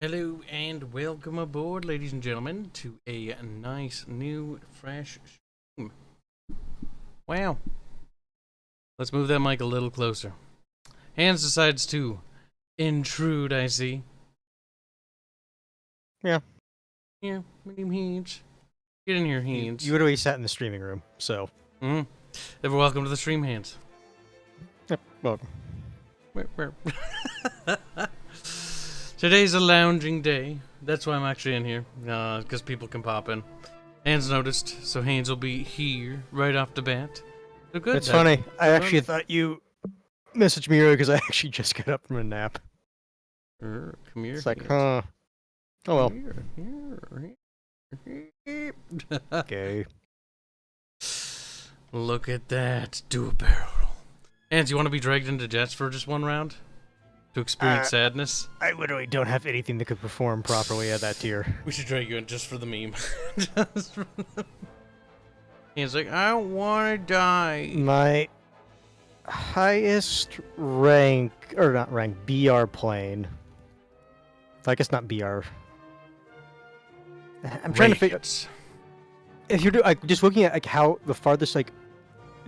Hello and welcome aboard, ladies and gentlemen, to a nice, new, fresh stream. Wow. Let's move that mic a little closer. Hans decides to intrude, I see. Yeah. Yeah, Hans. Get in here, Hans. You literally sat in the streaming room, so. Ever welcome to the stream, Hans. Yep, welcome. Today's a lounging day. That's why I'm actually in here, because people can pop in. Hans noticed, so Hans will be here right off the bat. So good. It's funny. I actually thought you messaged me earlier because I actually just got up from a nap. Come here. It's like, huh. Oh well. Here. Okay. Look at that. Do a barrel roll. Hans, you want to be dragged into jets for just one round? To experience sadness? I literally don't have anything that could perform properly at that tier. We should drag you in just for the meme. Just for the... He's like, I don't want to die. My highest rank, or not rank, BR plane. I guess not BR. I'm trying to figure. If you're just looking at how the farthest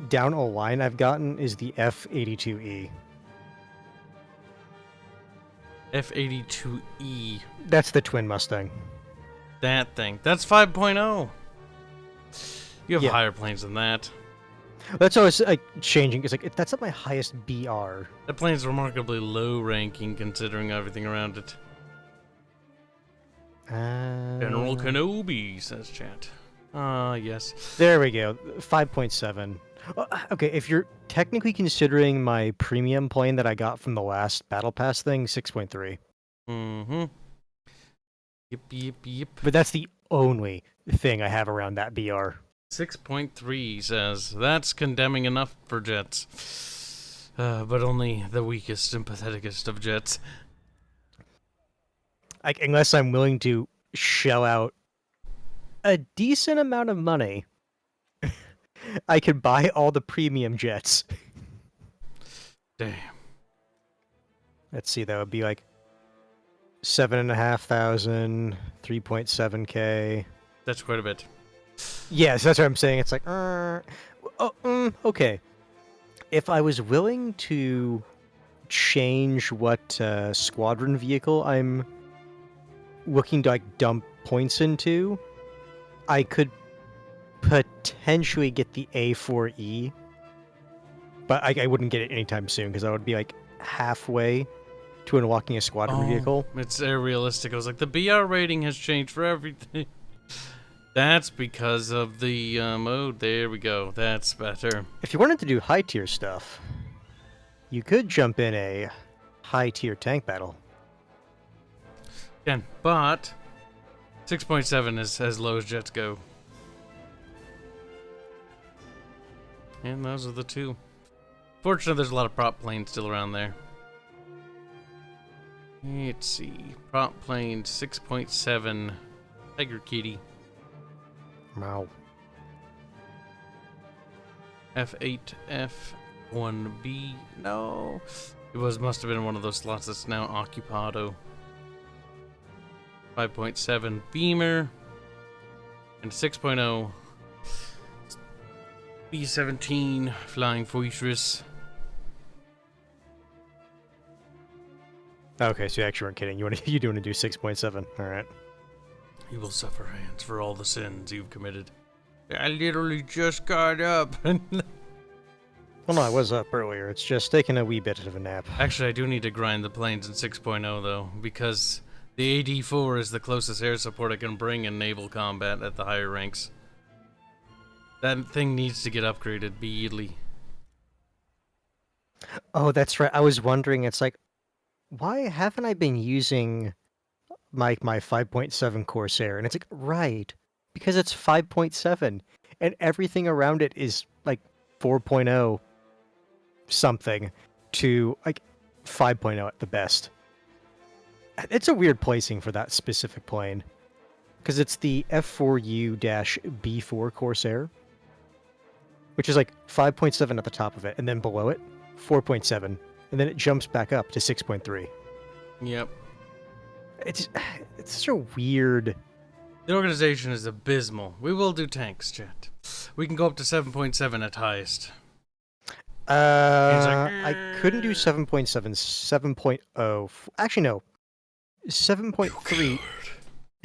down a line I've gotten is the F-82E. F-82E. That's the twin Mustang. That thing. That's 5.0. You have higher planes than that. That's always changing. It's that's not my highest BR. That plane's remarkably low ranking considering everything around it. General Kenobi, says chat. Yes. There we go. 5.7. Okay, if you're technically considering my premium plane that I got from the last Battle Pass thing, 6.3. Mm-hmm. Yep. But that's the only thing I have around that BR. 6.3 says, that's condemning enough for jets. But only the weakest and patheticest of jets. Unless I'm willing to shell out a decent amount of money, I could buy all the premium jets. Damn. Let's see, that would be like 7,500, 3.7K. That's quite a bit. Yes, that's what I'm saying. It's like, okay. If I was willing to change what squadron vehicle I'm looking to dump points into, I could potentially get the A4E, but I wouldn't get it anytime soon because I would be halfway to unlocking a squadron vehicle. It's realistic. I was like, the BR rating has changed for everything. That's because of the mode. There we go. That's better. If you wanted to do high tier stuff, you could jump in a high tier tank battle. Again, but 6.7 is as low as jets go. And those are the two. Fortunately, there's a lot of prop planes still around there. Let's see. Prop plane 6.7. Tiger Kitty. Wow. F8, F1B. No. It must have been one of those slots that's now occupado. 5.7 Beamer. And 6.0 B-17 Flying Fortress. Okay, so you actually weren't kidding. You want to do 6.7. All right. You will suffer, Hans, for all the sins you've committed. I literally just got up. Well, no, I was up earlier. It's just taking a wee bit of a nap. Actually, I do need to grind the planes in 6.0, though, because the AD-4 is the closest air support I can bring in naval combat at the higher ranks. That thing needs to get upgraded immediately. Oh, that's right. I was wondering, it's why haven't I been using my 5.7 Corsair? And it's right, because it's 5.7, and everything around it is 4.0 something to 5.0 at the best. It's a weird placing for that specific plane, because it's the F4U-B4 Corsair, which is 5.7 at the top of it, and then below it, 4.7, and then it jumps back up to 6.3. Yep. It's such a weird. The organization is abysmal. We will do tanks, chat. We can go up to 7.7 at highest. I couldn't do 7.7, 7.0. Actually, no. 7.3.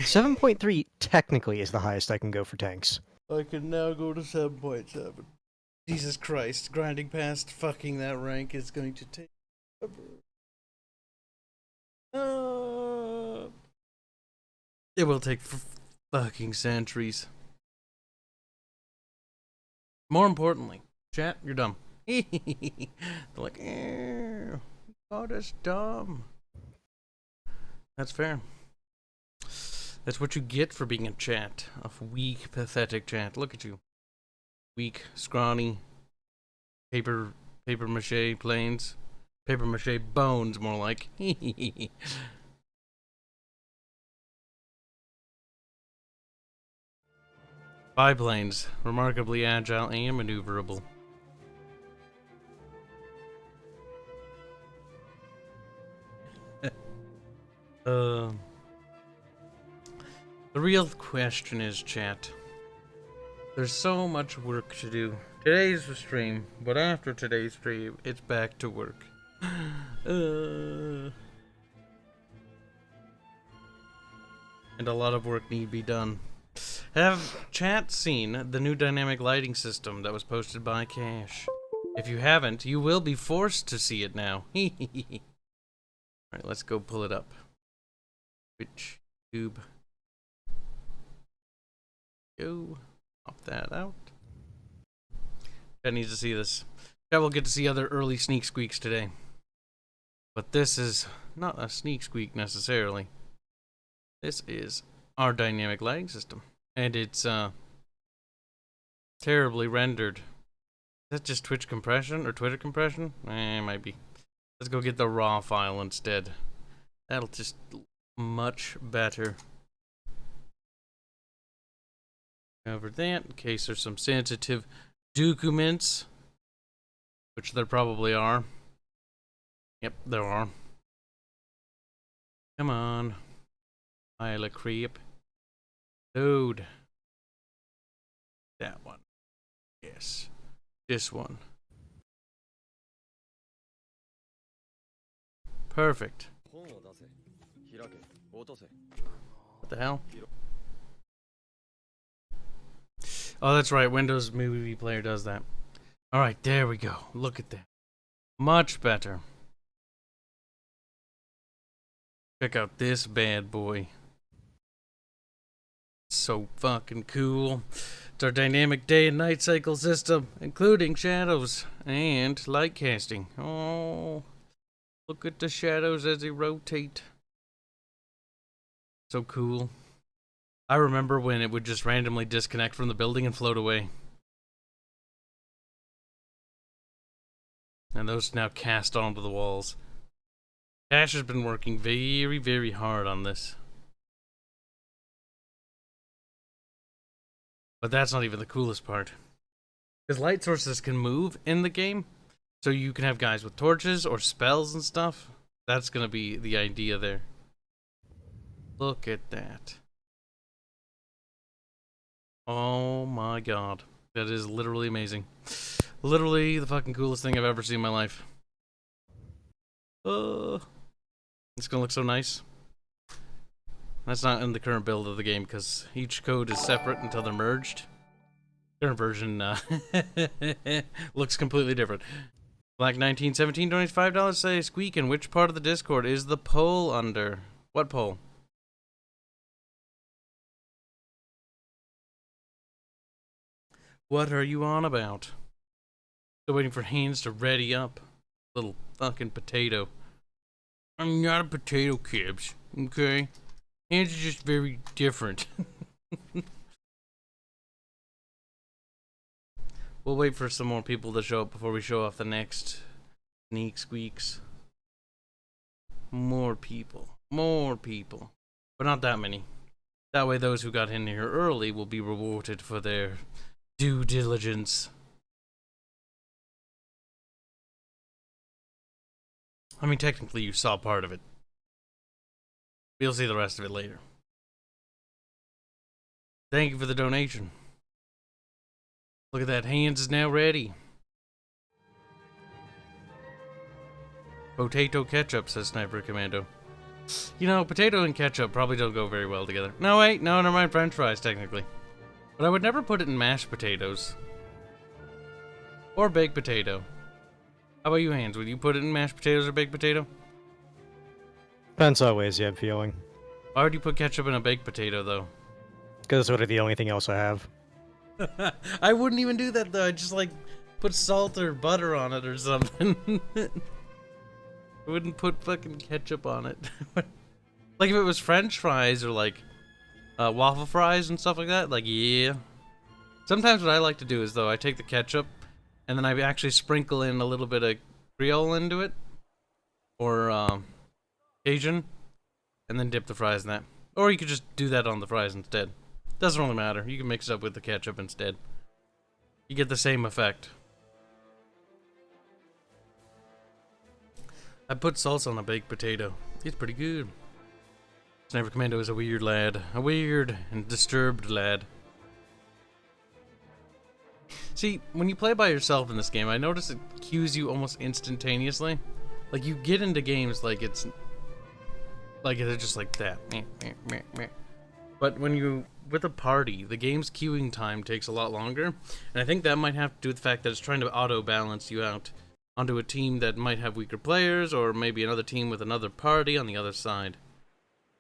7.3 technically is the highest I can go for tanks. I can now go to 7.7. Jesus Christ, grinding past fucking that rank is going to take it will take fucking centuries. More importantly, chat, you're dumb. They're like, you called us dumb. That's fair. That's what you get for being a chat. A weak, pathetic chat. Look at you. Weak, scrawny, paper mache planes. Paper mache bones, more like. Biplanes, remarkably agile and maneuverable. The real question is, chat. There's so much work to do. Today's the stream, but after today's stream, it's back to work. And a lot of work need be done. Have chat seen the new dynamic lighting system that was posted by Cash? If you haven't, you will be forced to see it now. Alright, let's go pull it up. Which tube? Go. Pop that out. Chat needs to see this. Chat will get to see other early sneak squeaks today. But this is not a sneak squeak necessarily. This is our dynamic lighting system. And it's terribly rendered. Is that just Twitch compression or Twitter compression? It might be. Let's go get the raw file instead. That'll just much better. Cover that in case there's some sensitive documents, which there probably are. Yep, there are. Come on, pile of creep. Load. That one. Yes. This one. Perfect. What the hell? Oh, that's right. Windows Movie Player does that. Alright, there we go. Look at that. Much better. Check out this bad boy. So fucking cool. It's our dynamic day and night cycle system, including shadows and light casting. Oh, look at the shadows as they rotate. So cool. I remember when it would just randomly disconnect from the building and float away. And those now cast onto the walls. Cash has been working very, very hard on this. But that's not even the coolest part. Because light sources can move in the game. So you can have guys with torches or spells and stuff. That's going to be the idea there. Look at that. Oh my god. That is literally amazing. Literally the fucking coolest thing I've ever seen in my life. It's gonna look so nice. That's not in the current build of the game because each code is separate until they're merged. Current version looks completely different. Black 1917 donates $5 say Sqek. In which part of the Discord is the poll under? What poll? What are you on about? Still waiting for hands to ready up. Little fucking potato. I'm not a potato, Kibs. Okay? Hands are just very different. We'll wait for some more people to show up before we show off the next sneak squeaks. More people. More people. But not that many. That way those who got in here early will be rewarded for their due diligence. I mean, technically you saw part of it. We'll see the rest of it later. Thank you for the donation. Look at that. Hands is now ready. Potato ketchup, says Sniper Commando. You know, potato and ketchup probably don't go very well together. No, wait. No, never mind. French fries, technically. But I would never put it in mashed potatoes. Or baked potato. How about you, Hans? Would you put it in mashed potatoes or baked potato? Depends how lazy I'm feeling. Why would you put ketchup in a baked potato, though? Because it's literally the only thing else I have. I wouldn't even do that, though. I'd just, like, put salt or butter on it or something. I wouldn't put fucking ketchup on it. Like, if it was French fries or, like, waffle fries and stuff like that, like, yeah. Sometimes what I like to do is, though, I take the ketchup and then I actually sprinkle in a little bit of Creole into it. Or, Cajun. And then dip the fries in that. Or you could just do that on the fries instead. Doesn't really matter. You can mix it up with the ketchup instead. You get the same effect. I put salsa on a baked potato. It's pretty good. Sniper Commando is a weird lad. A weird and disturbed lad. See, when you play by yourself in this game, I notice it cues you almost instantaneously. Like, you get into games like it's just like that. But when you with a party, the game's queuing time takes a lot longer, and I think that might have to do with the fact that it's trying to auto-balance you out onto a team that might have weaker players, or maybe another team with another party on the other side.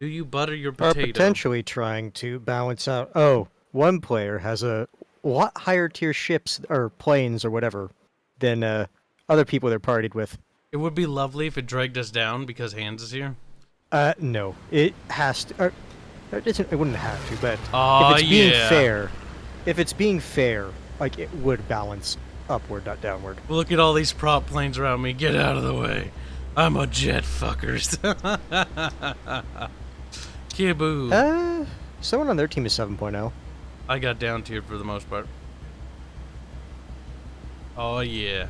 Do you butter your potato? Are potentially trying to balance out. Oh, one player has a lot higher tier ships or planes or whatever than other people they're partied with. It would be lovely if it dragged us down because Hans is here. No, it has to. It wouldn't have to, but if it's being fair, like it would balance upward, not downward. Look at all these prop planes around me. Get out of the way. I'm a jet, fuckers. Kiboo. Someone on their team is 7.0. I got down tier for the most part. Oh yeah.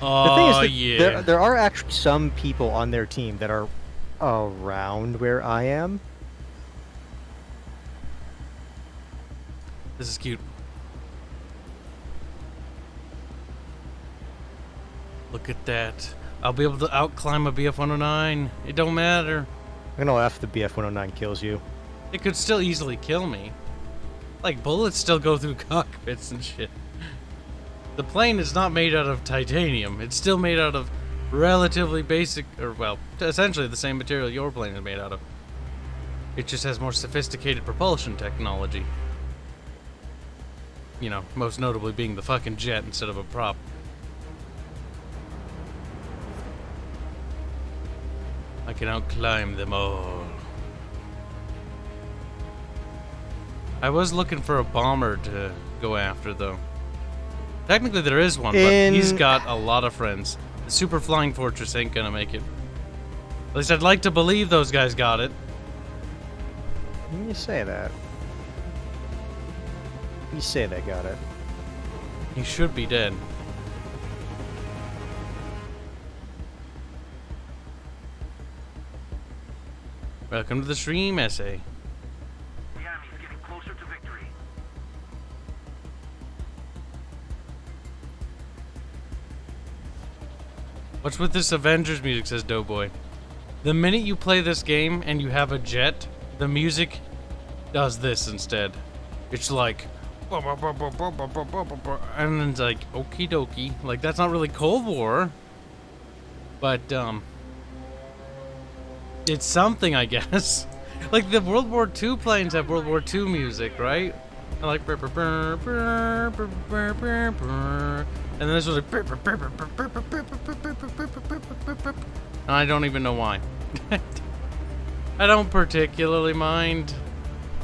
Oh yeah. There are actually some people on their team that are around where I am. This is cute. Look at that. I'll be able to outclimb a BF-109. It don't matter. I'm gonna laugh if the BF-109 kills you. It could still easily kill me. Like, bullets still go through cockpits and shit. The plane is not made out of titanium. It's still made out of relatively basic, or well, essentially the same material your plane is made out of. It just has more sophisticated propulsion technology. You know, most notably being the fucking jet instead of a prop. I can outclimb them all. I was looking for a bomber to go after, though. Technically there is one, but he's got a lot of friends. The Super Flying Fortress ain't gonna make it. At least I'd like to believe those guys got it. You say that. You say they got it. He should be dead. Welcome to the stream, essay. The army is getting closer to victory. What's with this Avengers music, says Doughboy. The minute you play this game and you have a jet, the music does this instead. It's like... and then it's like, okie dokie. Like, that's not really Cold War. But, it's something, I guess. Like, the World War II planes have World War II music, right? And like, and then this was like, and I don't even know why. I don't particularly mind.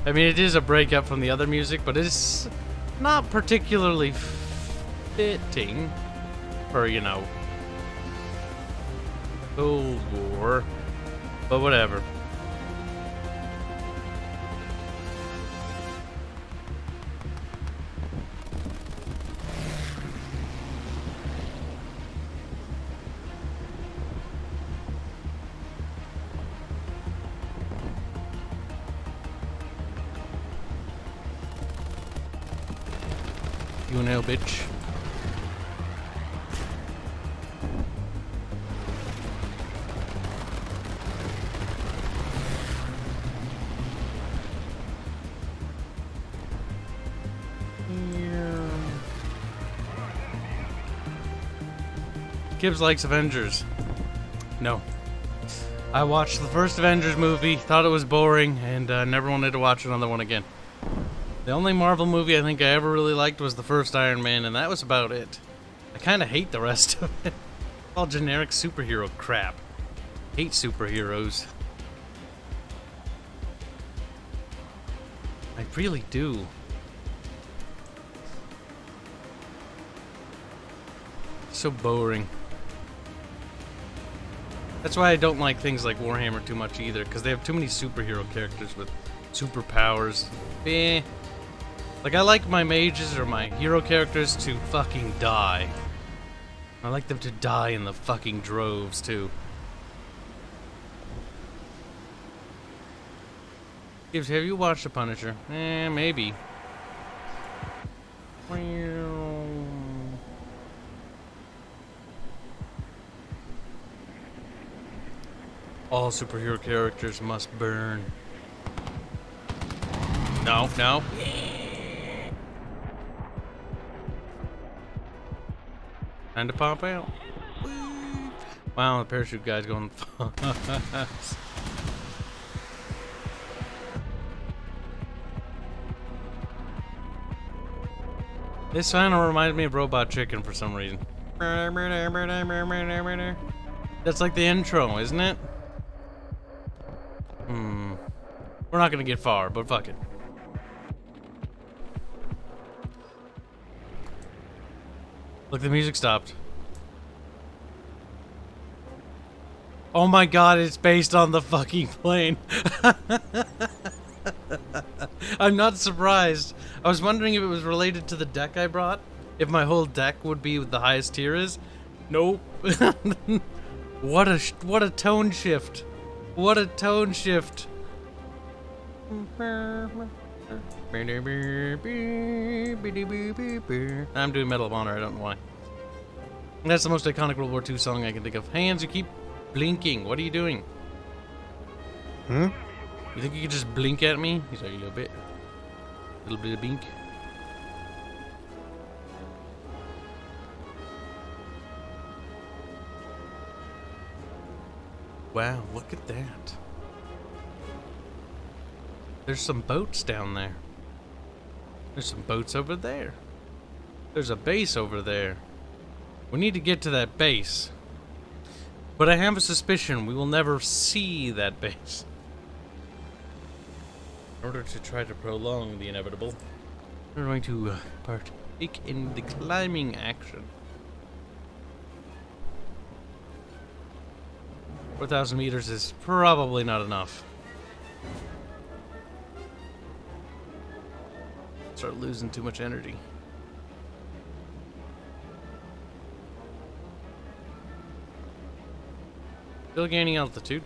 I mean, it is a breakup from the other music, but it's not particularly fitting for, you know, Cold War. But whatever. You an L bitch. Kibs likes Avengers. No. I watched the first Avengers movie, thought it was boring, and never wanted to watch another one again. The only Marvel movie I think I ever really liked was the first Iron Man, and that was about it. I kind of hate the rest of it. All generic superhero crap. Hate superheroes. I really do. So boring. That's why I don't like things like Warhammer too much either, because they have too many superhero characters with superpowers. Eh. Like, I like my mages or my hero characters to fucking die. I like them to die in the fucking droves, too. Gibbs, have you watched The Punisher? Eh, maybe. All superhero characters must burn. No, no. Time to pop out. Wow, the parachute guy's going fast. This sound reminds me of Robot Chicken for some reason. That's like the intro, isn't it? We're not gonna get far, but fuck it. Look, the music stopped. Oh my god, it's based on the fucking plane. I'm not surprised. I was wondering if it was related to the deck I brought. If my whole deck would be the highest tier is. Nope. What a tone shift. What a tone shift. I'm doing Medal of Honor, I don't know why. That's the most iconic World War II song I can think of. Hands, you keep blinking. What are you doing? Hmm? You think you could just blink at me? He's like, a little bit. A little bit of blink. Wow, look at that. There's some boats down there. There's some boats over there. There's a base over there. We need to get to that base. But I have a suspicion we will never see that base. In order to try to prolong the inevitable, we're going to partake in the climbing action. 4,000 meters is probably not enough. Start losing too much energy. Still gaining altitude.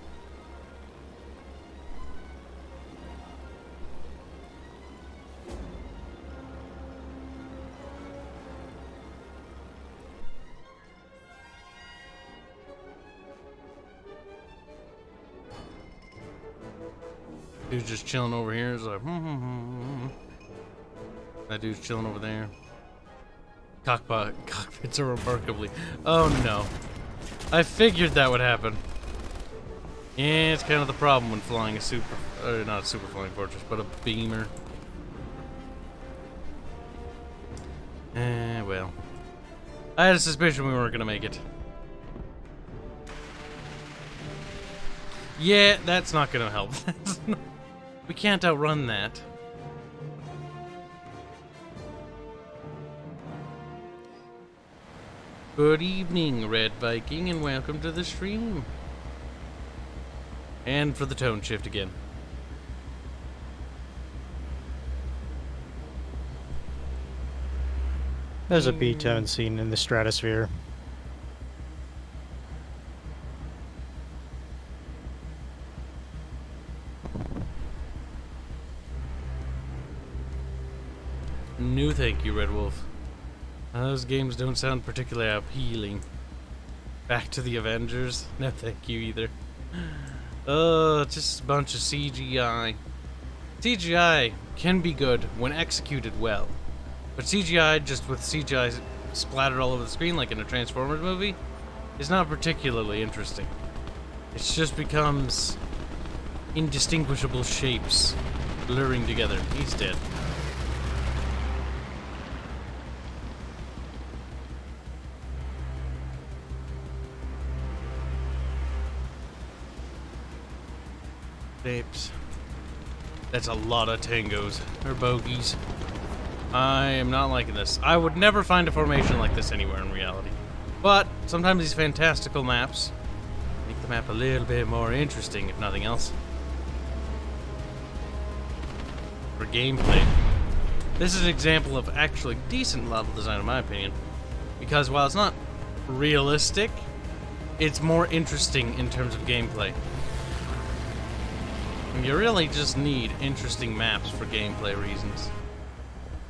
Dude's just chilling over here. It's like, That dude's chilling over there. Cockpits are remarkably. Oh no. I figured that would happen. Yeah, it's kind of the problem when flying a not a super flying fortress, but a beamer. Well. I had a suspicion we weren't gonna make it. Yeah, that's not gonna help. We can't outrun that. Good evening, Red Viking, and welcome to the stream. And for the tone shift again. There's a B-tone scene in the stratosphere. No, thank you, Red Wolf. Those games don't sound particularly appealing. Back to the Avengers? No thank you either. Oh, it's just a bunch of CGI. CGI can be good when executed well. But CGI, just with CGI splattered all over the screen like in a Transformers movie, is not particularly interesting. It just becomes indistinguishable shapes blurring together. He's dead. Shapes. That's a lot of tangos, or bogeys. I am not liking this. I would never find a formation like this anywhere in reality. But sometimes these fantastical maps make the map a little bit more interesting, if nothing else. For gameplay, this is an example of actually decent level design in my opinion. Because while it's not realistic, it's more interesting in terms of gameplay. And you really just need interesting maps for gameplay reasons.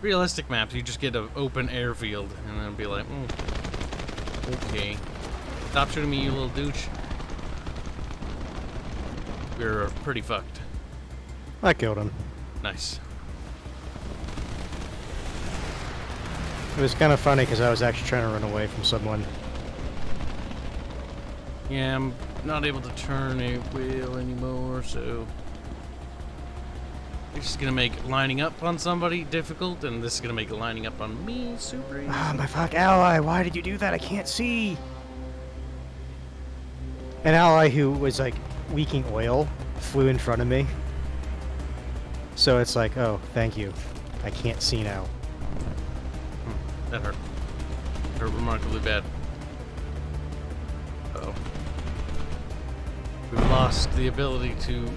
Realistic maps, you just get an open airfield and then be like, okay. Stop shooting me, you little douche. We're pretty fucked. I killed him. Nice. It was kind of funny because I was actually trying to run away from someone. Yeah, I'm not able to turn a wheel anymore, so... It's just gonna make lining up on somebody difficult, and this is gonna make lining up on me super easy. Ah, my fuck ally, why did you do that? I can't see! An ally who was like leaking oil flew in front of me. So it's like, oh, thank you. I can't see now. That hurt. Hurt remarkably bad. Uh-oh. We've lost the ability to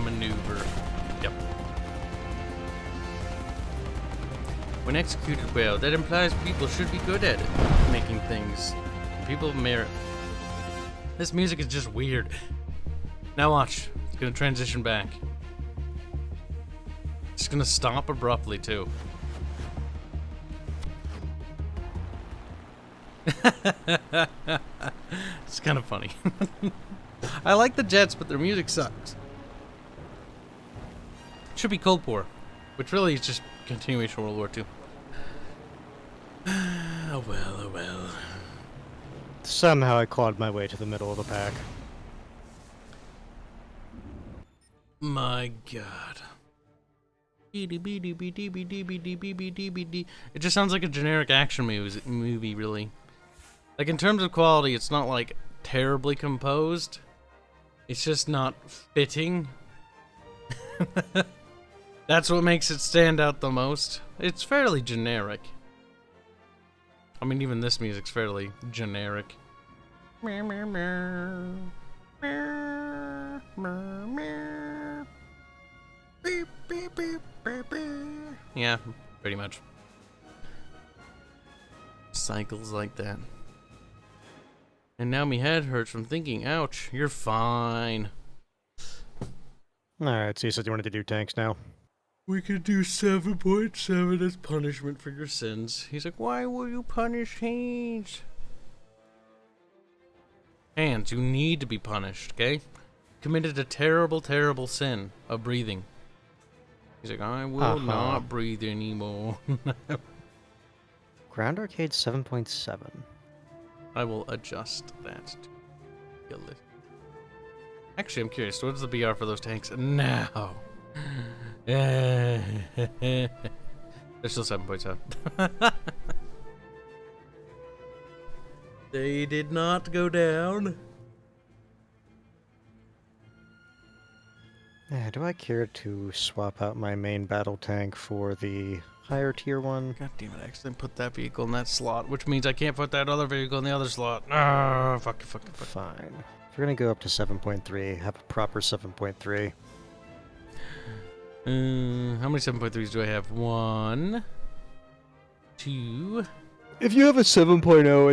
maneuver. Yep. When executed well, that implies people should be good at it, making things. People of merit. This music is just weird. Now watch. It's gonna transition back. It's gonna stop abruptly too. It's kind of funny. I like the Jets, but their music sucks. Should be Cold War, which really is just continuation of World War II. Oh well, oh well. Somehow I clawed my way to the middle of the pack. My God. It just sounds like a generic action movie, really. Like, in terms of quality, it's not, like, terribly composed. It's just not fitting. That's what makes it stand out the most. It's fairly generic. I mean, even this music's fairly generic. Yeah, pretty much. Cycles like that. And now me head hurts from thinking. Ouch, you're fine. Alright, so you said you wanted to do tanks now. We could do 7.7 as punishment for your sins. He's like, why will you punish Haynes? Hands, you need to be punished, okay? Committed a terrible, terrible sin of breathing. He's like, I will not breathe anymore. Ground Arcade 7.7. I will adjust that to kill it. Actually, I'm curious. What is the BR for those tanks now? They're still 7.7. They did not go down. Yeah, do I care to swap out my main battle tank for the higher tier one? God damn it, I accidentally put that vehicle in that slot, which means I can't put that other vehicle in the other slot. Ah, fuck. Fine. If we're gonna go up to 7.3, have a proper 7.3. How many 7.3s do I have? 1, 2. If you have a 7.0,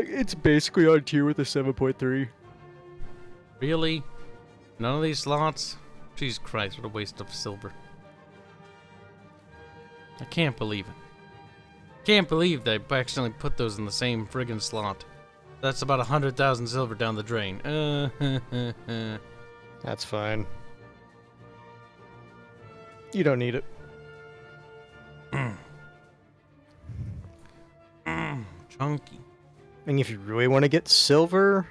it's basically on tier with a 7.3. Really? None of these slots? Jesus Christ, what a waste of silver. I can't believe it. Can't believe they accidentally put those in the same friggin' slot. That's about 100,000 silver down the drain. That's fine. You don't need it. Chunky. I mean, if you really want to get silver,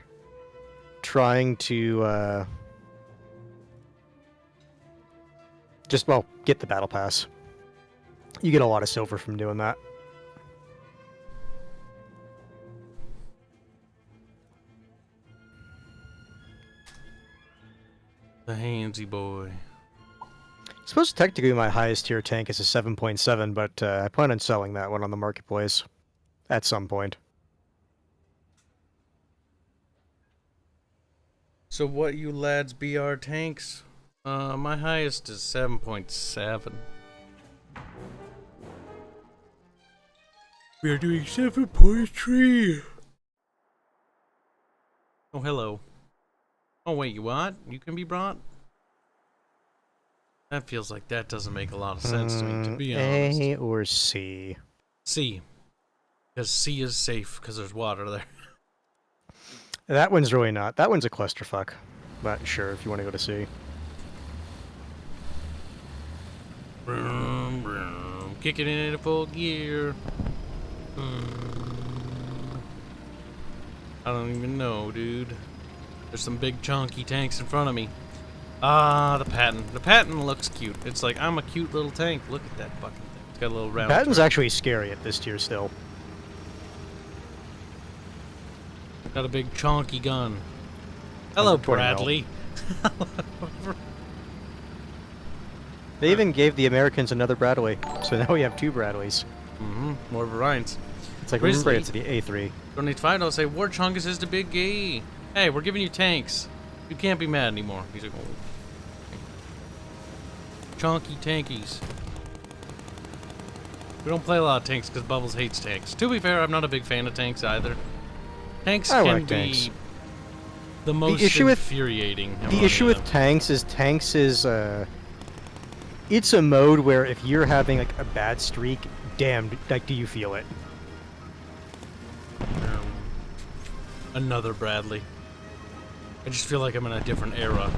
trying to just, well, get the battle pass. You get a lot of silver from doing that. The handsy boy. I suppose technically my highest tier tank is a 7.7, but I plan on selling that one on the marketplace at some point. So what you lads be our tanks? My highest is 7.7. We are doing 7.3. Oh, hello. Oh, wait, you what? You can be brought? That feels like that doesn't make a lot of sense to me, to be honest. A or C? C. Because C is safe, because there's water there. That one's really not. That one's a clusterfuck. But sure, if you want to go to C. Vroom, vroom. Kicking it into full gear. I don't even know, dude. There's some big chunky tanks in front of me. Ah, the Patton. The Patton looks cute. It's like, I'm a cute little tank. Look at that fucking thing. It's got a little round Patton's turret. actually scary at this tier still. Got a big chunky gun. Hello, 20 mil. Bradley. They even gave the Americans another Bradley, so now we have 2 Bradleys. More variants. It's like, Grizzly. remember, it's the A3. Donate $5, say, WarChonk is the big gay. Hey, we're giving you tanks. You can't be mad anymore. He's like, oh. Chunky tankies. We don't play a lot of tanks because Bubbles hates tanks. To be fair, I'm not a big fan of tanks either. Tanks I can like be tanks. the most issue with- infuriating. The issue with tanks is it's a mode where if you're having like a bad streak, damn, like, do you feel it? Another Bradley. I just feel like I'm in a different era.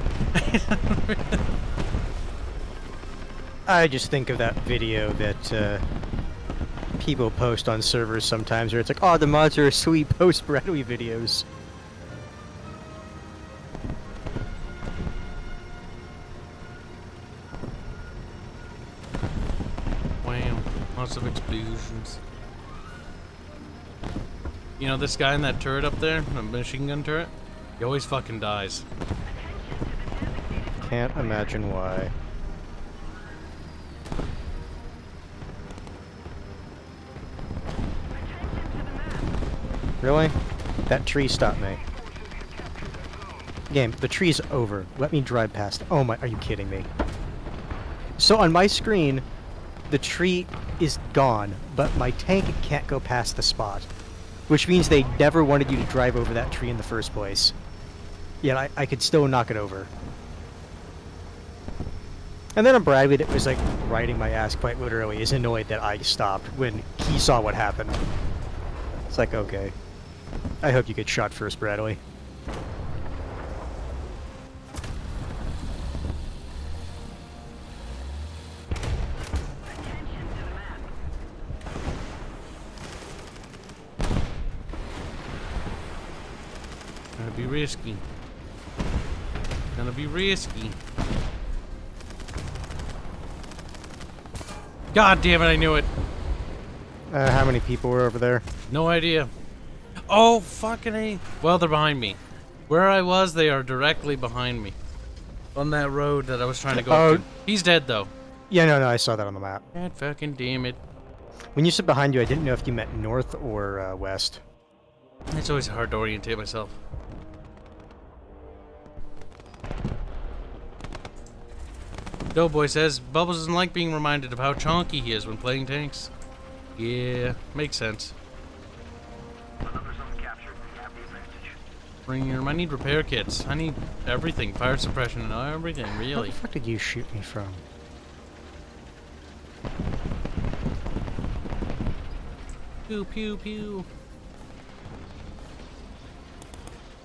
I just think of that video that people post on servers sometimes where it's like, oh, the mods are sweet post Bradley videos. Wham. Lots of explosions. You know this guy in that turret up there? The machine gun turret? He always fucking dies. Can't imagine why. Really? That tree stopped me. Game, the tree's over. Let me drive past. Oh my, are you kidding me? So on my screen, the tree is gone, but my tank can't go past the spot. Which means they never wanted you to drive over that tree in the first place. Yet I could still knock it over. And then a Bradley that was like riding my ass quite literally is annoyed that I stopped when he saw what happened. It's like, okay. I hope you get shot first, Bradley. Gonna be risky. Gonna be risky. God damn it, I knew it. How many people were over there? No idea. Oh, fucking A. Well, they're behind me. Where I was, they are directly behind me. On that road that I was trying to go up to. He's dead, though. Yeah, no, I saw that on the map. God fucking damn it. When you said behind you, I didn't know if you meant north or west. It's always hard to orientate myself. Doughboy says, Bubbles doesn't like being reminded of how chonky he is when playing tanks. Yeah, makes sense. Another zone captured. We have the advantage. Bring your, I need repair kits. I need everything. Fire suppression and everything, Where really. the fuck did you shoot me from? Pew pew pew.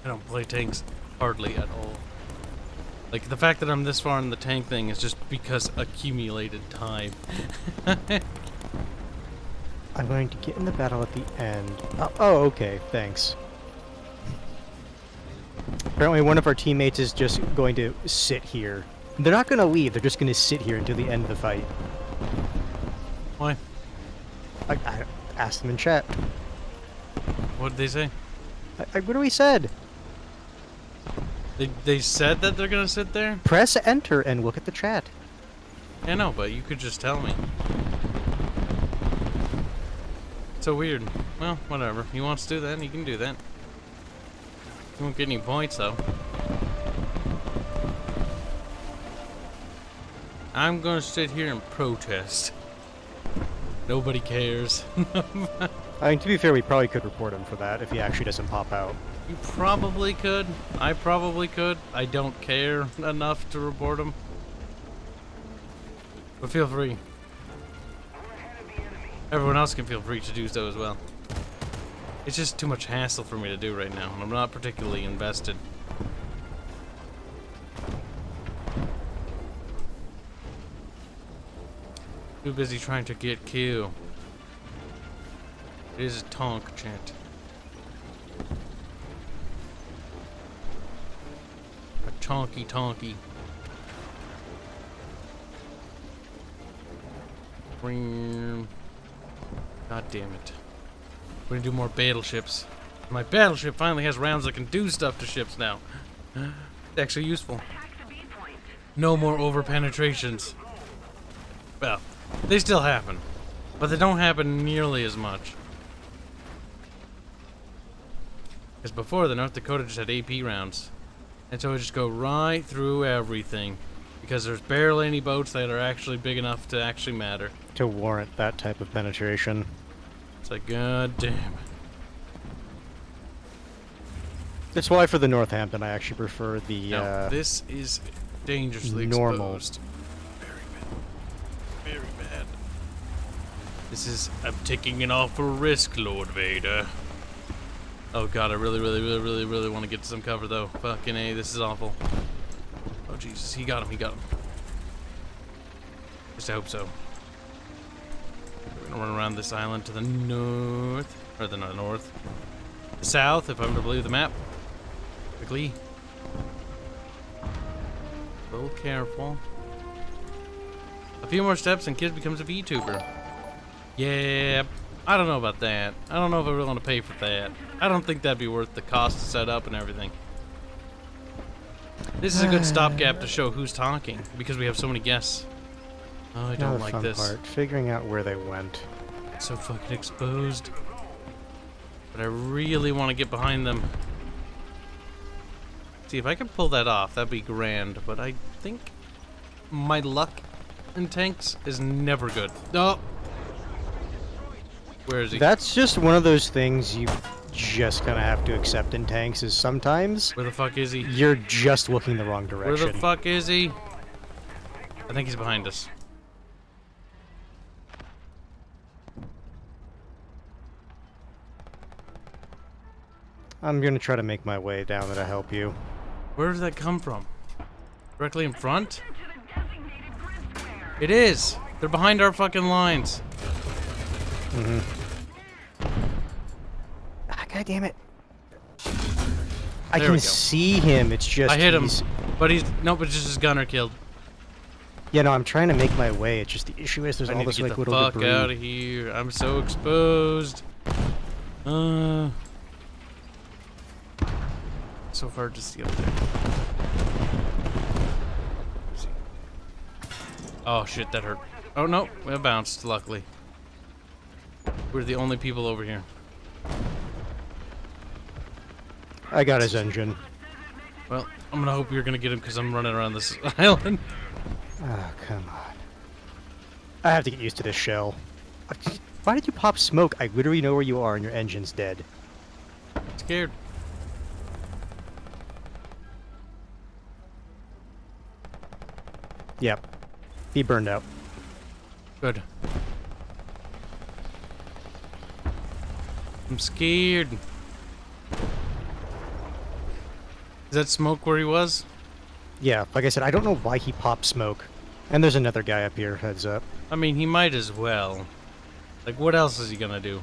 I don't play tanks hardly at all. Like, the fact that I'm this far in the tank thing is just because accumulated time. I'm going to get in the battle at the end. Oh, okay, thanks. Apparently one of our teammates is just going to sit here. They're not going to leave, they're just going to sit here until the end of the fight. Why? I asked them in chat. What did they say? I literally said, They said that they're gonna sit there? press enter and look at the chat. I know, but you could just tell me. So weird. Well, whatever. He wants to do that, he can do that. He won't get any points, though. I'm gonna sit here and protest. Nobody cares. I mean, to be fair, we probably could report him for that if he actually doesn't pop out. You probably could. I probably could. I don't care enough to report him. But feel free. Everyone else can feel free to do so as well. It's just too much hassle for me to do right now, and I'm not particularly invested. Too busy trying to get kill. It is a tonk, chat. A chonky tonky. God damn it. We're gonna do more battleships. My battleship finally has rounds that can do stuff to ships now. It's actually useful. No more over penetrations. Well, they still happen, but they don't happen nearly as much. Because before, the North Dakota just had AP rounds. And so it would just go right through everything. Because there's barely any boats that are actually big enough to actually matter. To warrant that type of penetration. It's like, god damn. That's why for the Northampton I actually prefer the No, this is dangerously normal. exposed. Very bad. Very bad. This is... I'm taking an awful risk, Lord Vader. Oh god, I really want to get some cover though. Fucking A, this is awful. Oh Jesus, he got him, he got him. Just I hope so. We're gonna run around this island to the north. Or the north. The south, if I'm to believe the map. Quickly. A little careful. A few more steps and Kibs becomes a VTuber. Yeah, I don't know about that. I don't know if I really want to pay for that. I don't think that'd be worth the cost to set up and everything. This is a good stopgap to show who's talking, because we have so many guests. Oh, I don't like this. Part, figuring out where they went. So fucking exposed. But I really want to get behind them. See, if I can pull that off, that'd be grand. But I think my luck in tanks is never good. Oh! Where is he? That's just one of those things you just kind of have to accept in tanks, is sometimes Where the fuck is he? you're just looking the wrong Where direction. the fuck is he? I think he's behind us. I'm gonna try to make my way down there to help you. Where did that come from? Directly in front? It is! They're behind our fucking lines. Mm-hmm. Ah, God damn it. I There can we go. see him, it's just I hit him, he's- but he's no, but just his gunner killed. Yeah, no, I'm trying to make my way, it's just the issue is there's I all need this to get like the little fuck debris. out of here. I'm so exposed. So far, just get up there. Oh shit, that hurt. Oh no, it bounced. Luckily, we're the only people over here. I got his engine. Well, I'm gonna hope you're gonna get him because I'm running around this island. Oh, come on. I have to get used to this shell. Why did you pop smoke? I literally know where you are and your engine's dead. Scared. Yep. Be burned out. Good. I'm scared. Is that smoke where he was? Yeah, like I said, I don't know why he popped smoke. And there's another guy up here, heads up. I mean, he might as well. Like, what else is he gonna do?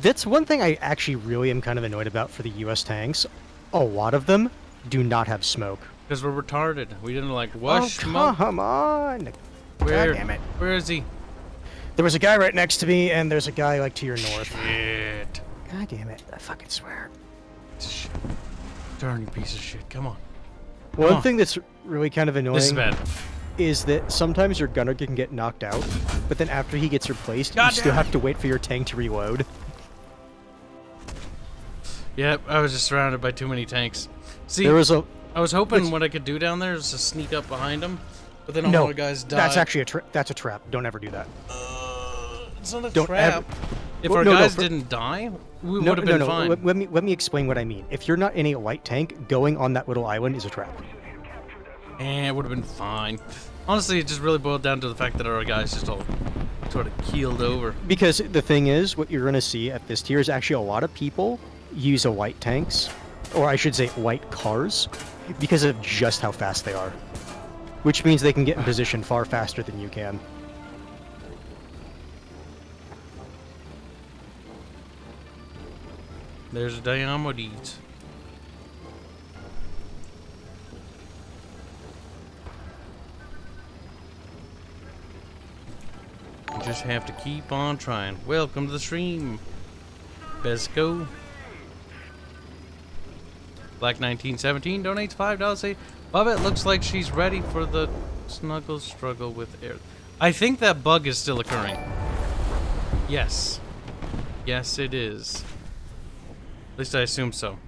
That's one thing I actually really am kind of annoyed about for the US tanks. A lot of them do not have smoke. Because we're retarded. We didn't like wash Oh, smoke. come on! Where? God damn it. Where is he? There was a guy right next to me, and there's a guy like to your north. Shit. God damn it! I fucking swear. Shit. Darn you piece of shit. Come on. One on. thing that's really kind of annoying This is bad. is that sometimes your gunner can get knocked out, but then after he gets replaced, God you still damn have to wait for your tank to reload. Yep, I was just surrounded by too many tanks. See, There was a I was hoping what I could do down there is to sneak up behind them, but then all no. the guys died. That's actually that's a trap. Don't ever do that. It's not a Don't trap. If Well, our no, guys for- didn't die, we No, would have no, been no. fine. Let me explain what I mean. If you're not in a light tank, going on that little island is a trap. And it would have been fine. Honestly, it just really boiled down to the fact that our guys just all sort of keeled over. Because the thing is, what you're going to see at this tier is actually a lot of people use a light tanks, or I should say light cars, because of just how fast they are. Which means they can get in position far faster than you can. There's a Diomedes. You just have to keep on trying. Welcome to the stream, Besco. Black 1917 donates $5. Say, Bubba, it looks like she's ready for the snuggle struggle with air. I think that bug is still occurring. Yes. Yes, it is. At least I assume so.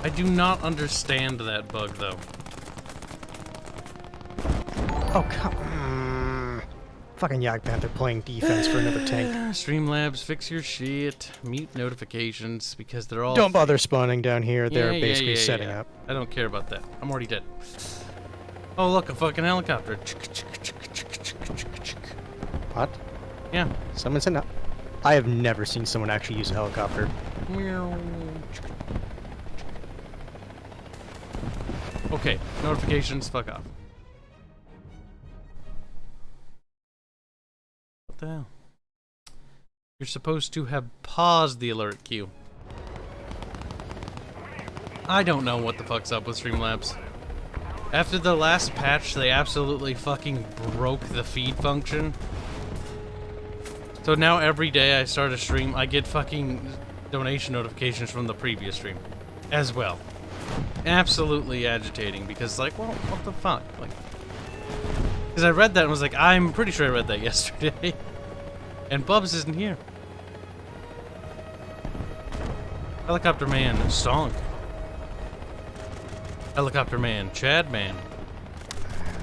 I do not understand that bug, though. Oh, come on. Fucking Yak Panther playing defense for another tank. Streamlabs, fix your shit. Mute notifications because they're all. Don't bother spawning down here. They're Yeah, basically setting yeah. up. I don't care about that. I'm already dead. Oh, look, a fucking helicopter. What? Yeah. Someone sent up. I have never seen someone actually use a helicopter. Okay, notifications, fuck off. What the hell? You're supposed to have paused the alert queue. I don't know what the fuck's up with Streamlabs. After the last patch, they absolutely fucking broke the feed function. So now every day I start a stream, I get fucking donation notifications from the previous stream as well. Absolutely agitating because, like, well, what the fuck? Like, because I read that and was like, I'm pretty sure I read that yesterday. And Bubs isn't here. Helicopter Man, Stonk. Helicopter Man, Chad Man.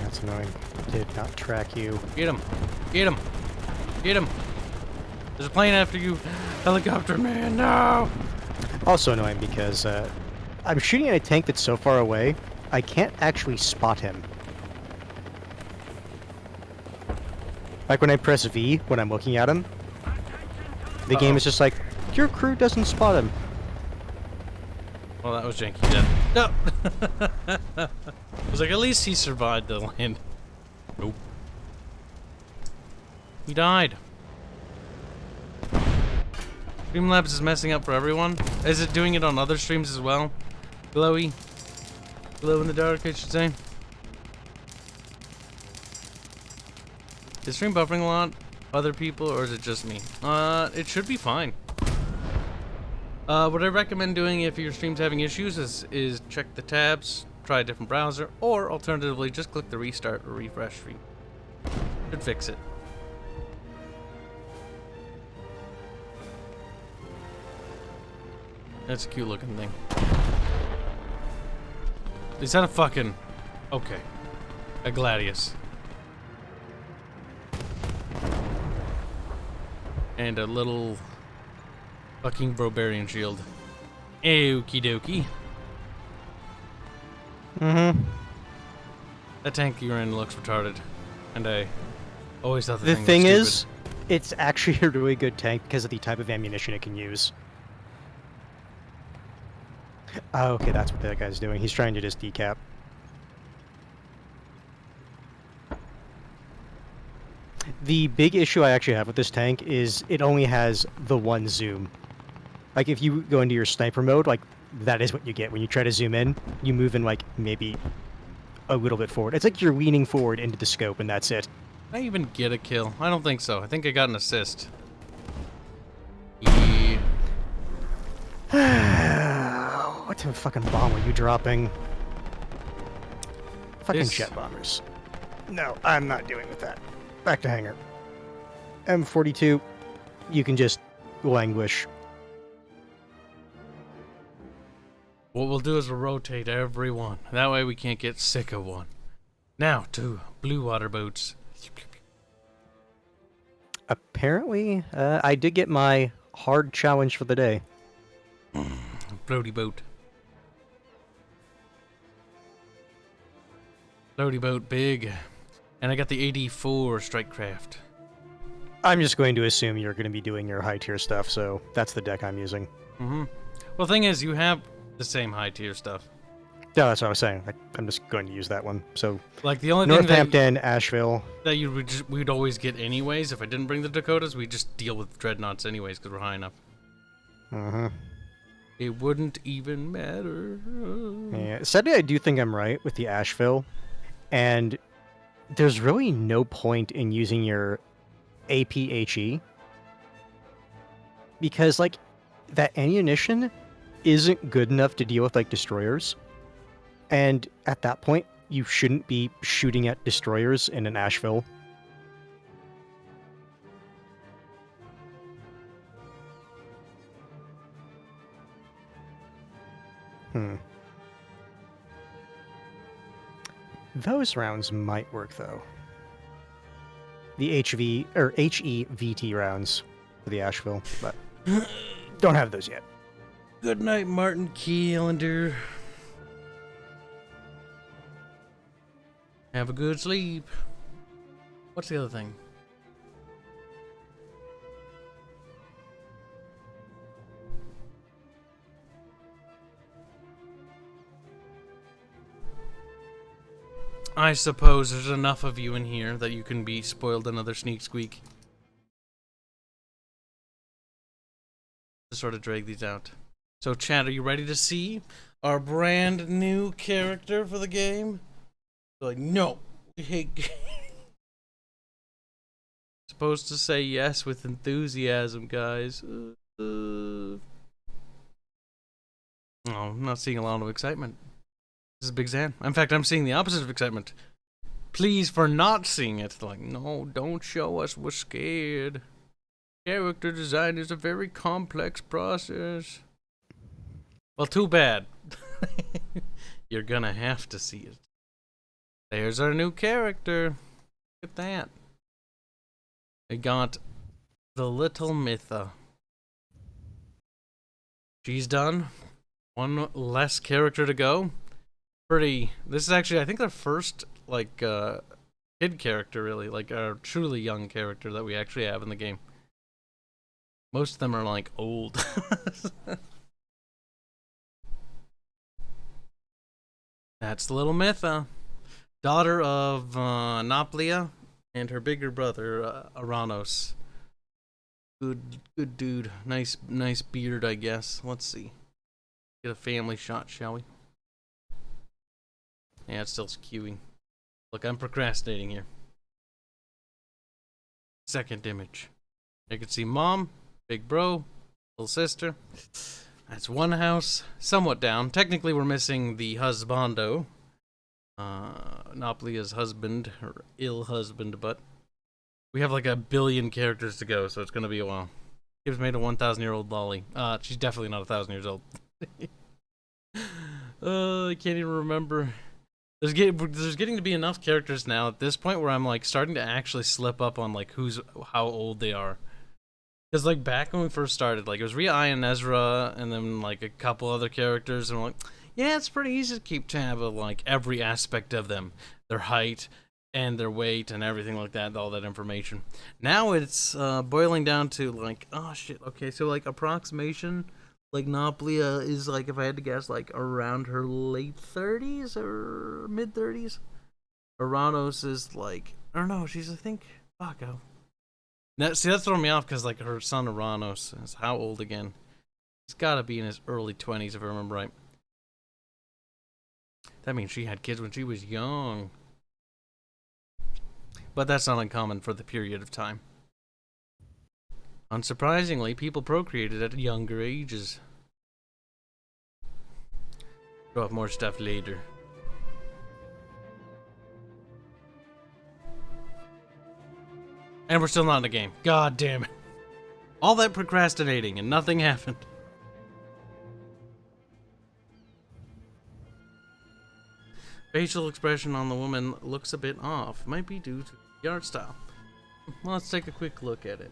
That's annoying. Did not track you. Get him. Get him. Get him. There's a plane after you. Helicopter Man, no! Also annoying because I'm shooting at a tank that's so far away, I can't actually spot him. Like when I press V when I'm looking at him, the game is just like, your crew doesn't spot him. Well, that was janky death. No! I was like, at least he survived the land. Nope. He died. Streamlabs is messing up for everyone. Is it doing it on other streams as well? Glowy? Glow in the dark, I should say. Is stream buffering a lot? Other people, or is it just me? It should be fine. What I recommend doing if your stream's having issues is check the tabs, try a different browser, or alternatively just click the restart or refresh stream. Should fix it. That's a cute looking thing. Is that a fucking... Okay. A Gladius. And a little... fucking Brobarian shield. Okie dokie. Mm-hmm. That tank you're in looks retarded. And I always thought The thing thing was is, stupid. It's actually a really good tank because of the type of ammunition it can use. Oh, okay, that's what that guy's doing. He's trying to just decap. The big issue I actually have with this tank is it only has the one zoom. Like, if you go into your sniper mode, like, that is what you get. When you try to zoom in, you move in, like, maybe a little bit forward. It's like you're leaning forward into the scope, and that's it. Did I even get a kill? I don't think so. I think I got an assist. Yeah. What type of fucking bomb are you dropping? Fucking This- jet bombers. No, I'm not dealing with that. Back to hangar. M42, you can just languish. What we'll do is we'll rotate every one. That way we can't get sick of one. Now to blue water boats. Apparently, I did get my hard challenge for the day. Floaty boat. Floaty boat big. And I got the AD4 strike craft. I'm just going to assume you're going to be doing your high tier stuff, so that's the deck I'm using. Mm-hmm. Well, the thing is, you have the same high tier stuff. Yeah, that's what I was saying. I'm just going to use that one. So, Like the only thing Northampton, Asheville. that we'd always get anyways, if I didn't bring the Dakotas, we'd just deal with dreadnoughts anyways because we're high enough. Mm-hmm. It wouldn't even matter. Yeah. Sadly, I do think I'm right with the Asheville, and there's really no point in using your APHE because, like, that ammunition isn't good enough to deal with, like, destroyers. And at that point, you shouldn't be shooting at destroyers in an Asheville. Those rounds might work, though. The HEVT rounds for the Asheville, but don't have those yet. Good night, Martin Calendar. Have a good sleep. What's the other thing? I suppose there's enough of you in here that you can be spoiled another sneak squeak. To sort of drag these out. So, chat, are you ready to see our brand new character for the game? Like, no, we hate supposed to say yes with enthusiasm, guys. No, I'm not seeing a lot of excitement. This is Big Zan. In fact, I'm seeing the opposite of excitement. Please for not seeing it. Like, no, don't show us. We're scared. Character design is a very complex process. Well, too bad. You're gonna have to see it. There's our new character. Look at that. We got the little Mytha. She's done. One less character to go. This is actually, I think, the first, like, kid character, really. Like, a truly young character that we actually have in the game. Most of them are, like, old. That's the little Mytha. Daughter of Noplia and her bigger brother, Aranos. Good dude. Nice beard, I guess. Let's see. Get a family shot, shall we? Yeah, it's still queuing. Look, I'm procrastinating here. Second image. You can see mom, big bro, little sister. That's one house, somewhat down. Technically, we're missing the husbando. Noplia's husband, or ill husband, but we have like 1 billion characters to go, so it's gonna be a while. Kibs made a 1,000-year-old lolly. She's definitely not 1,000 years old. I can't even remember. There's getting to be enough characters now at this point where I'm like starting to actually slip up on like how old they are. Because like back when we first started, like it was Rhea, and Ezra, and then like a couple other characters, and I'm like, yeah, it's pretty easy to keep tab of like every aspect of them, their height, and their weight and everything like that, all that information. Now it's boiling down to like, oh shit, okay, so like approximation, like Noplia is like, if I had to guess, like around her late 30s or mid 30s. Uranos is like, I don't know, she's, I think, fuck, oh. Now, see, that's throwing me off because like her son Uranos is how old again? He's gotta be in his early 20s if I remember right. That means she had kids when she was young. But that's not uncommon for the period of time. Unsurprisingly, people procreated at younger ages. Show off more stuff later. And we're still not in the game. God damn it. All that procrastinating and nothing happened. Facial expression on the woman looks a bit off. Might be due to the art style. Well, let's take a quick look at it.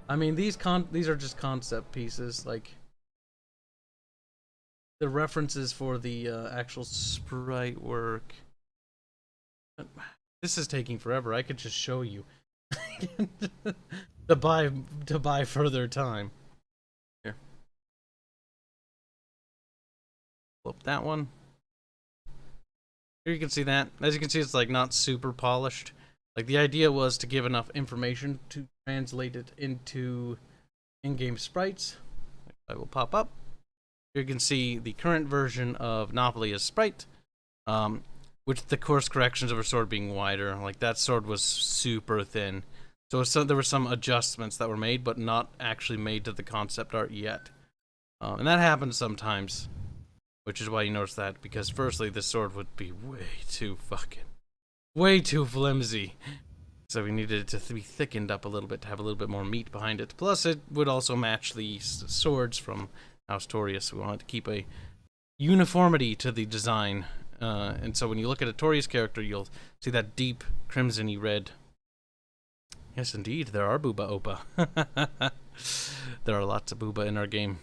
I mean, these are just concept pieces. Like, the references for the actual sprite work. This is taking forever. I could just show you. to buy further time. Here. Flip that one. Here you can see that. As you can see, it's like not super polished. Like, the idea was to give enough information to translate it into in-game sprites. I will pop up. Here you can see the current version of Noplia's sprite, with the course corrections of her sword being wider. Like, that sword was super thin. So there were some adjustments that were made, but not actually made to the concept art yet. And that happens sometimes. Which is why you notice that, because firstly, this sword would be way too flimsy. So we needed it to be thickened up a little bit to have a little bit more meat behind it. Plus, it would also match the swords from House Torius. We wanted to keep a uniformity to the design. And so when you look at a Torius character, you'll see that deep crimson-y red. Yes, indeed, there are booba opa. There are lots of booba in our game.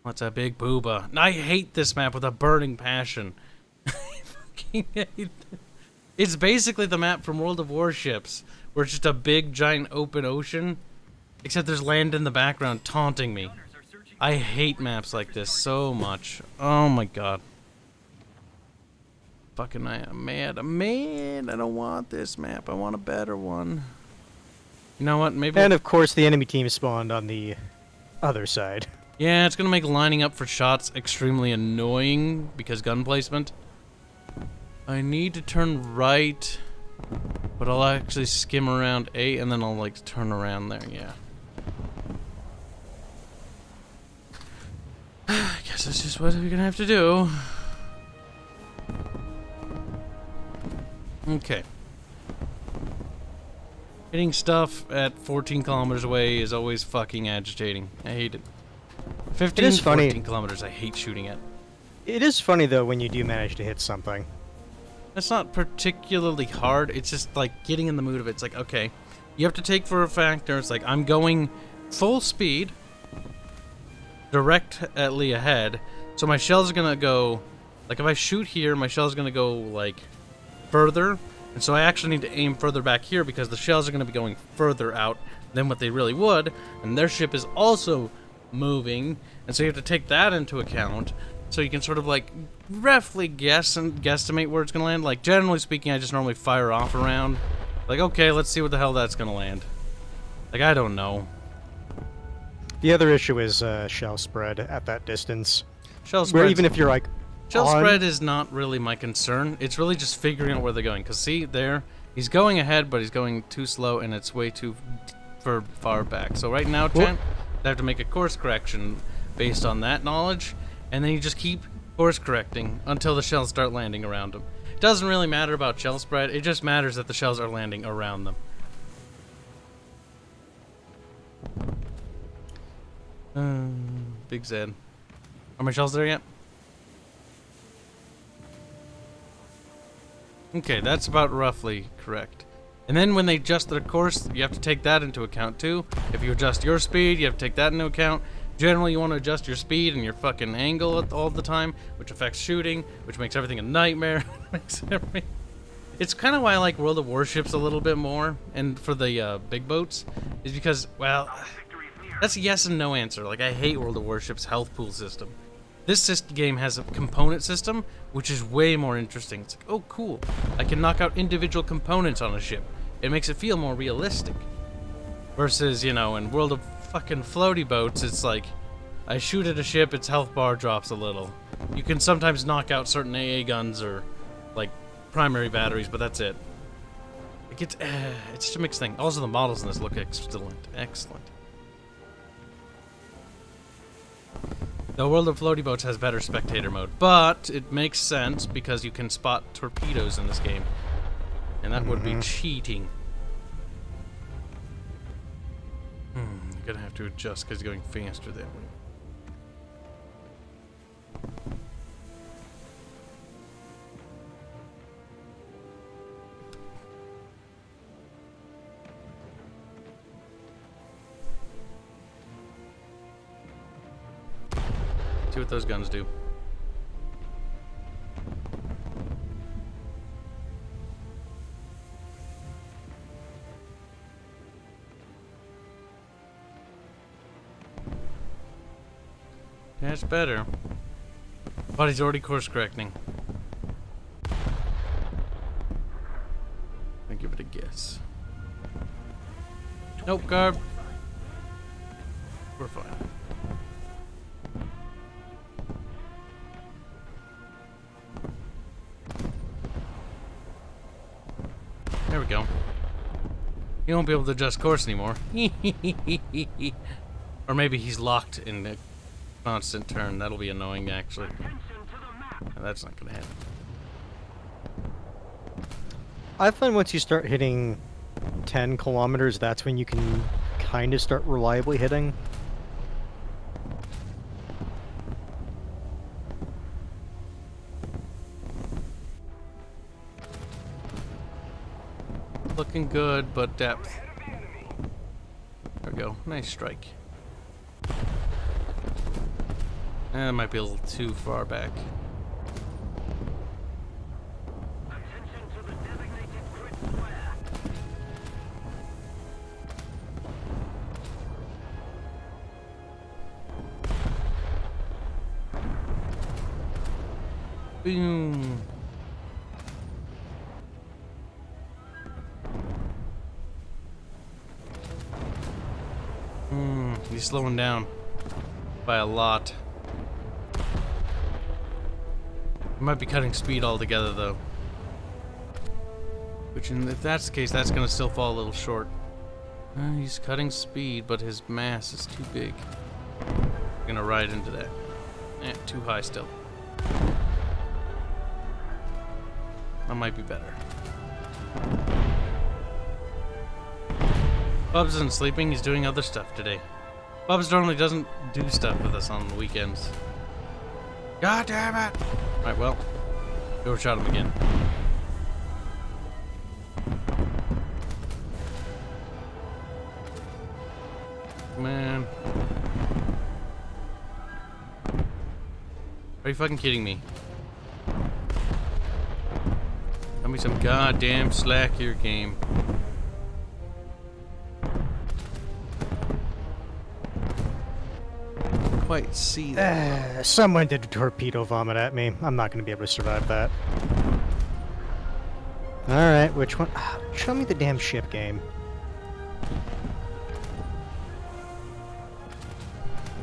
What's a big booba? I hate this map with a burning passion. I fucking hate it. It's basically the map from World of Warships, where it's just a big, giant open ocean, except there's land in the background taunting me. I hate maps like this so much. Oh my god. Fucking I'm mad. I'm mad. I don't want this map. I want a better one. You know what? Maybe. And of course, the enemy team spawned on the other side. Yeah, it's gonna make lining up for shots extremely annoying because gun placement. I need to turn right, but I'll actually skim around A and then I'll like turn around there, yeah. I guess that's just what we're gonna have to do. Okay. Hitting stuff at 14 kilometers away is always fucking agitating. I hate it. 15, it is 14 funny. kilometers I hate shooting at. It is funny, though, when you do manage to hit something. That's not particularly hard. It's just like getting in the mood of it. It's like, okay, you have to take for a factor. It's like I'm going full speed, directly ahead. So my shell's gonna go, like if I shoot here, my shell's gonna go like further. And so I actually need to aim further back here because the shells are gonna be going further out than what they really would. And their ship is also moving. And so you have to take that into account. So you can sort of like roughly guess and guesstimate where it's gonna land. Like generally speaking, I just normally fire off around. Like, okay, let's see where the hell that's gonna land. Like, I don't know. The other issue is shell spread at that distance. Shell spread. Where even if you're like shell spread is not really my concern. It's really just figuring out where they're going. Cause see there, he's going ahead, but he's going too slow, and it's way too far back. So right now, Chen, I have to make a course correction based on that knowledge. And then you just keep course correcting until the shells start landing around them. It doesn't really matter about shell spread, it just matters that the shells are landing around them. Big Zed. Are my shells there yet? Okay, that's about roughly correct. And then when they adjust their course, you have to take that into account too. If you adjust your speed, you have to take that into account. If Generally, you want to adjust your speed and your fucking angle all the time, which affects shooting, which makes everything a nightmare. It's kind of why I like World of Warships a little bit more, and for the big boats, is because, well, that's a yes and no answer. Like, I hate World of Warships' health pool system. This game has a component system, which is way more interesting. It's like, oh, cool. I can knock out individual components on a ship. It makes it feel more realistic. Versus, you know, in World of fucking floaty boats, it's like, I shoot at a ship, its health bar drops a little. You can sometimes knock out certain AA guns or, like, primary batteries, but that's it. It's just a mixed thing. Also, the models in this look excellent. Excellent. The World of Floaty Boats has better spectator mode, but it makes sense because you can spot torpedoes in this game. And that would be cheating. You're gonna have to adjust because you're going faster that way. See what those guns do. That's better. But he's already course correcting. I'll give it a guess. Nope, Garb. We're fine. There we go. You won't be able to adjust course anymore. Or maybe he's locked in a constant turn. That'll be annoying, actually. That's not gonna happen. I find once you start hitting 10 kilometers, that's when you can kind of start reliably hitting. Looking good, but depth. There we go. Nice strike. That might be a little too far back. Boom. He's slowing down by a lot. He might be cutting speed altogether, though. Which, if that's the case, that's going to still fall a little short. He's cutting speed, but his mass is too big. I'm going to ride into that. Too high still. That might be better. Bubs isn't sleeping, he's doing other stuff today. Bubs normally doesn't do stuff with us on the weekends. God damn it! Alright, well, overshot him again. Man. Are you fucking kidding me? Tell me some goddamn slack here, game. Quite see that. Someone did a torpedo vomit at me. I'm not going to be able to survive that. Alright, which one? Show me the damn ship game.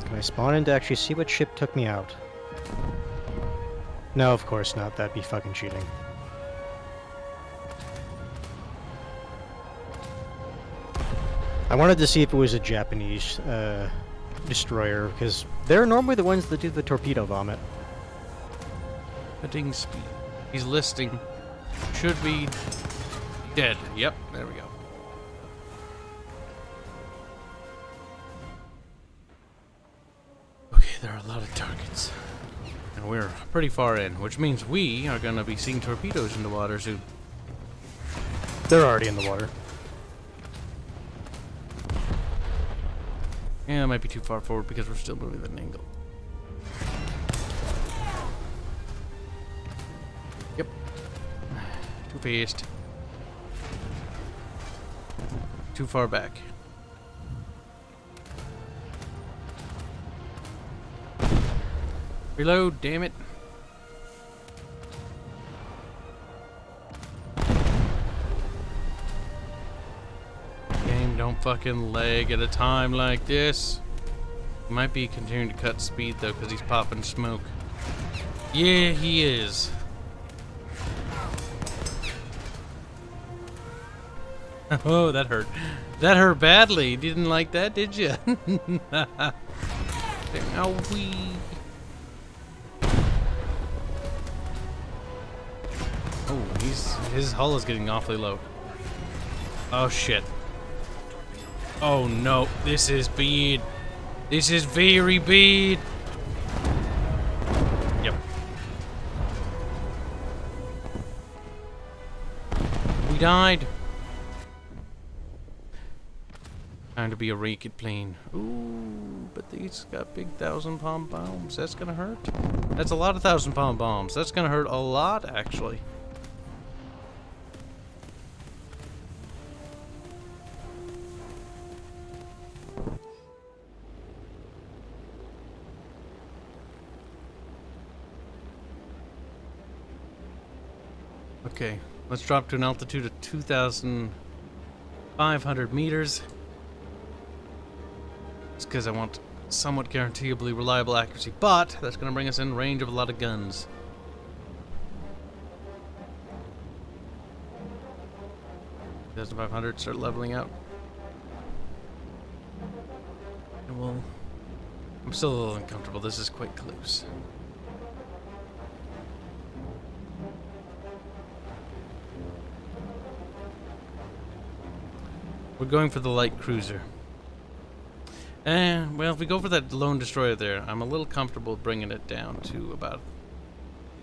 Can I spawn in to actually see what ship took me out? No, of course not. That'd be fucking cheating. I wanted to see if it was a Japanese destroyer, because they're normally the ones that do the torpedo vomit. Cutting speed. He's listing. Should be dead. Yep, there we go. Okay, there are a lot of targets. And we're pretty far in, which means we are going to be seeing torpedoes in the water soon. They're already in the water. Yeah, it might be too far forward because we're still moving at an angle. Yep. Too fast. Too far back. Reload, damn it. Game, don't fucking lag at a time like this. He might be continuing to cut speed though, because he's popping smoke. Yeah, he is. Oh, that hurt. That hurt badly. You didn't like that, did you? Owie. Oh, his hull is getting awfully low. Oh shit. Oh no, this is bad. This is very bad. Yep. We died. Time to be a raked plane. Ooh, but these got big 1,000-pound bombs. That's gonna hurt. That's a lot of 1,000-pound bombs. That's gonna hurt a lot, actually. Okay, let's drop to an altitude of 2,500 meters. It's because I want somewhat guaranteeably reliable accuracy, but that's going to bring us in range of a lot of guns. That's 500. Start leveling out. And we'll. I'm still a little uncomfortable. This is quite close. We're going for the light cruiser. Well, if we go for that lone destroyer there, I'm a little comfortable bringing it down to about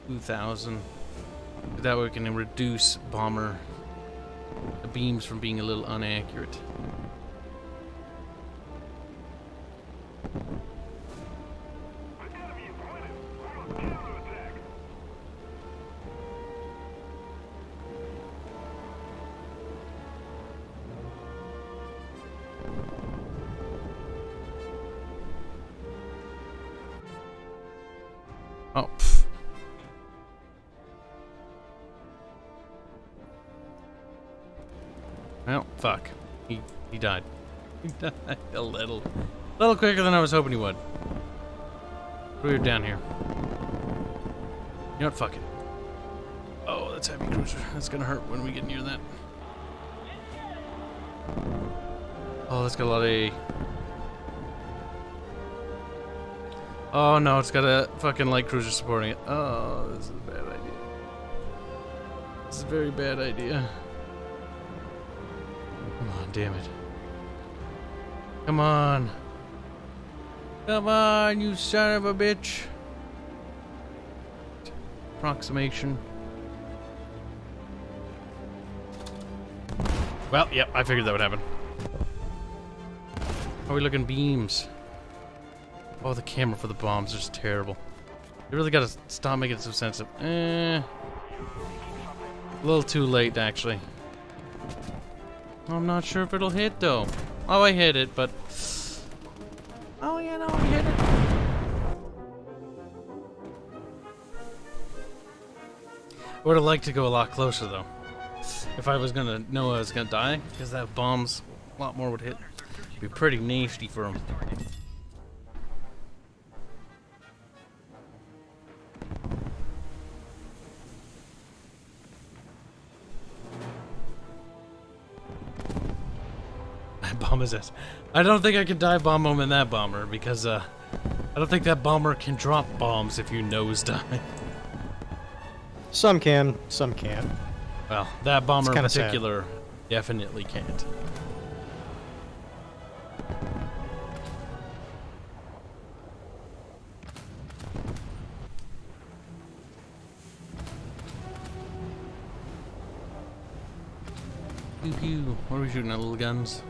2,000. That way we can reduce bomber beams from being a little inaccurate. Oh, pff. Well, fuck. He died. He died a little quicker than I was hoping he would. We're down here. You know what? Fuck it. Oh, that's heavy cruiser. That's gonna hurt when we get near that. Oh, that's got a lot of. Oh no, it's got a fucking light cruiser supporting it. Oh, this is a bad idea. This is a very bad idea. Come on, damn it. Come on. Come on, you son of a bitch. Approximation. Well, yep, I figured that would happen. How are we looking beams? Oh, the camera for the bombs is terrible. You really gotta stop making it so sensitive. A little too late, actually. I'm not sure if it'll hit, though. Oh, I hit it, but... Oh, yeah, no, I hit it. I would have liked to go a lot closer, though. If I was gonna know I was gonna die, because that bombs, a lot more would hit. It'd be pretty nasty for him. Bomb is it? I don't think I can dive bomb him in that bomber because I don't think that bomber can drop bombs if you nosedive. Some can, some can't. Well, that bomber in It's kinda particular definitely can't. Pew pew. What are we shooting at, little guns?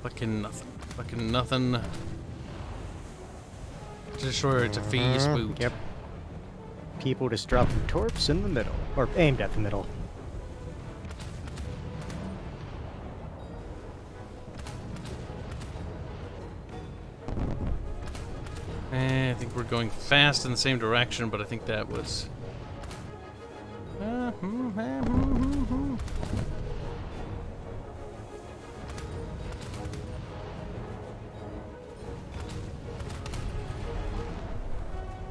Fucking nothing. Fucking nothing. Destroyer, it's a phase boot. Yep. People just dropping torps in the middle, or aimed at the middle. I think we're going fast in the same direction, but I think that was...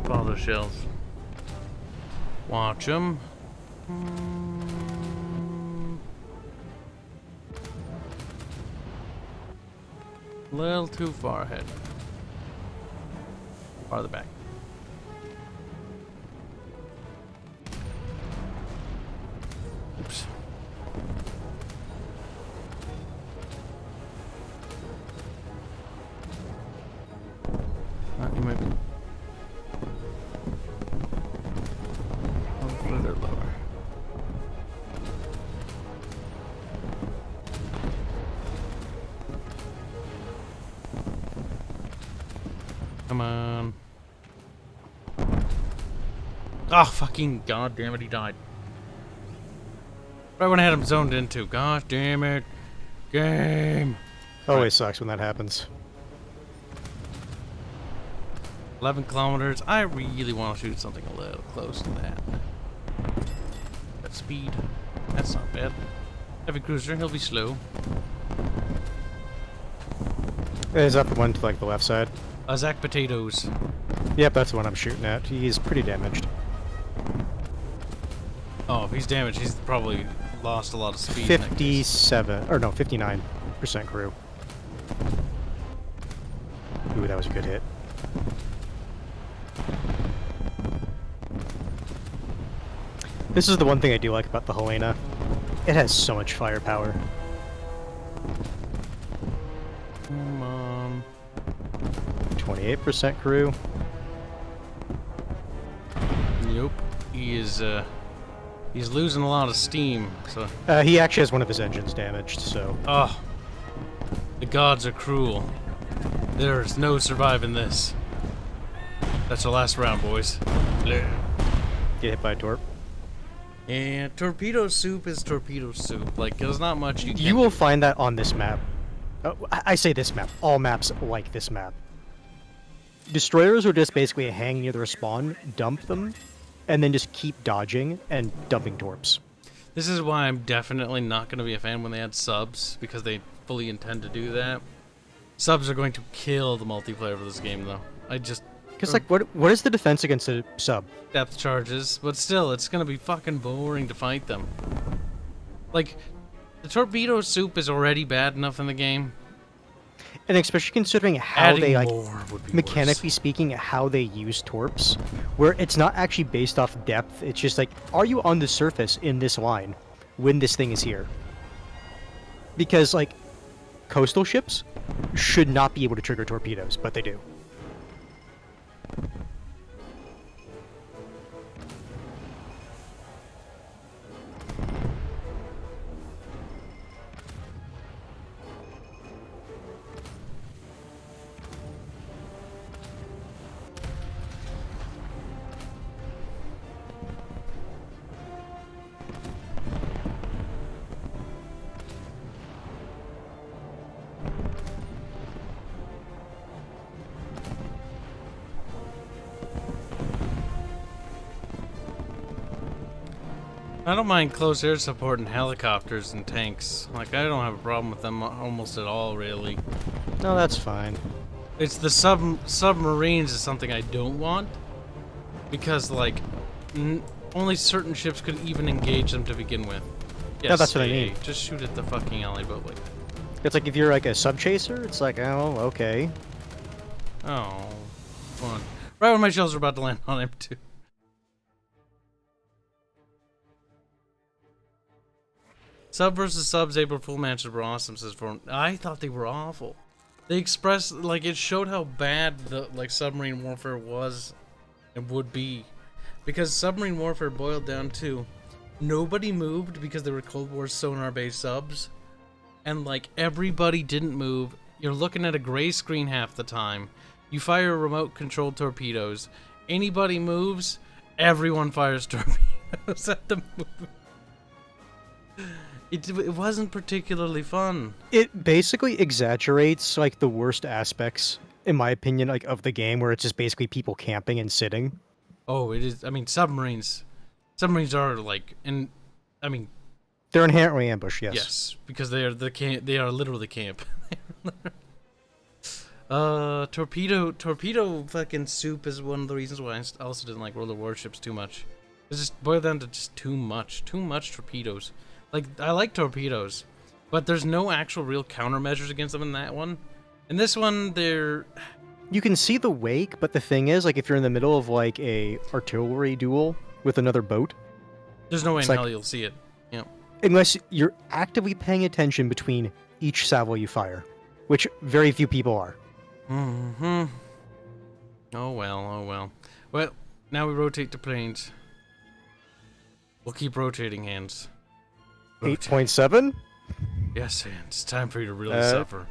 Follow those shells. Watch them. A little too far ahead. Farther back. Oops. You might be a little further lower. Come on. Oh, fucking god damn it, he died. Right when I had him zoned into. Gosh damn it. Game. Always sucks when that happens. 11 kilometers. I really want to shoot something a little close to that. That speed. That's not bad. Heavy cruiser, he'll be slow. Is that the one to like the left side? Zach Potatoes. Yep, that's the one I'm shooting at. He's pretty damaged. Oh, if he's damaged, he's probably lost a lot of speed. in that case. 57, or no, 59% crew. Ooh, that was a good hit. This is the one thing I do like about the Helena. It has so much firepower. Come on. 28% crew. Nope. He is, he's losing a lot of steam, so... He actually has one of his engines damaged, so... Oh. The gods are cruel. There's no surviving this. That's the last round, boys. Get hit by a torp. And torpedo soup is torpedo soup. Like, there's not much you can You will do. find that on this map. I say this map. All maps like this map. Destroyers will just basically hang near their spawn, dump them, and then just keep dodging and dumping torps. This is why I'm definitely not going to be a fan when they add subs, because they fully intend to do that. Subs are going to kill the multiplayer for this game, though. Because, like, what is the defense against a sub? Depth charges, but still, it's going to be fucking boring to fight them. Like, the torpedo soup is already bad enough in the game. And especially considering how Adding they, like, more would be mechanically worse. speaking, how they use torps, where it's not actually based off depth. It's just like, are you on the surface in this line when this thing is here? Because, like, coastal ships should not be able to trigger torpedoes, but they do. I don't mind close air support and helicopters and tanks. Like, I don't have a problem with them almost at all, really. No, that's fine. It's the submarines is something I don't want. Because, like, only certain ships could even engage them to begin with. Yes, Yeah, that's what I mean. Just shoot at the fucking alley boat like that. It's like if you're like a sub chaser, it's like, oh, okay. Oh, fun. Right when my shells are about to land on him, too. Sub versus subs April Fool matches were awesome, says Forum. I thought they were awful. They expressed, like, it showed how bad the, like, submarine warfare was and would be. Because submarine warfare boiled down to nobody moved because they were Cold War sonar-based subs. And, like, everybody didn't move You're looking at a gray screen half the time. You fire remote-controlled torpedoes. Anybody moves, everyone fires torpedoes at the move. It wasn't particularly fun. It basically exaggerates like the worst aspects, in my opinion, like of the game, where it's just basically people camping and sitting. Oh, it is. I mean, submarines are like, They're inherently ambush. Yes. yes, because they are literally camp. Torpedo fucking soup is one of the reasons why I also didn't like World of Warships too much. It's just boiled down to just too much torpedoes. Like, I like torpedoes, but there's no actual real countermeasures against them in that one. In this one, You can see the wake, but the thing is, like, if you're in the middle of like a artillery duel with another boat, there's no way in It's like- hell you'll see it. Yeah. unless you're actively paying attention between each salvo you fire, which very few people are. Mm-hmm. Oh well. Well, now we rotate the planes. We'll keep rotating, hands. 8.7. Yes, hands. It's time for you to really suffer.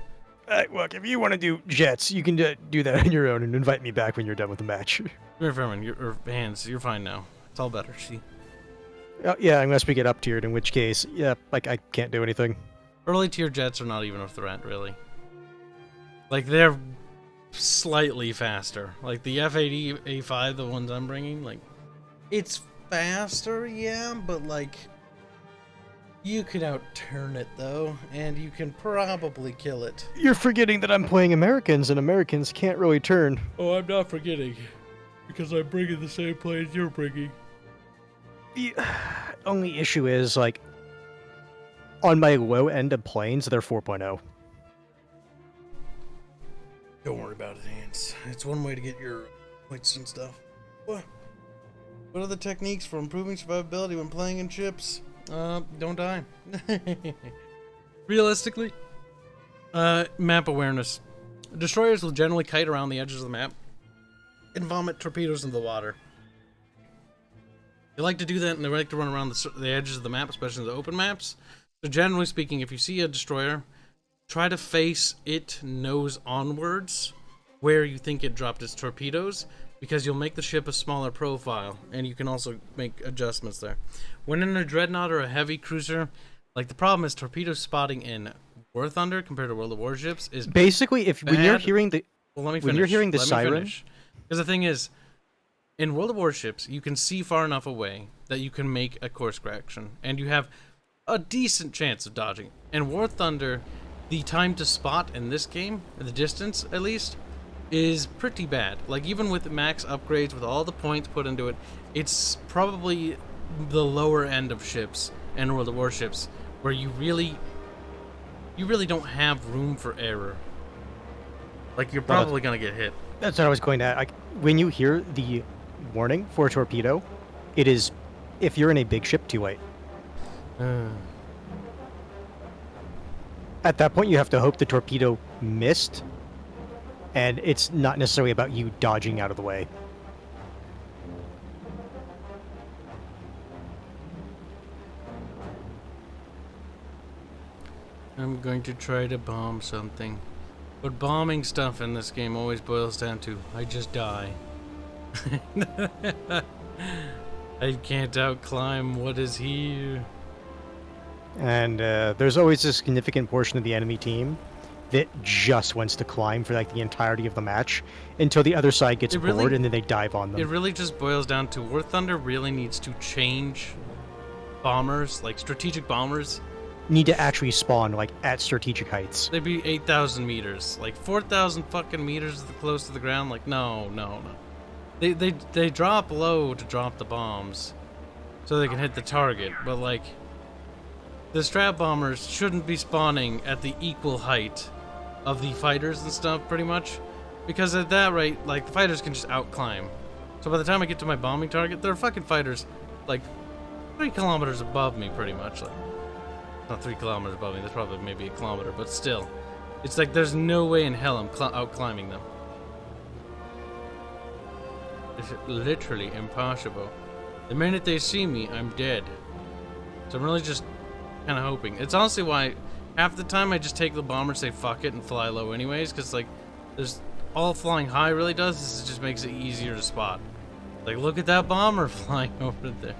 Look, if you want to do jets, you can do that on your own and invite me back when you're done with the match. Come here, Fairman. Hands, you're fine now. It's all better, see? Yeah, unless we get up tiered, in which case, yeah, like I can't do anything. Early tier jets are not even a threat, really. Like, they're slightly faster. Like, the F-80, A5, the ones I'm bringing, like, it's faster, yeah, but, like, you could outturn it, though, and you can probably kill it. You're forgetting that I'm playing Americans, and Americans can't really turn. Oh, I'm not forgetting, because I'm bringing the same planes you're bringing. The only issue is, like, on my low end of planes, they're 4.0. Don't worry about it, Hans. It's one way to get your points and stuff. What are the techniques for improving survivability when playing in ships? Don't die. Realistically, map awareness. Destroyers will generally kite around the edges of the map and vomit torpedoes into the water. They like to do that, and they like to run around the edges of the map, especially the open maps. So generally speaking, if you see a destroyer, try to face it nose onwards where you think it dropped its torpedoes, because you'll make the ship a smaller profile, and you can also make adjustments there. When in a dreadnought or a heavy cruiser, like, the problem is torpedo spotting in War Thunder compared to World of Warships is Basically, when you're bad. hearing the Well, let me finish. when you're hearing the Let me siren, finish. Because the thing is, in World of Warships, you can see far enough away that you can make a course correction, and you have a decent chance of dodging. In War Thunder, the time to spot in this game, the distance at least, is pretty bad. Like, even with max upgrades, with all the points put into it, it's probably the lower end of ships and World of Warships, where you really don't have room for error. Like, you're probably gonna get hit. that's what I was going to. Like, when you hear the warning for a torpedo, it is, if you're in a big ship, too late. At that point, you have to hope the torpedo missed, and it's not necessarily about you dodging out of the way. I'm going to try to bomb something. But bombing stuff in this game always boils down to, I just die. I can't outclimb what is here. And there's always a significant portion of the enemy team that just wants to climb for like the entirety of the match until the other side gets bored, and then they dive on them. It really just boils down to War Thunder really needs to change bombers, like strategic bombers. Need to actually spawn like at strategic heights. They'd be 8,000 meters, like 4,000 fucking meters close to the ground. Like, no. They drop low to drop the bombs, so they can hit the target. But like, the strat bombers shouldn't be spawning at the equal height of the fighters and stuff, pretty much, because at that rate, like, the fighters can just outclimb. So by the time I get to my bombing target, there are fucking fighters like 3 kilometers above me, pretty much. Like, not 3 kilometers above me. That's probably maybe a kilometer, but still, it's like there's no way in hell I'm outclimbing them. It's literally impossible. The minute they see me, I'm dead. So I'm really just kind of hoping. It's honestly why half the time I just take the bomber, say fuck it, and fly low anyways, because like, there's all flying high really does is it just makes it easier to spot. Like, look at that bomber flying over there.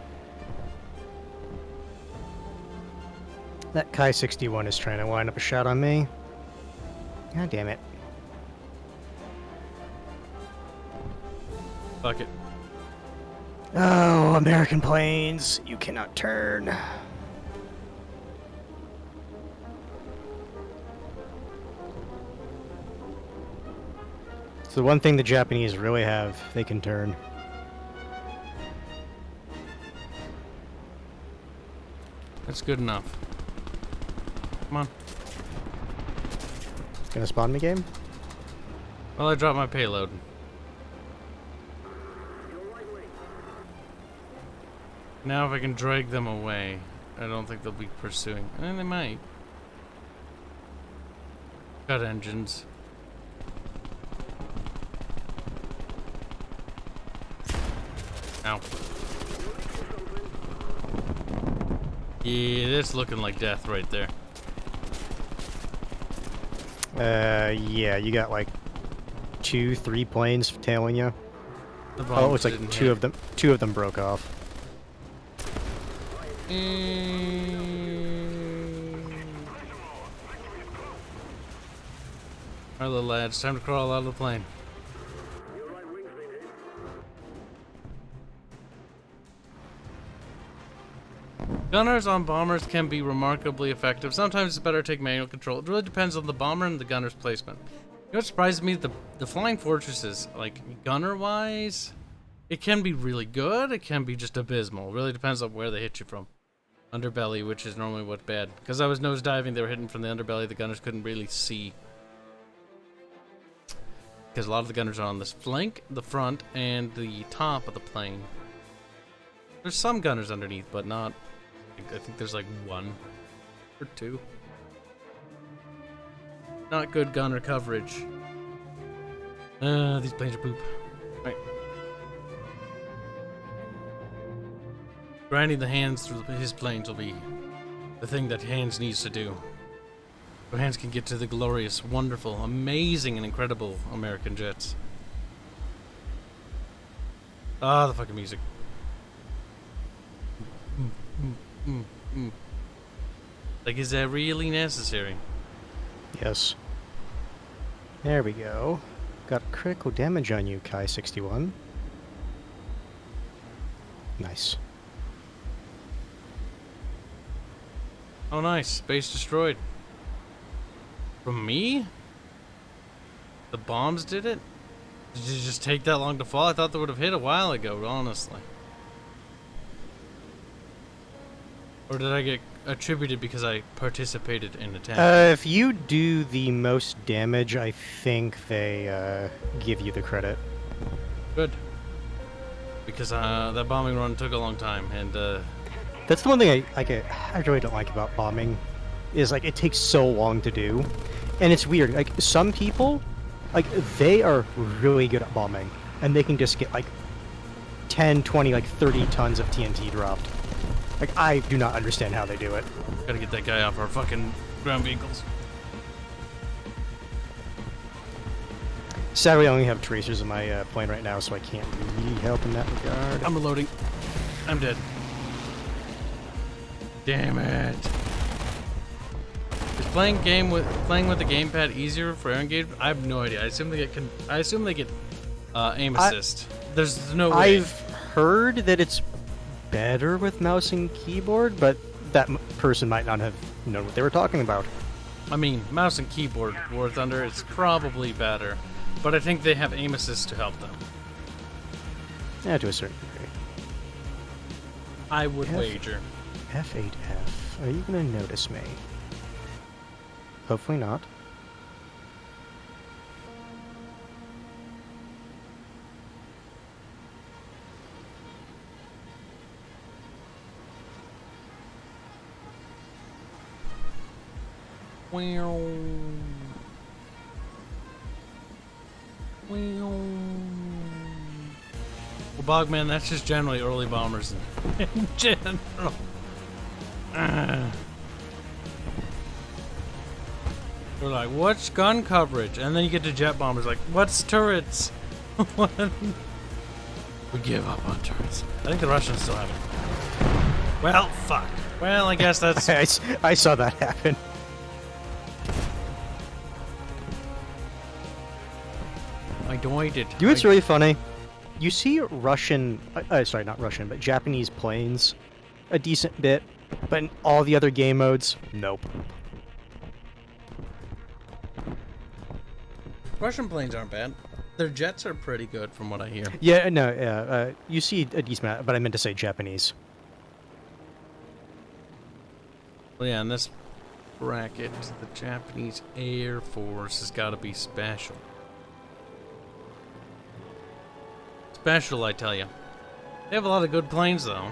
That Kai 61 is trying to line up a shot on me. God damn it. Fuck it. Oh, American planes, you cannot turn. It's the one thing the Japanese really have. They can turn. That's good enough. Come on. Gonna spawn me, game? Well, I dropped my payload. Now if I can drag them away, I don't think they'll be pursuing. And they might. Got engines. Ow. Yeah, that's looking like death right there. Yeah, you got like 2-3 planes tailing you. The Oh, bombs it's like didn't two hit. of them. Two of them broke off. Alright, little lads, time to crawl out of the plane. Gunners on bombers can be remarkably effective. Sometimes it's better to take manual control. It really depends on the bomber and the gunner's placement. You know what surprises me? The flying fortresses, like gunner-wise, it can be really good. It can be just abysmal. It really depends on where they hit you from. Underbelly, which is normally what's bad. Because I was nosediving, they were hitting from the underbelly. The gunners couldn't really see. Because a lot of the gunners are on this flank, the front, and the top of the plane. There's some gunners underneath, but not... I think there's like 1 or 2. Not good gunner coverage. These planes are poop. Right. Grinding the hands through his planes will be the thing that Hands needs to do. So Hands can get to the glorious, wonderful, amazing, and incredible American jets. Ah, the fucking music. Like, is that really necessary? Yes. There we go. Got critical damage on you, Kai 61. Nice. Oh, nice. Base destroyed. From me? The bombs did it? Did it just take that long to fall? I thought they would have hit a while ago, honestly. Or did I get attributed because I participated in attack? If you do the most damage, I think they give you the credit. Good. Because that bombing run took a long time, and That's the one thing I really don't like about bombing, is like it takes so long to do, and it's weird. Like some people, like they are really good at bombing, and they can just get like 10, 20, like 30 tons of TNT dropped. Like I do not understand how they do it. gotta get that guy off our fucking ground vehicles. Sadly, I only have tracers in my plane right now, so I can't really help in that regard. I'm reloading. I'm dead. Damn it. Is playing with the gamepad easier for air engagement? I have no idea. I assume they get aim assist. There's no way. I've heard that it's better with mouse and keyboard, but that person might not have known what they were talking about. I mean, mouse and keyboard, War Thunder, it's probably better. But I think they have aim assist to help them. Yeah, to a certain degree. I would wager. F8F. Are you gonna notice me? Hopefully not. Well, Bogman, that's just generally early bombers in general. We're like, what's gun coverage? And then you get to jet bombers, like, what's turrets? What? We give up on turrets. I think the Russians still have it. Well, fuck. Well, I guess that's... I saw that happen. I died it. You know what's really funny? You see Russian, sorry, not Russian, but Japanese planes a decent bit, but in all the other game modes, nope. Russian planes aren't bad. Their jets are pretty good from what I hear. Yeah, no, yeah, you see a decent amount, but I meant to say Japanese. Well, yeah, in this bracket, the Japanese Air Force has got to be special. Special, I tell you. They have a lot of good planes, though.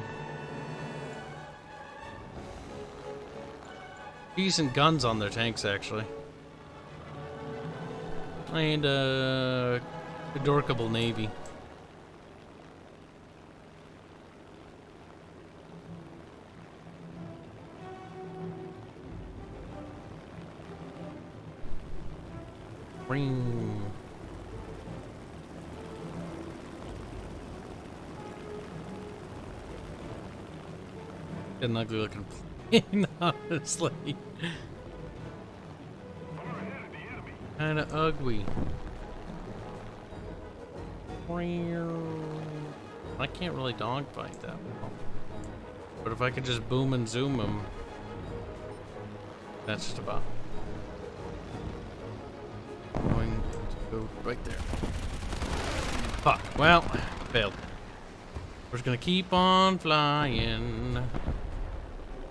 Decent guns on their tanks, actually. And, adorable navy. Ring. An ugly looking plane, honestly. Kinda ugly. I can't really dogfight that well. But if I could just boom and zoom them, that's just about. Going to go right there. Fuck. Well, failed. We're just gonna keep on flying.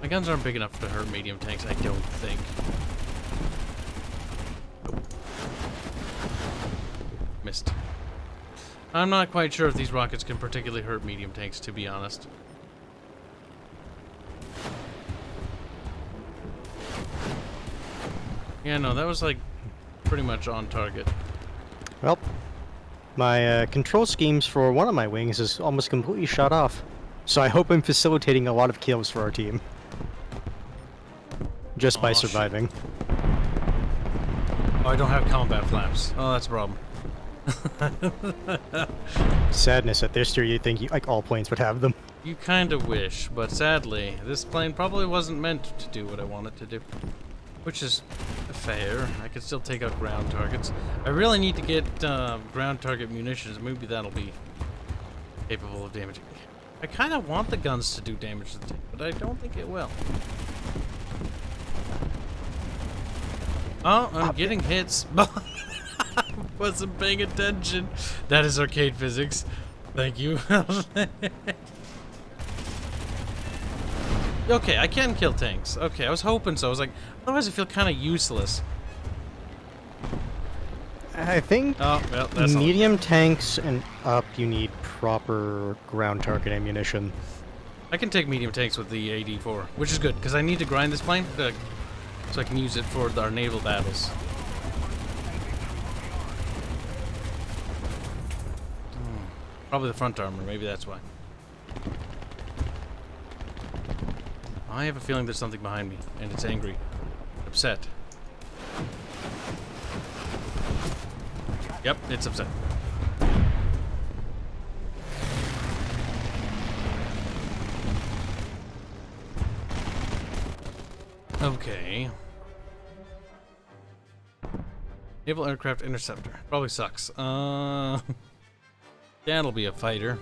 My guns aren't big enough to hurt medium tanks, I don't think. Nope. Missed. I'm not quite sure if these rockets can particularly hurt medium tanks, to be honest. Yeah, no, that was like pretty much on target. Well, my control schemes for one of my wings is almost completely shut off. So I hope I'm facilitating a lot of kills for our team. Just by surviving. Oh, I don't have combat flaps. Oh, that's a problem. Sadness at this year, you'd think like all planes would have them. You kind of wish, but sadly, this plane probably wasn't meant to do what I want it to do. Which is fair. I can still take out ground targets. I really need to get ground target munitions. Maybe that'll be capable of damaging. I kind of want the guns to do damage to the tank, but I don't think it will. Oh, I'm getting hits. Wasn't paying attention. That is arcade physics. Thank you. Okay, I can kill tanks. Okay, I was hoping so. I was like, otherwise I feel kind of useless. I think Oh, well, that's medium tanks and up, you need proper ground target ammunition. I can take medium tanks with the AD4, which is good, because I need to grind this plane so I can use it for our naval battles. Probably the front armor, maybe that's why. I have a feeling there's something behind me, and it's angry. Upset. Yep, it's upset. Okay. Naval Aircraft Interceptor. Probably sucks. That'll be a fighter.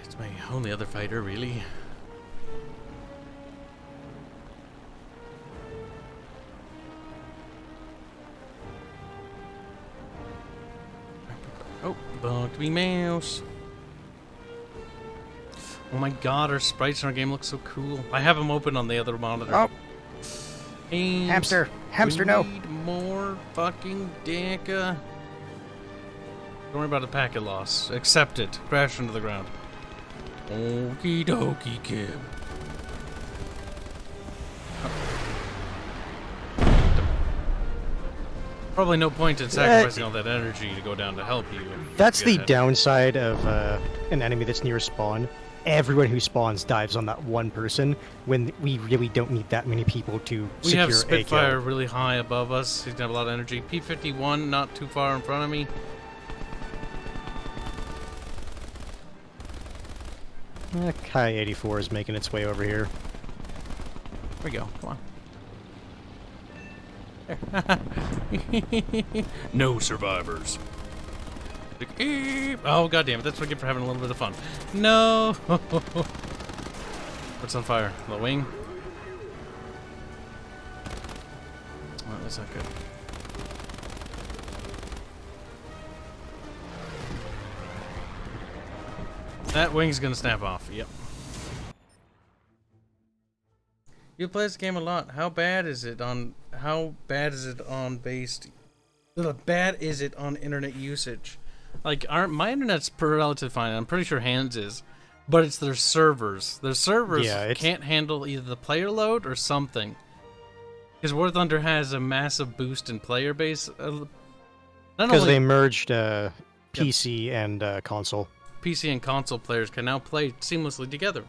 It's my only other fighter, really. Oh, bugged me mouse. Oh my god, our sprites in our game look so cool. I have them open on the other monitor. Oh. Ames, Hamster. Hamster, we no. need more fucking Deka. Don't worry about the packet loss. Accept it. Crash into the ground. Okie dokie, Kib. Probably no point in sacrificing all that energy to go down to help you. That's the Get ahead. downside of an enemy that's near spawn. everyone who spawns dives on that one person when we really don't need that many people to We secure have a Spitfire kill. really high above us. He's gonna have a lot of energy. P-51 not too far in front of me. Kai-84 is making its way over here. Here we go. Come on. No survivors. Like, eep. Oh, goddamn it. That's what I get for having a little bit of fun. No. What's on fire? The wing? Oh, that's not good. That wing's gonna snap off. Yep. You play this game a lot. How bad is it on internet usage? Like, my internet's relatively fine. I'm pretty sure Hans is, but it's their servers. Their servers can't handle either the player load or something. Because War Thunder has a massive boost in player base. Because they merged PC and console. PC and console players can now play seamlessly together.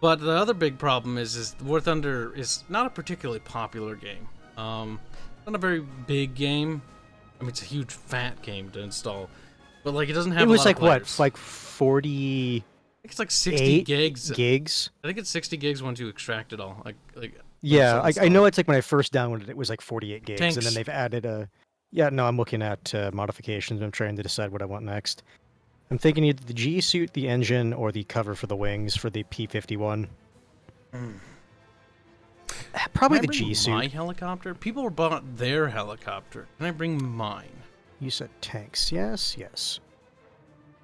But the other big problem is War Thunder is not a particularly popular game. Not a very big game. I mean, it's a huge fat game to install. But like, it doesn't have. It was a lot like of players. what, like 40. I think it's like 60 gigs. Gigs. I think it's 60 gigs once you extract it all. Yeah, I know it's like when I first downloaded it was like 48 gigs, Tanks. and then they've added a. Yeah, no, I'm looking at modifications. I'm trying to decide what I want next. I'm thinking either the G suit, the engine, or the cover for the wings for the P-51. Probably the G suit. My helicopter. People bought their helicopter. Can I bring mine? You said tanks. Yes, yes.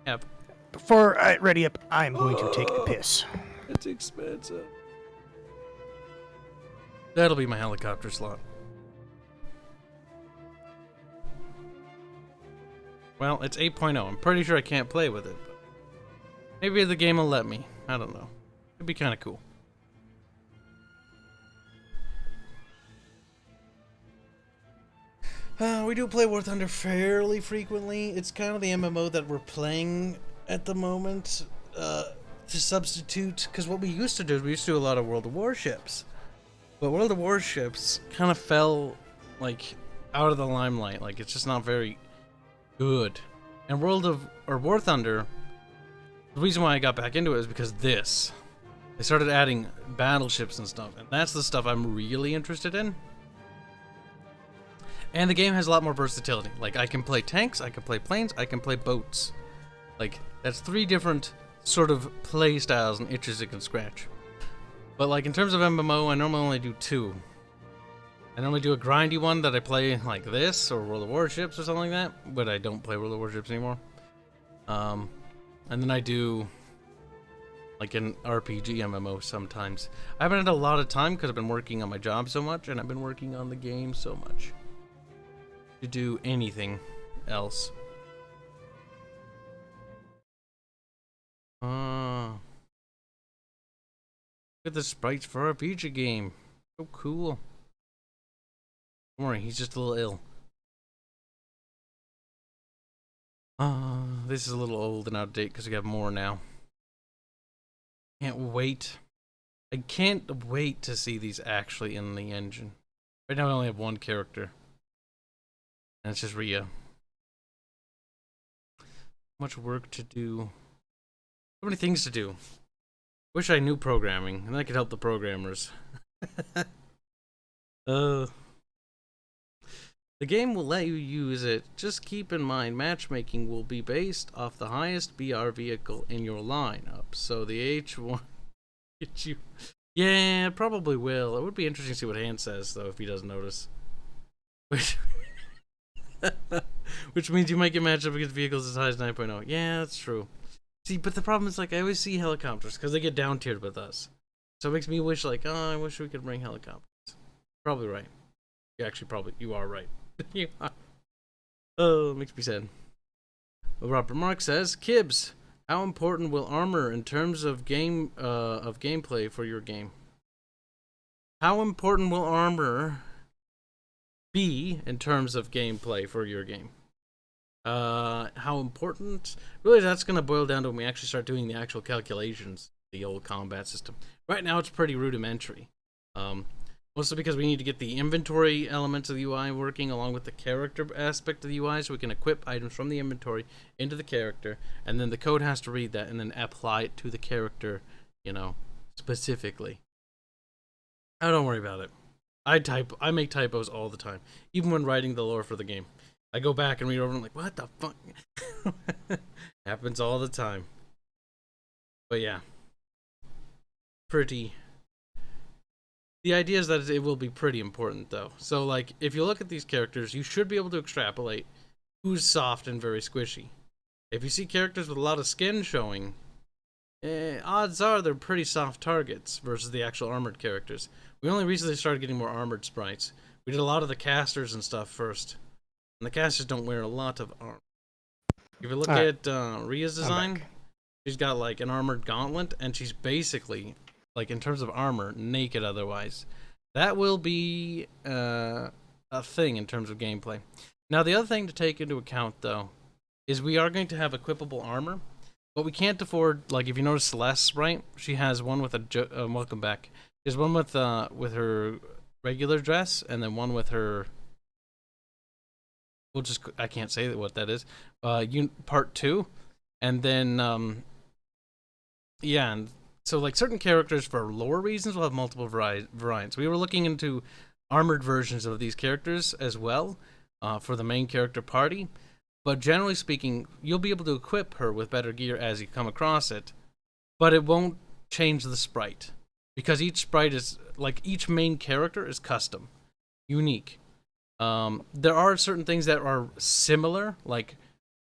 Yep. Before I ready up, I'm going to take a piss. It's expensive. That'll be my helicopter slot. Well, it's 8.0. I'm pretty sure I can't play with it, but maybe the game will let me. I don't know. It'd be kind of cool. We do play War Thunder fairly frequently. It's kind of the MMO that we're playing at the moment to substitute. Because what we used to do is we used to do a lot of World of Warships. But World of Warships kind of fell, like, out of the limelight. Like, it's just not very good. And War Thunder, the reason why I got back into it is because they started adding battleships and stuff. And that's the stuff I'm really interested in. And the game has a lot more versatility. Like, I can play tanks, I can play planes, I can play boats. Like, that's 3 different sort of play styles and itches it can scratch. But, like, in terms of MMO, I normally only do 2. I normally do a grindy one that I play like this, or World of Warships or something like that, but I don't play World of Warships anymore. And then I do, like, an RPG MMO sometimes. I haven't had a lot of time because I've been working on my job so much, and I've been working on the game so much to do anything else. Look at the sprites for our RPG game. So cool. Don't worry, he's just a little ill. This is a little old and out of date because we have more now. Can't wait. I can't wait to see these actually in the engine. Right now I only have one character. And it's just Rhea. Much work to do. So many things to do. Wish I knew programming, and I could help the programmers. The game will let you use it. Just keep in mind, matchmaking will be based off the highest BR vehicle in your lineup. So the H1 get you. Yeah, it probably will. It would be interesting to see what Hans says, though, if he doesn't notice. Which means you might get matched up against vehicles as high as 9.0. Yeah, that's true. See, but the problem is, like, I always see helicopters because they get down tiered with us. So it makes me wish, like, oh, I wish we could bring helicopters. Probably right. You are right. You are. Oh, it makes me sad. Well, Robert Mark says, Kibs, how important will armor in terms of gameplay for your game? How important will armor be in terms of gameplay for your game? How important? Really, that's going to boil down to when we actually start doing the actual calculations the old combat system. Right now, it's pretty rudimentary. Mostly because we need to get the inventory elements of the UI working along with the character aspect of the UI, so we can equip items from the inventory into the character, and then the code has to read that and then apply it to the character, you know, specifically. Oh, don't worry about it. I make typos all the time, even when writing the lore for the game. I go back and read over and I'm like, what the fuck? Happens all the time. But yeah. The idea is that it will be pretty important, though. So, like, if you look at these characters, you should be able to extrapolate who's soft and very squishy. If you see characters with a lot of skin showing, odds are they're pretty soft targets versus the actual armored characters. We only recently started getting more armored sprites. We did a lot of the casters and stuff first. And the casters don't wear a lot of armor. If you look at Rhea's design, she's got, like, an armored gauntlet, and she's basically, like, in terms of armor, naked otherwise. That will be a thing in terms of gameplay. Now, the other thing to take into account, though, is we are going to have equipable armor, but we can't afford, like, if you notice Celeste, right? She has one with a, welcome back. There's one with her regular dress, and then one with her, I can't say what that is, part 2, and then, yeah, and so, like, certain characters, for lore reasons, will have multiple variants. We were looking into armored versions of these characters as well, for the main character party. But generally speaking, you'll be able to equip her with better gear as you come across it. But it won't change the sprite. Because each sprite is, like, each main character is custom. Unique. There are certain things that are similar, like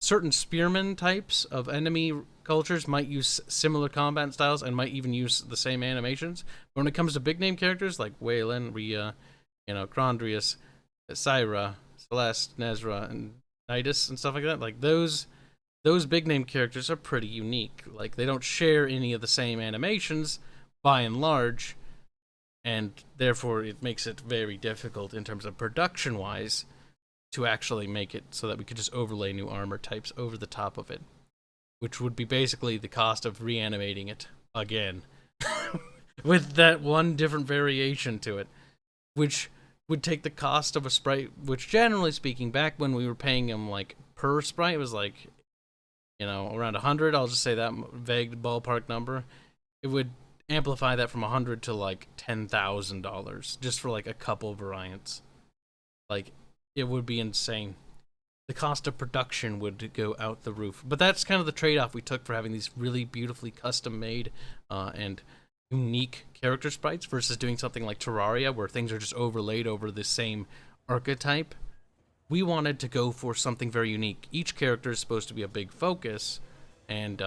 certain spearman types of enemy cultures might use similar combat styles and might even use the same animations. But when it comes to big name characters like Waylon, Rhea, Crondrius, Syra, Celeste, Nezra, and Nidus and stuff like that, like those big name characters are pretty unique. Like, they don't share any of the same animations by and large, and therefore it makes it very difficult in terms of production wise to actually make it so that we could just overlay new armor types over the top of it, which would be basically the cost of reanimating it again with that one different variation to it, which would take the cost of a sprite, which generally speaking, back when we were paying them like per sprite, it was like, around 100. I'll just say that vague ballpark number. It would amplify that from 100 to like $10,000 just for like a couple variants. Like, it would be insane. The cost of production would go out the roof. But that's kind of the trade-off we took for having these really beautifully custom-made and unique character sprites versus doing something like Terraria where things are just overlaid over the same archetype. We wanted to go for something very unique. Each character is supposed to be a big focus, and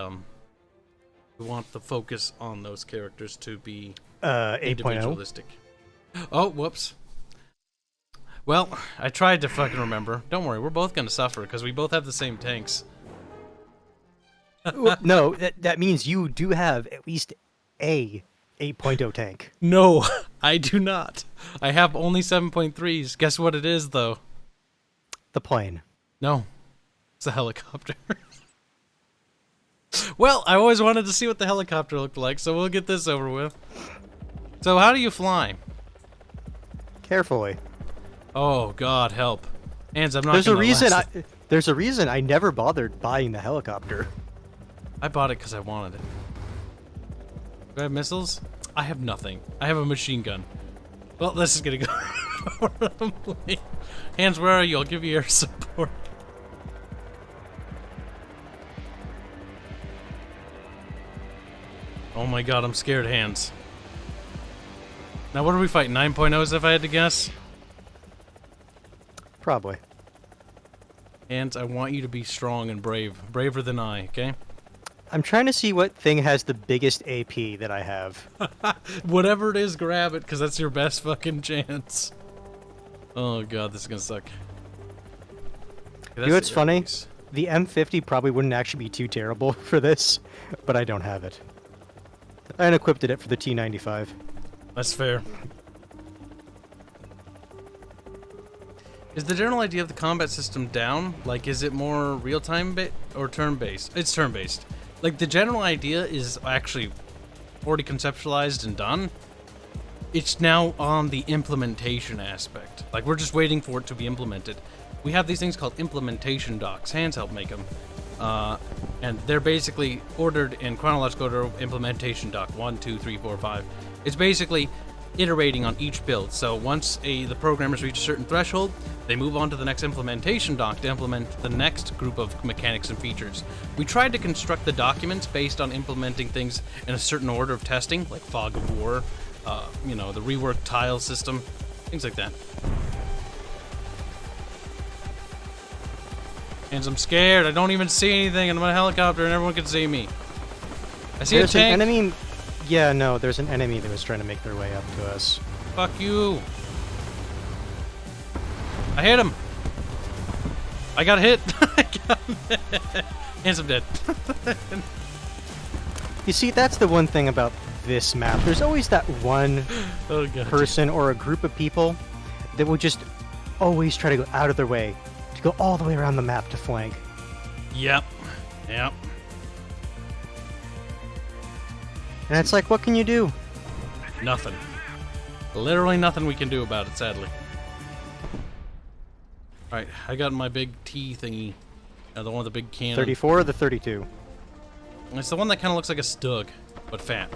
we want the focus on those characters to be 8.0. individualistic. Oh, whoops. Well, I tried to fucking remember. Don't worry, we're both gonna suffer because we both have the same tanks. No, that means you do have at least a 8.0 tank. No, I do not. I have only 7.3s. Guess what it is, though? The plane. No, it's a helicopter. Well, I always wanted to see what the helicopter looked like, so we'll get this over with. So how do you fly? Carefully. Oh, God, help. Hands, I'm not There's a gonna reason last it. there's a reason I never bothered buying the helicopter. I bought it because I wanted it. Do I have missiles? I have nothing. I have a machine gun. Well, this is gonna go horribly. Hands, where are you? I'll give you air support. Oh my God, I'm scared, Hands. Now, what are we fighting? 9.0s if I had to guess? Probably. Hands, I want you to be strong and brave. Braver than I, okay? I'm trying to see what thing has the biggest AP that I have. Whatever it is, grab it, because that's your best fucking chance. Oh God, this is gonna suck. Okay, You know what's funny? The M50 probably wouldn't actually be too terrible for this, but I don't have it. I unequipped it for the T95. That's fair. Is the general idea of the combat system down? Like, is it more real-time or turn-based? It's turn-based. Like, the general idea is actually already conceptualized and done. It's now on the implementation aspect. Like, we're just waiting for it to be implemented. We have these things called implementation docs. Hands help make them. And they're basically ordered in chronological order, implementation doc 1, 2, 3, 4, 5. It's basically iterating on each build. So once the programmers reach a certain threshold, they move on to the next implementation doc to implement the next group of mechanics and features. We tried to construct the documents based on implementing things in a certain order of testing, like Fog of War, you know, the reworked tile system, things like that. And I'm scared. I don't even see anything, and I'm in a helicopter, and everyone can see me. I see There's a tank. an enemy. Yeah, no, there's an enemy that was trying to make their way up to us. Fuck you. I hit him. I got hit. And I'm dead. You see, that's the one thing about this map. There's always that one Oh god. person or a group of people that will just always try to go out of their way to go all the way around the map to flank. Yep. Yep. And it's like, what can you do? Nothing. Literally nothing we can do about it, sadly. Alright, I got my big T thingy. The one with the big cannon. 34 or the 32? It's the one that kind of looks like a Stug, but fat.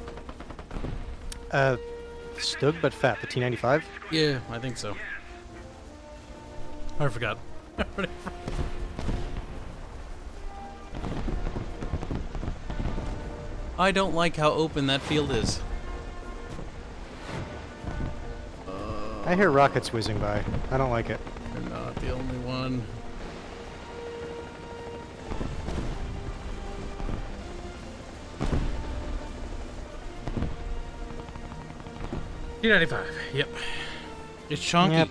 Stug but fat, the T95? Yeah, I think so. I forgot. I don't like how open that field is. I hear rockets whizzing by. I don't like it. You're not the only one. T95. Yep. It's chunky. Yep.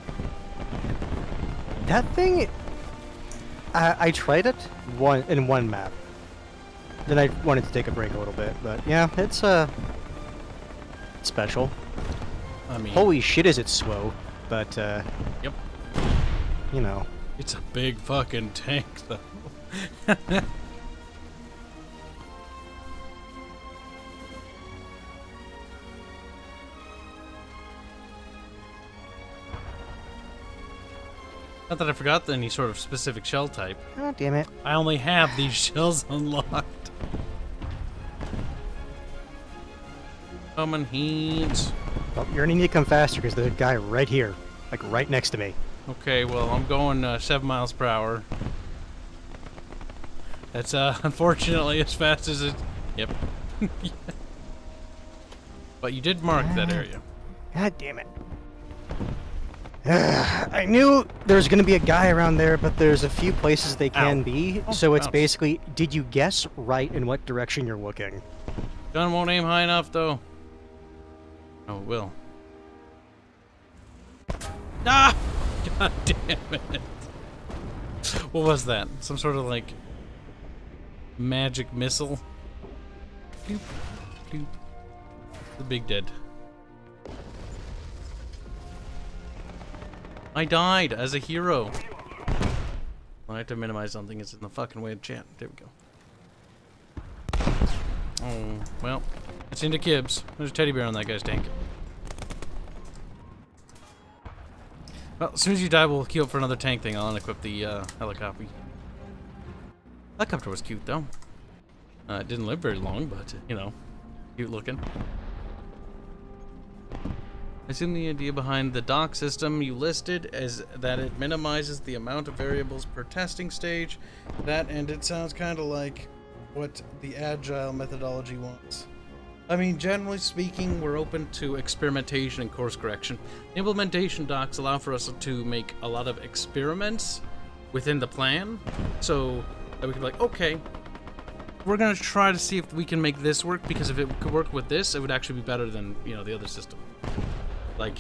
That thing, I tried it in one map. Then I wanted to take a break a little bit, but yeah, it's special. I mean, Holy shit, is it slow? But yep. you know, It's a big fucking tank, though. Not that I forgot any sort of specific shell type. oh damn it. I only have these shells unlocked. Coming heat. Well, you're gonna need to come faster because there's a guy right here, like right next to me. Okay, well, I'm going 7 miles per hour. That's unfortunately as fast as it. Yep. But you did mark that area. God damn it. I knew there was going to be a guy around there, but there's a few places they can Ow. be. Oh, So it's ouch. basically, did you guess right in what direction you're looking? Gun won't aim high enough, though. Oh, it will. Ah! God damn it. What was that? Some sort of, like, magic missile? Doop, doop. The big dead. I died as a hero. I have to minimize something. It's in the fucking way of chat. There we go. Oh, well. It's into Kibs. There's a teddy bear on that guy's tank. Well, as soon as you die, we'll queue up for another tank thing. I'll unequip the helicopter. Helicopter was cute, though. It didn't live very long, but, you know, cute looking. I assume the idea behind the dock system you listed is that it minimizes the amount of variables per testing stage. That, and it sounds kind of like what the agile methodology wants. I mean, generally speaking, we're open to experimentation and course correction. Implementation docs allow for us to make a lot of experiments within the plan, so that we can be like, okay, we're gonna try to see if we can make this work, because if it could work with this, it would actually be better than, you know, the other system. Like,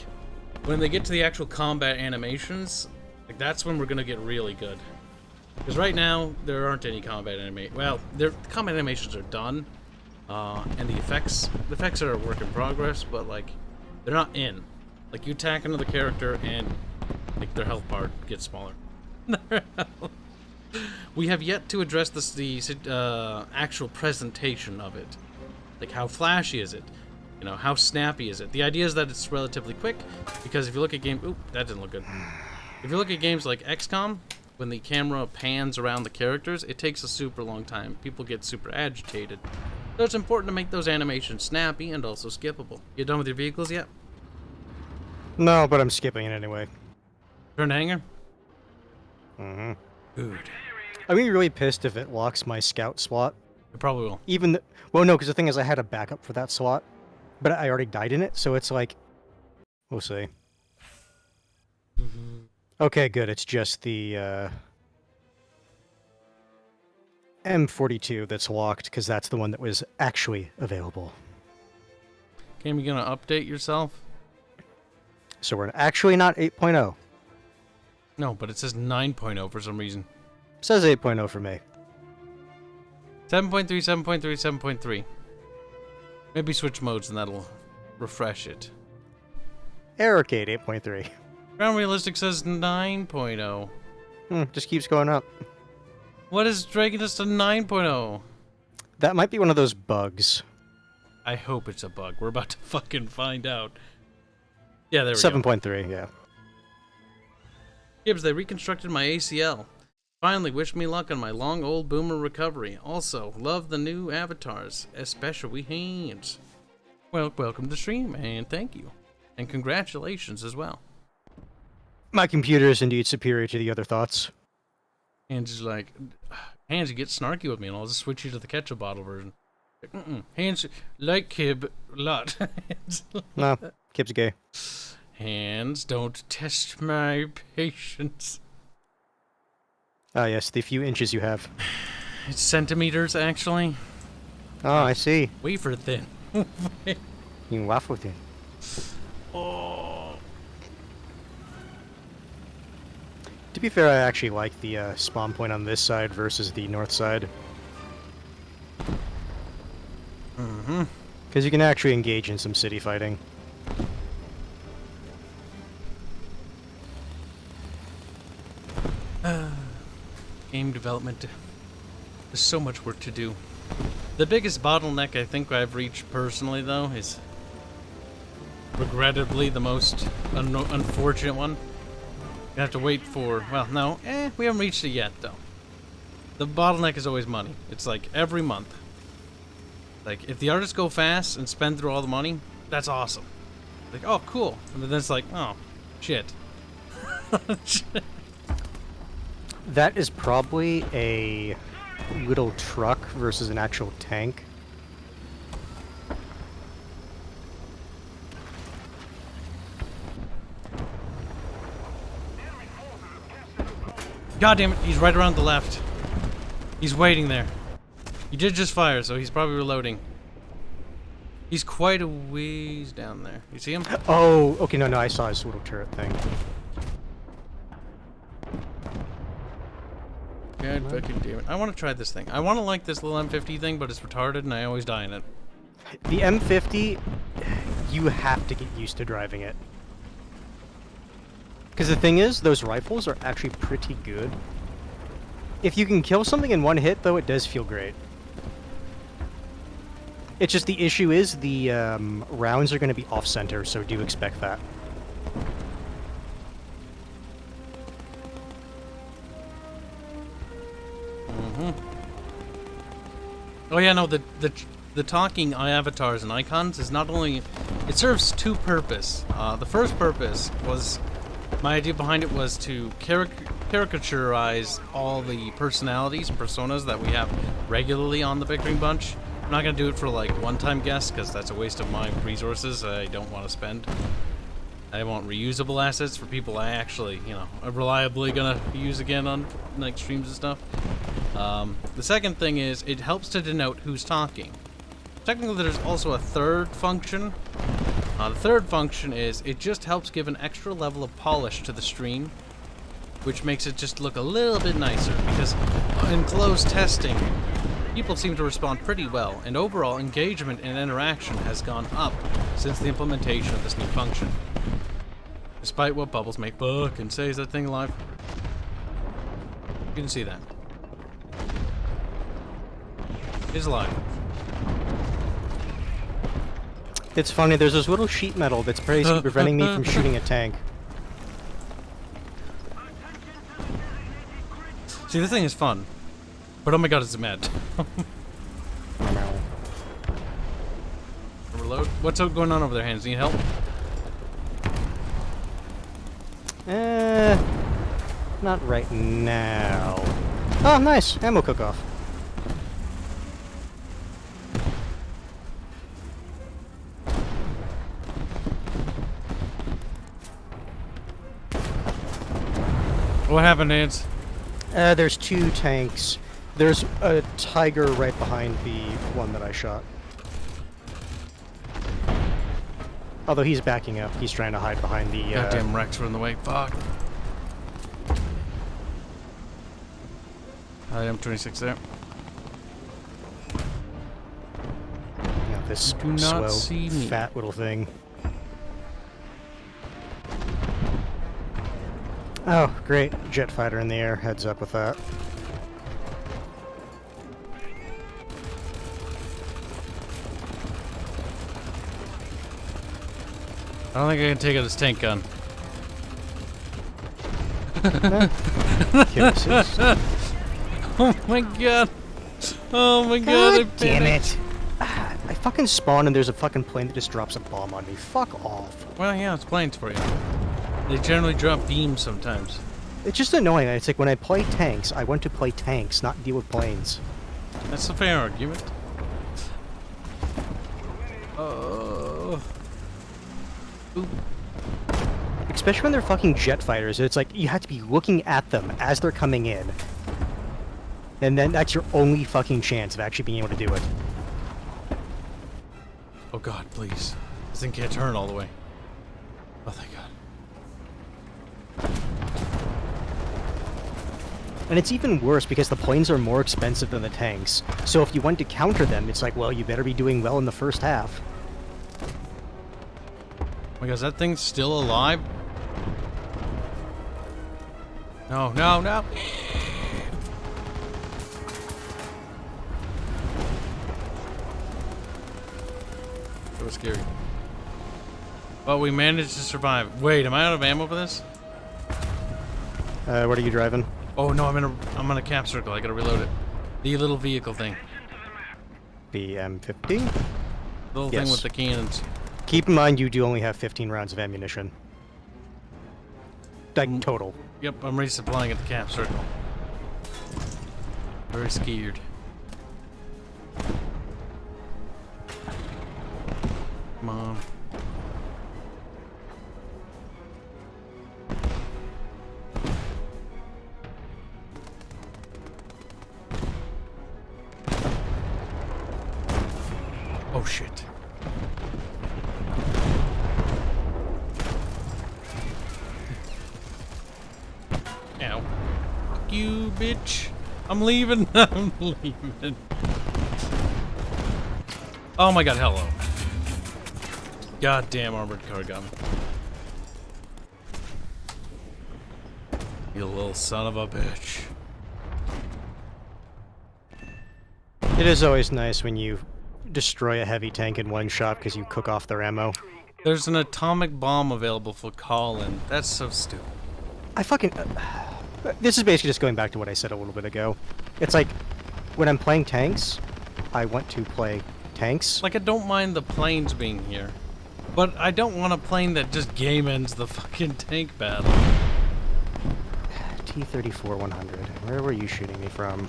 when they get to the actual combat animations, like, that's when we're gonna get really good. Because right now, there aren't any combat animations. Well, the combat animations are done, and the effects are a work in progress, but, like, they're not in. Like, you attack another character, and, like, their health bar gets smaller. We have yet to address the actual presentation of it. Like, how flashy is it? You know, how snappy is it? The idea is that it's relatively quick, because if you look at oop, that didn't look good. If you look at games like XCOM, when the camera pans around the characters, it takes a super long time. People get super agitated. So it's important to make those animations snappy and also skippable. You done with your vehicles yet? No, but I'm skipping it anyway. Turn hanger? Mm-hmm. Good. I'm gonna be really pissed if it locks my scout slot. It probably will. Well, no, because the thing is I had a backup for that slot, but I already died in it, so it's like... We'll see. Okay, good. It's just the M42 that's locked, because that's the one that was actually available. Game, you gonna update yourself? So we're actually not 8.0. No, but it says 9.0 for some reason. Says 8.0 for me. 7.3, 7.3, 7.3. Maybe switch modes and that'll refresh it. Aircade 8.3. Ground Realistic says 9.0. Just keeps going up. What is dragging us to 9.0? That might be one of those bugs. I hope it's a bug. We're about to fucking find out. Yeah, there we 7.3, yeah. Kibs, they reconstructed my ACL. Finally, wish me luck on my long old boomer recovery. Also, love the new avatars, especially hands. Well, welcome to the stream, and thank you. And congratulations as well. My computer is indeed superior to the other thoughts. Hands is like, Hands, you get snarky with me, and I'll just switch you to the ketchup bottle version. Hands, like Kib, a lot. No, Kib's gay. Hands, don't test my patience. Ah, yes, the few inches you have. It's centimeters, actually. Oh, I see. Wafer thin. You can waffle thin. Oh. To be fair, I actually like the spawn point on this side versus the north side. Mm-hmm. Because you can actually engage in some city fighting. Game development. There's so much work to do. The biggest bottleneck I think I've reached personally, though, is regrettably the most unfortunate one. You have to wait for, well, no, we haven't reached it yet, though. The bottleneck is always money. It's like every month. Like, if the artists go fast and spend through all the money, that's awesome. Like, oh, cool. And then it's like, oh, shit. That is probably a little truck versus an actual tank. God damn it, he's right around the left. He's waiting there. He did just fire, so he's probably reloading. He's quite a ways down there. You see him? Oh, okay, no, I saw his little turret thing. God fucking damn it. I want to try this thing. I want to like this little M50 thing, but it's retarded and I always die in it. The M50, you have to get used to driving it. Because the thing is, those rifles are actually pretty good. If you can kill something in one hit, though, it does feel great. It's just the issue is the rounds are going to be off-center, so do expect that. Oh yeah, no, the talking avatars and icons is not only... It serves two purposes. The first purpose was... My idea behind it was to caricaturize all the personalities and personas that we have regularly on the Bickering Bunch. I'm not going to do it for like one-time guests because that's a waste of my resources I don't want to spend. I want reusable assets for people I actually, you know, are reliably going to use again on like streams and stuff. The second thing is it helps to denote who's talking. Technically there's also a third function. The third function is it just helps give an extra level of polish to the stream, which makes it just look a little bit nicer, because in closed testing, people seem to respond pretty well, and overall engagement and interaction has gone up since the implementation of this new function. Despite what Bubbles may fucking say, is that thing alive? You can see that. It is alive. It's funny, there's this little sheet metal that's basically preventing me from shooting a tank. See, this thing is fun. But oh my god, it's mad. Reload. What's going on over there, Hands? Need help? Not right now. Oh, nice. Ammo cook-off. What happened, Hands? There's 2 tanks. There's a tiger right behind the one that I shot. Although he's backing up. He's trying to hide behind the... Goddamn Rex were in the way. Fuck. M26 there. Yeah, this Do not slow, see me. fat little thing. Oh, great. Jet fighter in the air. Heads up with that. I don't think I can take out this tank gun. Kill assist. Oh my god. Oh my god. God damn it. I fucking spawn and there's a fucking plane that just drops a bomb on me. Fuck off. Well, yeah, it's planes for you. They generally drop beams sometimes. It's just annoying. It's like when I play tanks, I want to play tanks, not deal with planes. That's a fair argument. Oh. Oop. Especially when they're fucking jet fighters. It's like you have to be looking at them as they're coming in. And then that's your only fucking chance of actually being able to do it. Oh god, please. This thing can't turn all the way. Oh, thank god. And it's even worse because the planes are more expensive than the tanks. So if you want to counter them, it's like, well, you better be doing well in the first half. Oh my god, is that thing still alive? No, no, no! That was scary. But we managed to survive. Wait, am I out of ammo for this? What are you driving? Oh no, I'm in a cap circle. I gotta reload it. The little vehicle thing. The M50? The little thing Yes. with the cannons. Keep in mind you do only have 15 rounds of ammunition. Like, total. Yep, I'm resupplying at the cap circle. Very scared. Come on. Oh shit. Ow. Fuck you, bitch. I'm leaving. I'm leaving. Oh my god, hello. Goddamn armored car got me. You little son of a bitch. It is always nice when you destroy a heavy tank in one shot because you cook off their ammo. There's an atomic bomb available for Colin. That's so stupid. I fucking... this is basically just going back to what I said a little bit ago. It's like, when I'm playing tanks, I want to play tanks. Like, I don't mind the planes being here, but I don't want a plane that just game ends the fucking tank battle. T-34-100. Where were you shooting me from?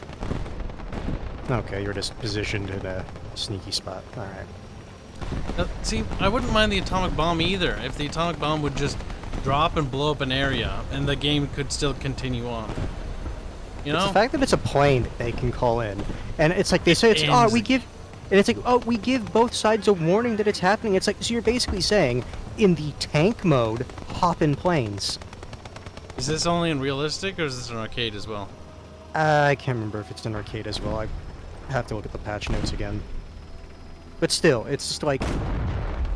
Okay, you're just positioned in a sneaky spot. Alright. See, I wouldn't mind the atomic bomb either, if the atomic bomb would just drop and blow up an area, and the game could still continue on. You know? It's the fact that it's a plane that they can call in, and it's like they say it's oh we give, and it's like oh we give both sides a warning that it's happening. It's like so you're basically saying in the tank mode, hop in planes. Is this only in realistic, or is this an arcade as well? I can't remember if it's in arcade as well. I have to look at the patch notes again. But still, it's just like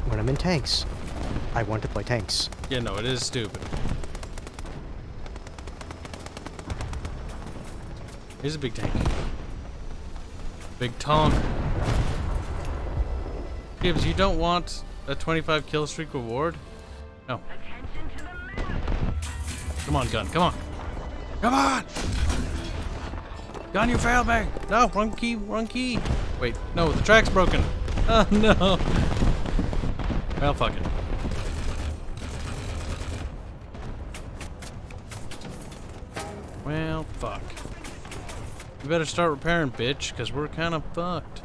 when I'm in tanks, I want to play tanks. Yeah, no, it is stupid. Here's a big tank. Big tonk. Kibs, you don't want a 25 kill streak reward? No. Come on, gun. Come on. Come on! Gun, you failed me! No, wrong key, wrong key. Wait, no, the track's broken. Oh, no. Well, fuck it. Well, fuck. You better start repairing, bitch, because we're kind of fucked.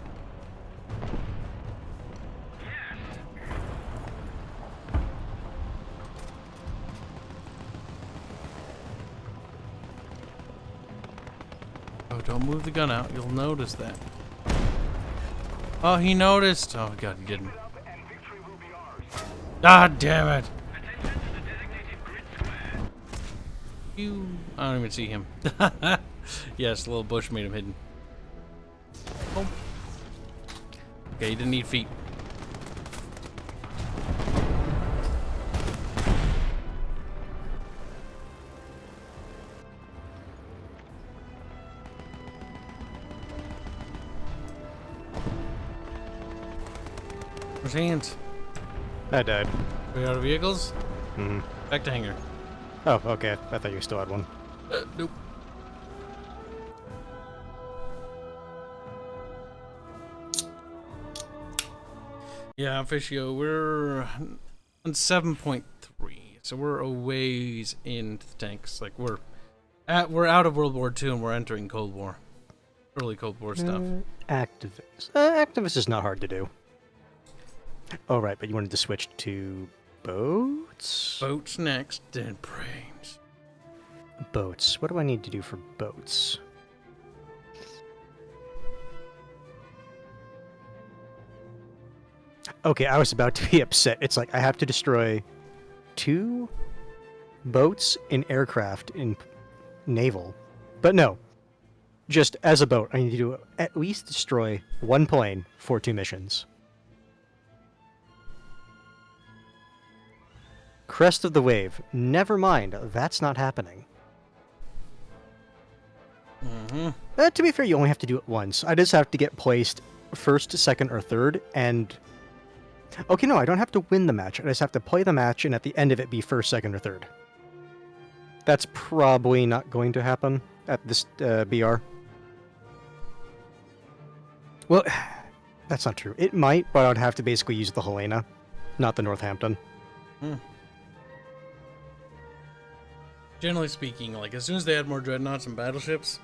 Oh, don't move the gun out. You'll notice that. Oh, he noticed. Oh, God, he didn't. God damn it. You. I don't even see him. Yes, the little bush made him hidden. Oh. Okay, he didn't need feet. Where's hands? I died. We out of vehicles? Hmm. Back to hangar. Oh, okay. I thought you still had one. Nope. Yeah, Officio, we're on 7.3, so we're a ways into the tanks. Like we're out of World War II and we're entering Cold War, early Cold War stuff. Activist. Activist is not hard to do. Oh right, but you wanted to switch to boats. Boats next, then brains. Boats. What do I need to do for boats? Okay, I was about to be upset. It's like I have to destroy 2 boats in aircraft in naval. But no. Just as a boat, I need to at least destroy 1 plane for 2 missions. Crest of the Wave. Never mind, that's not happening. To be fair, you only have to do it once. I just have to get placed first, second, or third, and... Okay, no, I don't have to win the match. I just have to play the match, and at the end of it be first, second, or third. That's probably not going to happen at this BR. Well, that's not true. It might, but I'd have to basically use the Helena, not the Northampton. Generally speaking, like as soon as they add more dreadnoughts and battleships,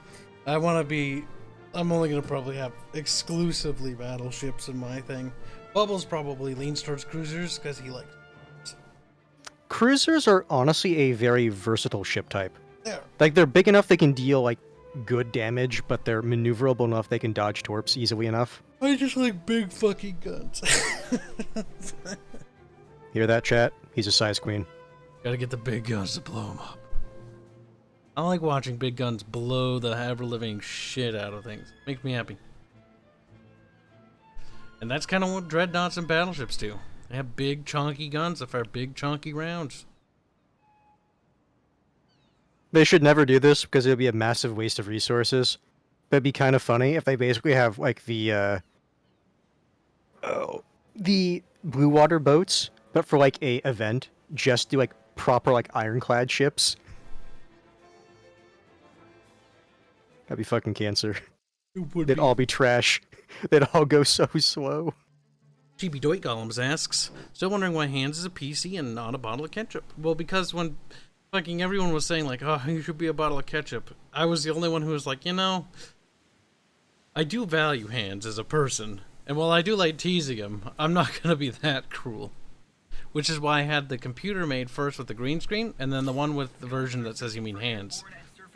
I'm only gonna probably have exclusively battleships in my thing. Bubbles probably leans towards cruisers because he likes. Cruisers are honestly a very versatile ship type. Yeah. Like they're big enough they can deal like good damage, but they're maneuverable enough they can dodge torps easily enough. I just like big fucking guns. Hear that, chat? He's a size queen. Gotta get the big guns to blow them up. I like watching big guns blow the ever-living shit out of things. Makes me happy. And that's kind of what dreadnoughts and battleships do. They have big, chunky guns that fire big, chunky rounds. They should never do this because it would be a massive waste of resources. But it'd be kind of funny if they basically have like the blue water boats, but for like a event, just do like proper like ironclad ships. That'd be fucking cancer. They'd all be trash. They'd all go so slow. GB Doit Golems asks, still wondering why Hands is a PC and not a bottle of ketchup. Well, because when fucking everyone was saying like, oh, you should be a bottle of ketchup, I was the only one who was like, you know, I do value Hands as a person. And while I do like teasing him, I'm not going to be that cruel. Which is why I had the computer made first with the green screen, and then the one with the version that says you mean Hands.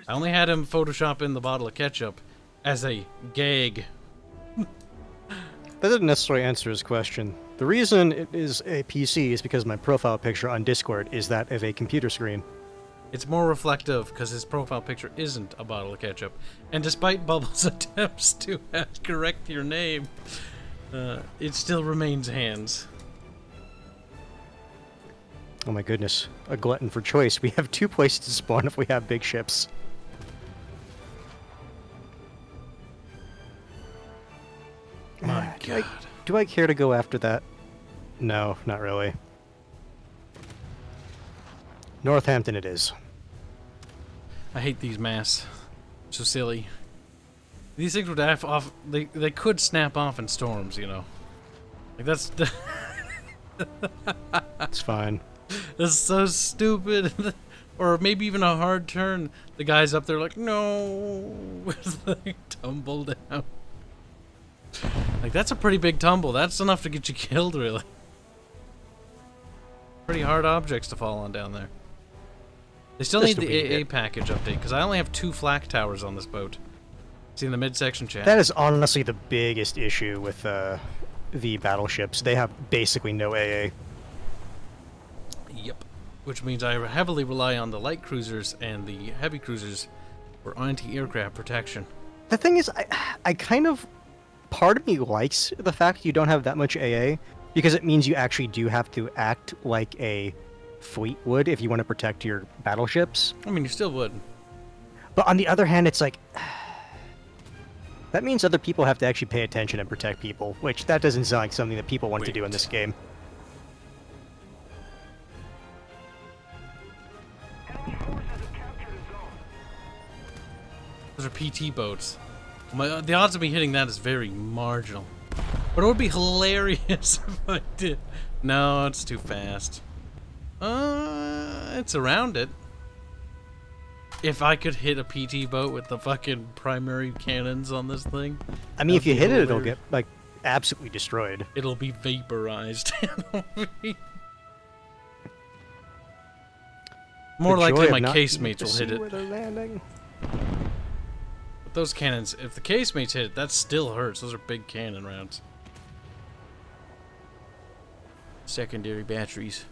I only had him Photoshop in the bottle of ketchup as a gag. That didn't necessarily answer his question. The reason it is a PC is because my profile picture on Discord is that of a computer screen. It's more reflective because his profile picture isn't a bottle of ketchup. And despite Bubbles' attempts to correct your name, it still remains Hands. Oh my goodness. A glutton for choice. We have 2 places to spawn if we have big ships. My God. Do I care to go after that? No, not really. Northampton it is. I hate these masks. So silly. These things would have off. They could snap off in storms, you know. Like that's It's fine. that's so stupid. Or maybe even a hard turn. The guy's up there like, no, like, tumble down. Like that's a pretty big tumble. That's enough to get you killed, really. Pretty hard objects to fall on down there. They still need the AA package update because I only have 2 flak towers on this boat. See in the midsection chat. That is honestly the biggest issue with the battleships. They have basically no AA. Yep. Which means I heavily rely on the light cruisers and the heavy cruisers for anti-aircraft protection. The thing is, I kind of... Part of me likes the fact you don't have that much AA, because it means you actually do have to act like a fleet would if you want to protect your battleships. I mean, you still would. But on the other hand, it's like... That means other people have to actually pay attention and protect people, which that doesn't sound like something that people want to do in this game. Enemy forces have captured a zone. Those are PT boats. The odds of me hitting that is very marginal. But it would be hilarious if I did. No, it's too fast. It's around it. If I could hit a PT boat with the fucking primary cannons on this thing. I mean, if you hit it, it'll hilarious. get, like, absolutely destroyed. It'll be vaporized. More The likely joy my of not casemates will to hit see it. where they're landing. But those cannons, if the casemates hit it, that still hurts. Those are big cannon rounds. Secondary batteries.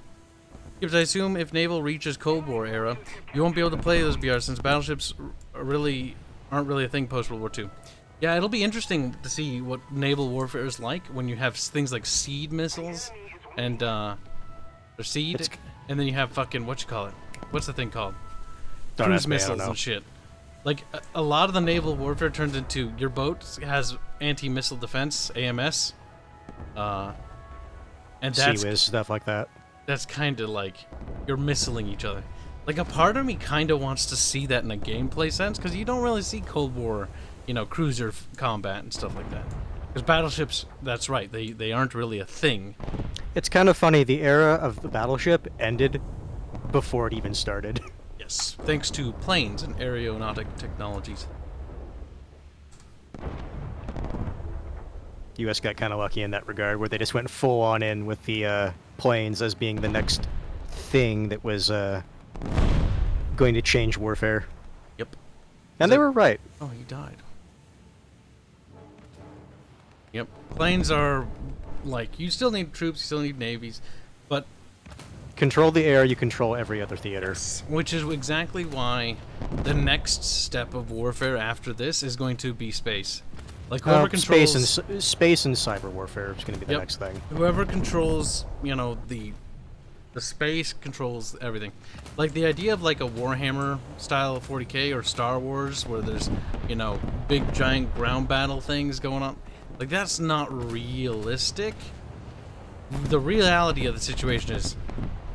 Kibs, I assume if naval reaches Cold War era, you won't be able to play those BRs since battleships aren't really a thing post World War II. Yeah, it'll be interesting to see what naval warfare is like when you have things like seed missiles and or seed, and then you have fucking what's the thing called? Don't Cruise ask me, I don't missiles know. and shit. Like a lot of the naval warfare turns into your boat has anti-missile defense (AMS), and that's Sea-Wiz, stuff like that. that's kind of like you're missiling each other. Like a part of me kind of wants to see that in a gameplay sense because you don't really see Cold War, cruiser combat and stuff like that. Because battleships, that's right, they aren't really a thing. It's kind of funny, the era of the battleship ended before it even started. Yes, thanks to planes and aeronautic technologies. US got kind of lucky in that regard, where they just went full on in with the planes as being the next thing that was going to change warfare. Yep. And they were right. Oh, he died. Yep. Planes are like you still need troops, you still need navies, but Control the air, you control every other theater. which is exactly why the next step of warfare after this is going to be space. Like whoever controls Space and cyber warfare is going to be the Yep. next thing. whoever controls, the space controls everything. Like the idea of like a Warhammer style of 40K or Star Wars where there's, big giant ground battle things going on. Like that's not realistic. The reality of the situation is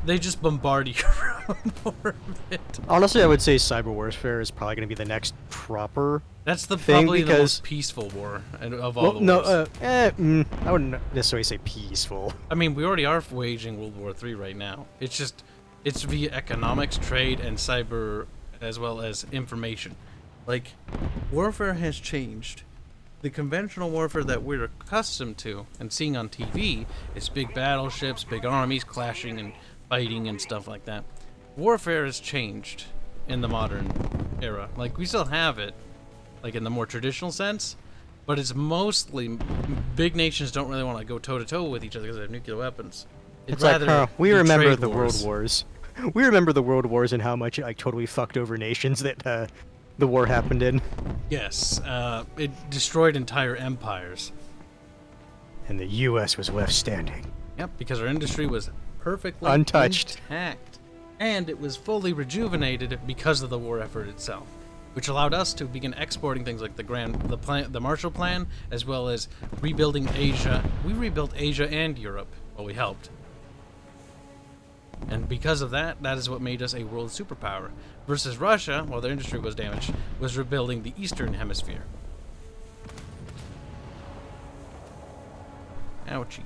they just bombard you from orbit. Honestly, I would say cyber warfare is probably going to be the next proper That's the thing probably the because- most peaceful war of all the no, wars. I wouldn't necessarily say peaceful. I mean, we already are waging World War III right now. It's via economics, trade, and cyber, as well as information. Like, warfare has changed. The conventional warfare that we're accustomed to and seeing on TV is big battleships, big armies clashing and fighting and stuff like that. Warfare has changed in the modern era. Like, we still have it, like in the more traditional sense, but it's mostly big nations don't really want to go toe-to-toe with each other because they have nuclear weapons. It's like, we be remember trade the wars. World Wars. We remember the World Wars and how much it totally fucked over nations that the war happened in. Yes, it destroyed entire empires. And the U.S. was left standing. Yep, because our industry was perfectly Untouched. intact, and it was fully rejuvenated because of the war effort itself, which allowed us to begin exporting things like the Marshall Plan, as well as rebuilding Asia. We rebuilt Asia and Europe Well, we helped. And because of that, that is what made us a world superpower. Versus Russia, while their industry was damaged, was rebuilding the Eastern Hemisphere. Ouchie.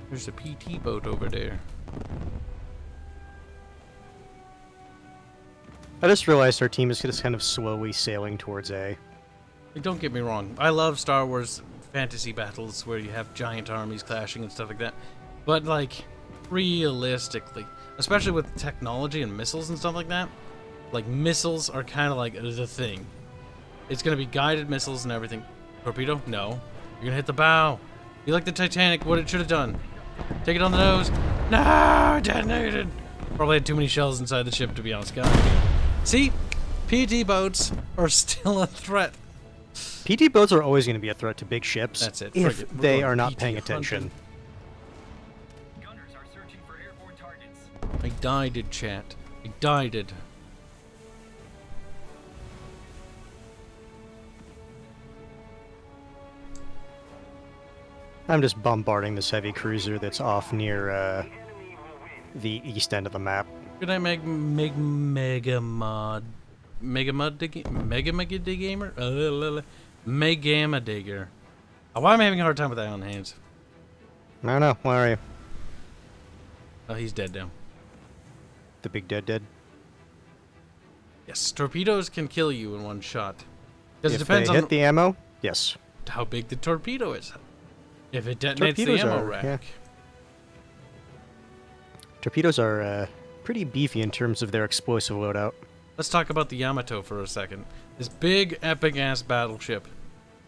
There's a PT boat over there. I just realized our team is just kind of slowly sailing towards A. Don't get me wrong. I love Star Wars fantasy battles where you have giant armies clashing and stuff like that. But, like, realistically, especially with technology and missiles and stuff like that, like, missiles are kind of like the thing. It's going to be guided missiles and everything. Torpedo? No. You're going to hit the bow. You like the Titanic, what it should have done. Take it on the nose. No! Detonated! Probably had too many shells inside the ship, to be honest. God. See? PT boats are still a threat. PT boats are always going to be a threat to big ships. That's it. If Frigate. We're they going are not PT paying hunting. attention. Gunners are searching for airborne targets. I died, chat. I died. I'm just bombarding this heavy cruiser that's off near the east end of the map. Good night, Megamod Gamer? Megama Digger. Oh, why am I having a hard time with that on hands? I don't know. Where are you? Oh, he's dead now. The big dead? Yes, torpedoes can kill you in one shot. Because it If depends they on hit the ammo, yes. how big the torpedo is. If it detonates Torpedoes the ammo are, rack. yeah. Torpedoes are pretty beefy in terms of their explosive loadout. Let's talk about the Yamato for a second. This big, epic-ass battleship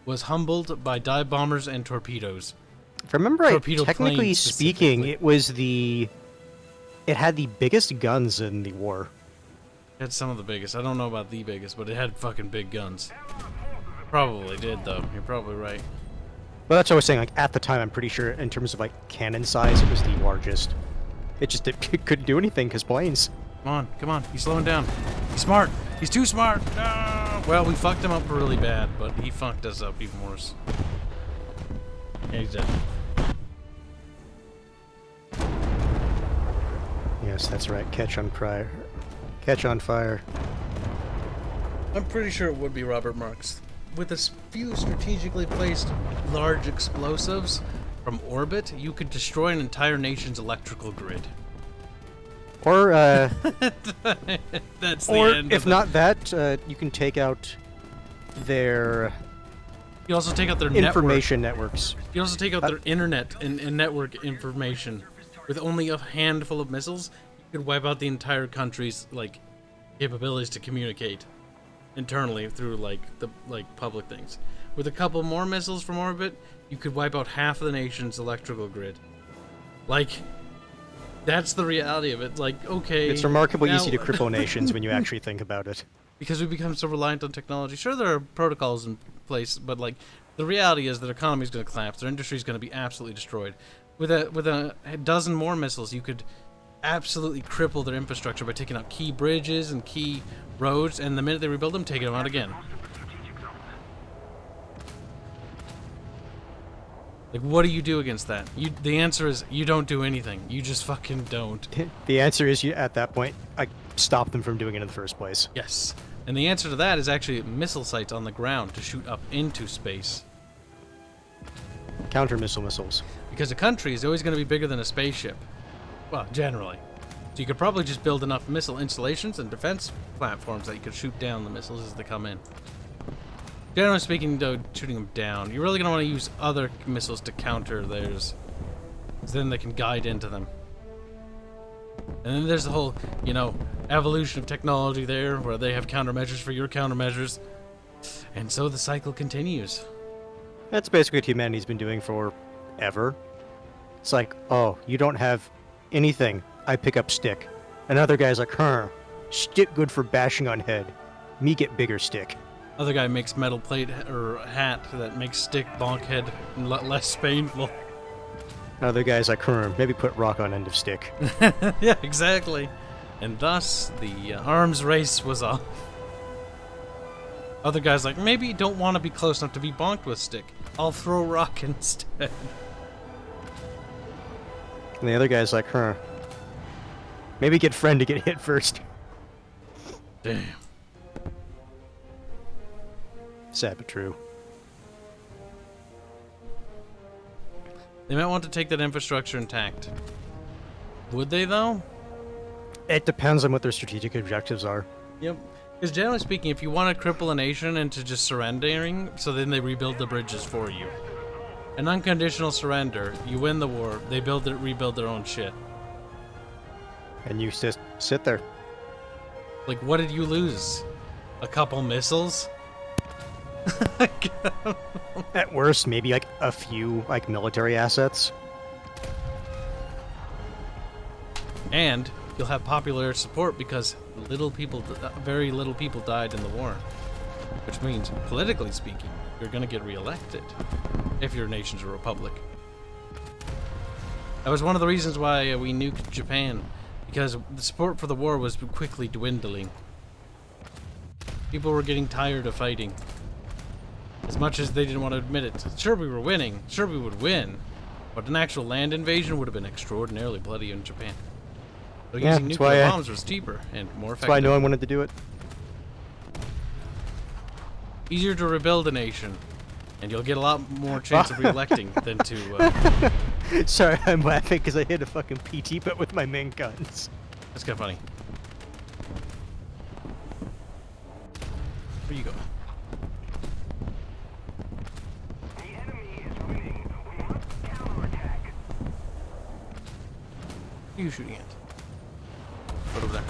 was humbled by dive bombers and torpedoes. If I remember right, Torpedo technically planes speaking, specifically. it had the biggest guns in the war. It had some of the biggest. I don't know about the biggest, but it had fucking big guns. Probably did, though. You're probably right. Well, that's what I was saying. Like at the time, I'm pretty sure in terms of like cannon size, it was the largest. It just it couldn't do anything because planes. Come on. He's slowing down. He's smart. He's too smart. No! Well, we fucked him up really bad, but he fucked us up even worse. Yeah, he's dead. Yes, that's right. Catch on fire. Catch on fire. I'm pretty sure it would be Robert Marks. With a few strategically placed large explosives from orbit, you could destroy an entire nation's electrical grid. Or That's the or end. if not that, you can take out their you also take out their information networks. Network. You also take out their internet and network information. With only a handful of missiles, you could wipe out the entire country's like capabilities to communicate internally through like the public things. With a couple more missiles from orbit, you could wipe out half of the nation's electrical grid. Like, that's the reality of it. Like, okay, It's remarkably now- easy to cripple nations when you actually think about it. because we become so reliant on technology. Sure, there are protocols in place, but like the reality is that economy is going to collapse. Their industry is going to be absolutely destroyed. With a dozen more missiles, you could absolutely cripple their infrastructure by taking out key bridges and key roads, and the minute they rebuild them, taking them out again. Like, what do you do against that? The answer is you don't do anything. You just fucking don't. The answer is, at that point, I stop them from doing it in the first place. Yes. And the answer to that is actually missile sites on the ground to shoot up into space. Counter-missile missiles. Because a country is always going to be bigger than a spaceship. Well, generally. So you could probably just build enough missile installations and defense platforms that you could shoot down the missiles as they come in. Generally speaking, though, shooting them down, you're really going to want to use other missiles to counter theirs. So then they can guide into them. And then there's the whole, evolution of technology there, where they have countermeasures for your countermeasures. And so the cycle continues. That's basically what humanity's been doing forever. It's like, oh, you don't have anything. I pick up stick. Another guy's like, stick good for bashing on head. Me get bigger stick. Other guy makes metal plate or hat that makes stick bonk head less painful. Another guy's like, maybe put rock on end of stick. Yeah, exactly. And thus, the arms race was off. Other guys like, maybe don't want to be close enough to be bonked with stick. I'll throw rock instead. And the other guy's like, huh. Maybe get friend to get hit first. Damn. Sad but true. They might want to take that infrastructure intact. Would they, though? It depends on what their strategic objectives are. Yep. Because generally speaking, if you want to cripple a nation into just surrendering, so then they rebuild the bridges for you. An unconditional surrender, you win the war, they rebuild their own shit. And you just sit there. Like, what did you lose? A couple missiles? At worst, maybe like a few like military assets. And you'll have popular support because very little people died in the war. Which means, politically speaking, you're gonna get reelected if your nation's a republic. That was one of the reasons why we nuked Japan, because the support for the war was quickly dwindling. People were getting tired of fighting. As much as they didn't want to admit it. Sure, we were winning. Sure, we would win. But an actual land invasion would have been extraordinarily bloody in Japan. So Yeah, using that's nuclear why bombs was cheaper and more effective. That's why no one wanted to do it. Easier to rebuild a nation. And you'll get a lot more chance of re-electing than to... Sorry, I'm laughing because I hit a fucking PT but with my main guns. That's kind of funny. Where you going? The enemy is winning. We must counterattack. Who are you shooting at? Right over there.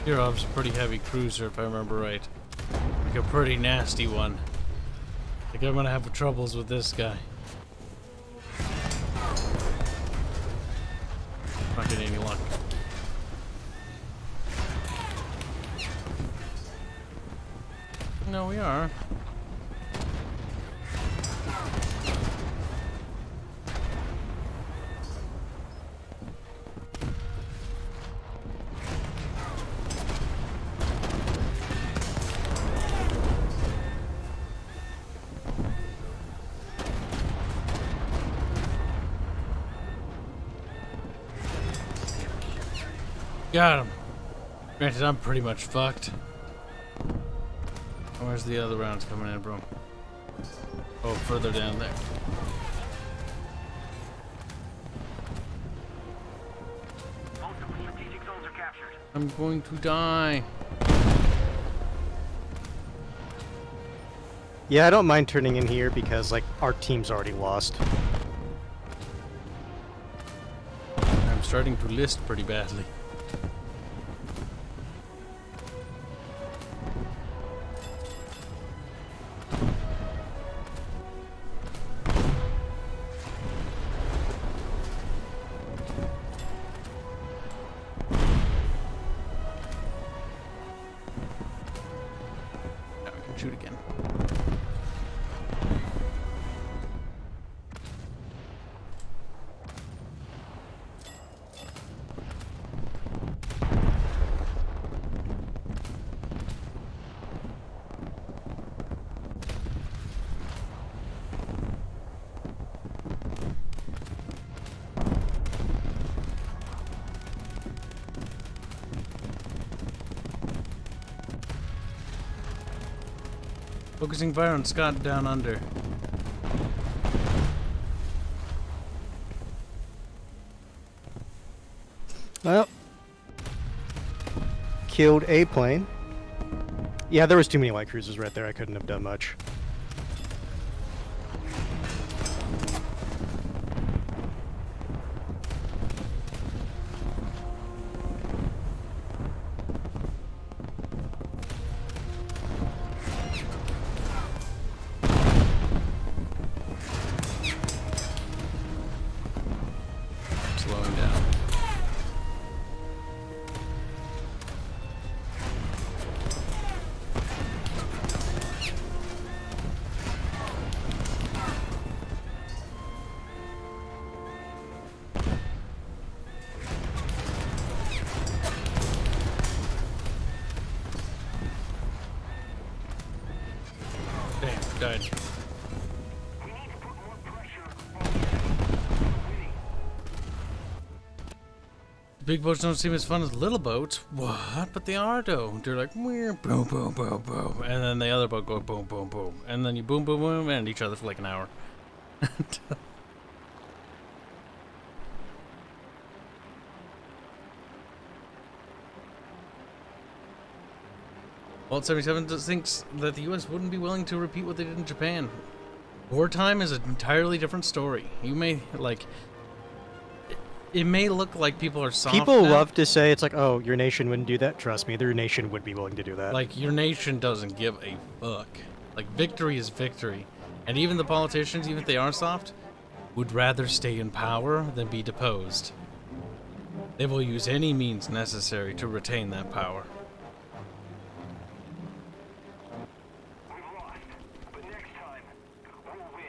Yurov's a pretty heavy cruiser, if I remember right. Like a pretty nasty one. I think I'm gonna have troubles with this guy. Not getting any luck. No, we are. Got him. Granted, I'm pretty much fucked. Where's the other rounds coming in, bro? Oh, further down there. Multiple strategic zones are captured. I'm going to die. Yeah, I don't mind turning in here because like our team's already lost. I'm starting to list pretty badly. Now we can shoot again. Focusing fire on Scott down under. Well, killed a plane. Yeah, there was too many light cruisers right there. I couldn't have done much. died. We need to put more pressure on the enemy. Big boats don't seem as fun as little boats. What? But they are though. They're like boom, boom, boom, boom, and then the other boat go boom, boom, boom, and then you boom, boom, boom, and each other for like an hour. Vault 77 thinks that the U.S. wouldn't be willing to repeat what they did in Japan. Wartime is an entirely different story. You may like. It may look like people are soft. People now. love to say it's like, oh, your nation wouldn't do that. Trust me, their nation would be willing to do that. Like, your nation doesn't give a fuck. Like, victory is victory. And even the politicians, even if they are soft, would rather stay in power than be deposed. They will use any means necessary to retain that power. We've lost, but next time, we'll win.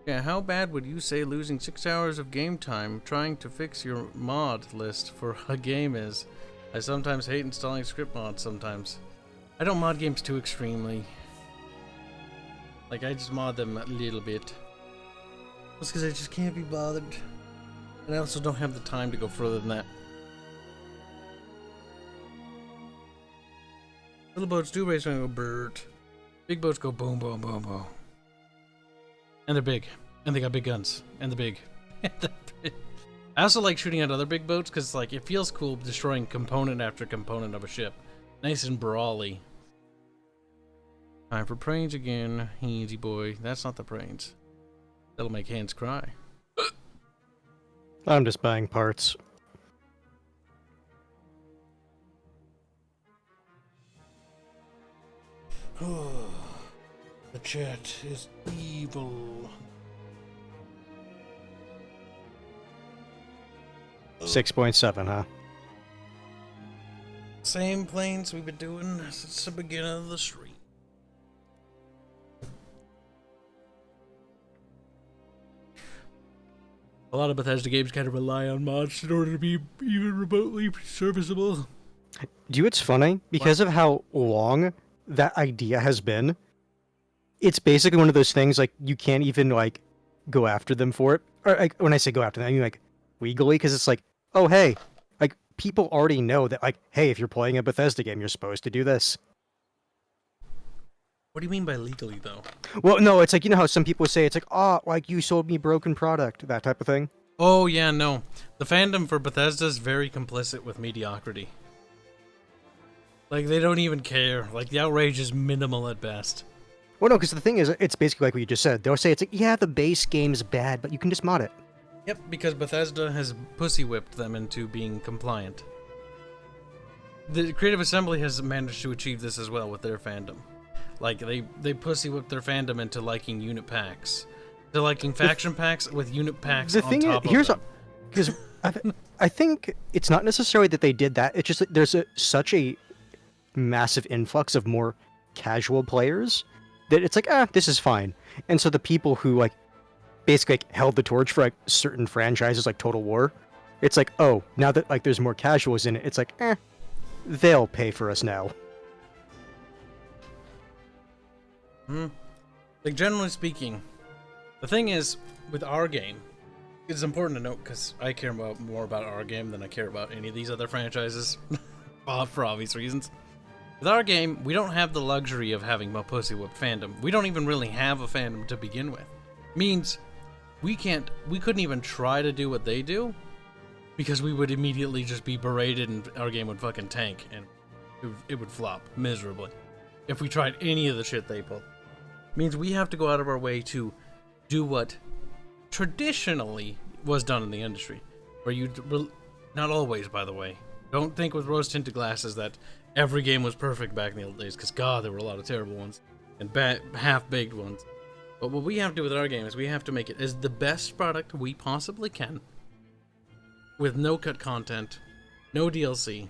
Yeah, how bad would you say losing 6 hours of game time trying to fix your mod list for a game is? I sometimes hate installing script mods sometimes. I don't mod games too extremely. Like, I just mod them a little bit. That's because I just can't be bothered. And I also don't have the time to go further than that. Little boats do race and go bird. Big boats go boom, boom, boom, boom. And they're big. And they got big guns. And they're big. I also like shooting at other big boats because, like, it feels cool destroying component after component of a ship. Nice and brawly. Time for pranes again. Easy boy. That's not the pranes. That'll make hands cry. I'm just buying parts. The chat is evil. 6.7, huh? Same planes we've been doing since the beginning of the stream. A lot of Bethesda games kind of rely on mods in order to be even remotely serviceable. Do you know what's funny? Because of how long that idea has been, it's basically one of those things like you can't even like go after them for it. Or like when I say go after them, I mean like legally, because it's like, oh hey, like people already know that like, hey, if you're playing a Bethesda game, you're supposed to do this. What do you mean by legally, though? Well, no, it's like, you know how some people say it's like, oh, like you sold me broken product, that type of thing. Oh, yeah, no. The fandom for Bethesda is very complicit with mediocrity. Like, they don't even care. Like, the outrage is minimal at best. Well, no, because the thing is, it's basically like what you just said. They'll say it's like, yeah, the base game's bad, but you can just mod it. Yep, because Bethesda has pussy whipped them into being compliant. The Creative Assembly has managed to achieve this as well with their fandom. Like, they pussy whipped their fandom into liking unit packs. They're liking faction packs with unit packs on top of them. Because I think it's not necessarily that they did that. It's just that there's such a massive influx of more casual players that it's like, this is fine. And so the people who, like, basically like, held the torch for, like, certain franchises like Total War, it's like, oh, now that, like, there's more casuals in it, it's like, they'll pay for us now. Like, generally speaking, the thing is, with our game, it's important to note, because I care more about our game than I care about any of these other franchises, for obvious reasons. With our game, we don't have the luxury of having a pussy whip fandom. We don't even really have a fandom to begin with. Means we couldn't even try to do what they do, because we would immediately just be berated and our game would fucking tank, and it would flop miserably if we tried any of the shit they pull. Means we have to go out of our way to do what traditionally was done in the industry. Where not always, by the way. Don't think with rose-tinted glasses that every game was perfect back in the old days, because God, there were a lot of terrible ones and half-baked ones. But what we have to do with our game is we have to make it as the best product we possibly can, with no cut content, no DLC.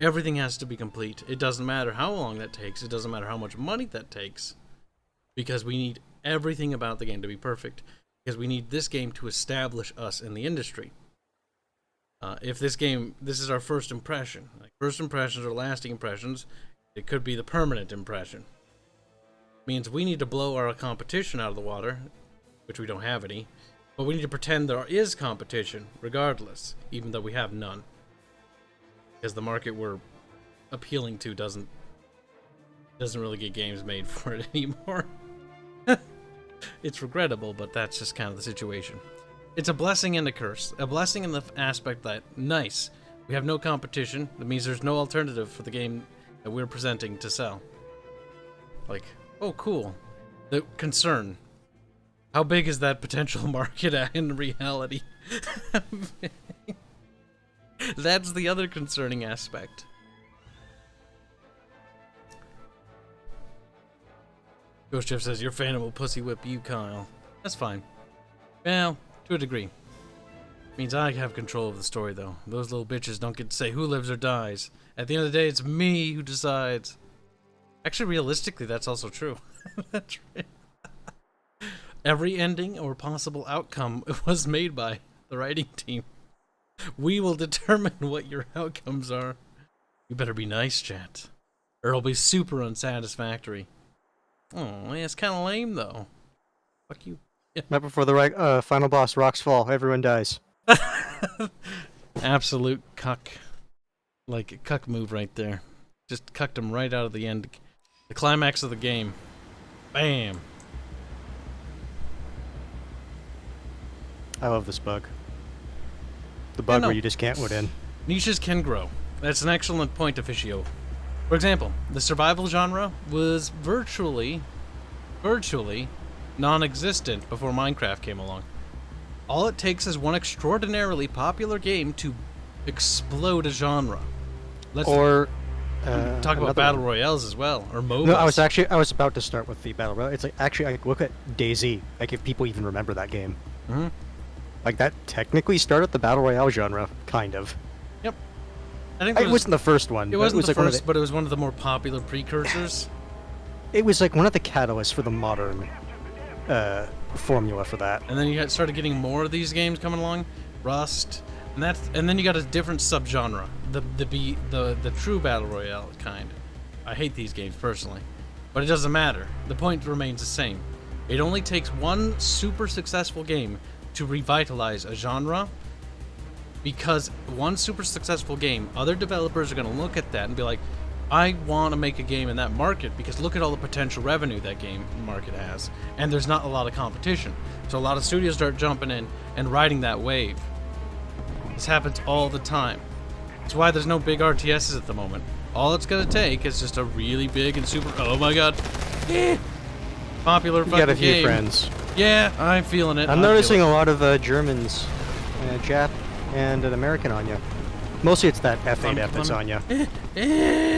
Everything has to be complete. It doesn't matter how long that takes. It doesn't matter how much money that takes. Because we need everything about the game to be perfect. Because we need this game to establish us in the industry. If this is our first impression. Like, first impressions are lasting impressions. It could be the permanent impression. means we need to blow our competition out of the water, which we don't have any, but we need to pretend there is competition regardless, even though we have none. Because the market we're appealing to doesn't really get games made for it anymore. It's regrettable, but that's just kind of the situation. It's a blessing and a curse. A blessing in the aspect that, nice, we have no competition. That means there's no alternative for the game that we're presenting to sell. Like, oh, cool. The concern. How big is that potential market in reality? That's the other concerning aspect. Ghost Jeff says, your Phantom will pussy whip you, Kyle. That's fine. Well, to a degree. Means I have control of the story, though. Those little bitches don't get to say who lives or dies. At the end of the day, it's me who decides. Actually, realistically, that's also true. That's right. Every ending or possible outcome was made by the writing team. We will determine what your outcomes are. You better be nice, chat, or it'll be super unsatisfactory. Oh, yeah, it's kind of lame, though. Fuck you. Yeah. Right before the final boss rocks fall, everyone dies. Absolute cuck. Like a cuck move right there. Just cucked him right out of the end. The climax of the game. Bam. I love this bug. The bug where you just can't win in. Niches can grow. That's an excellent point, Officio. For example, the survival genre was virtually non-existent before Minecraft came along. All it takes is one extraordinarily popular game to explode a genre. Let's talk about battle royales as well, or MOBAs. No, I was about to start with the battle royale. It's like, actually, like, look at DayZ. Like, if people even remember that game. Mm-hmm. Like, that technically started the battle royale genre, kind of. Yep. I think It wasn't the first one. It wasn't the like first, but it was one of the more popular precursors. It was like one of the catalysts for the modern formula for that. And then you started getting more of these games coming along, Rust, and then you got a different subgenre, the true battle royale kind. I hate these games personally, but it doesn't matter. The point remains the same. It only takes one super successful game to revitalize a genre, because one super successful game, other developers are going to look at that and be like, I want to make a game in that market because look at all the potential revenue that game market has, and there's not a lot of competition. So a lot of studios start jumping in and riding that wave. This happens all the time. That's why there's no big RTSs at the moment. All it's going to take is just a really big and super, oh my god, popular fucking game. You got a few friends. Yeah, I'm feeling it. I'm noticing a lot of Germans, Jap, and an American on you. Mostly it's that F8F that's on you.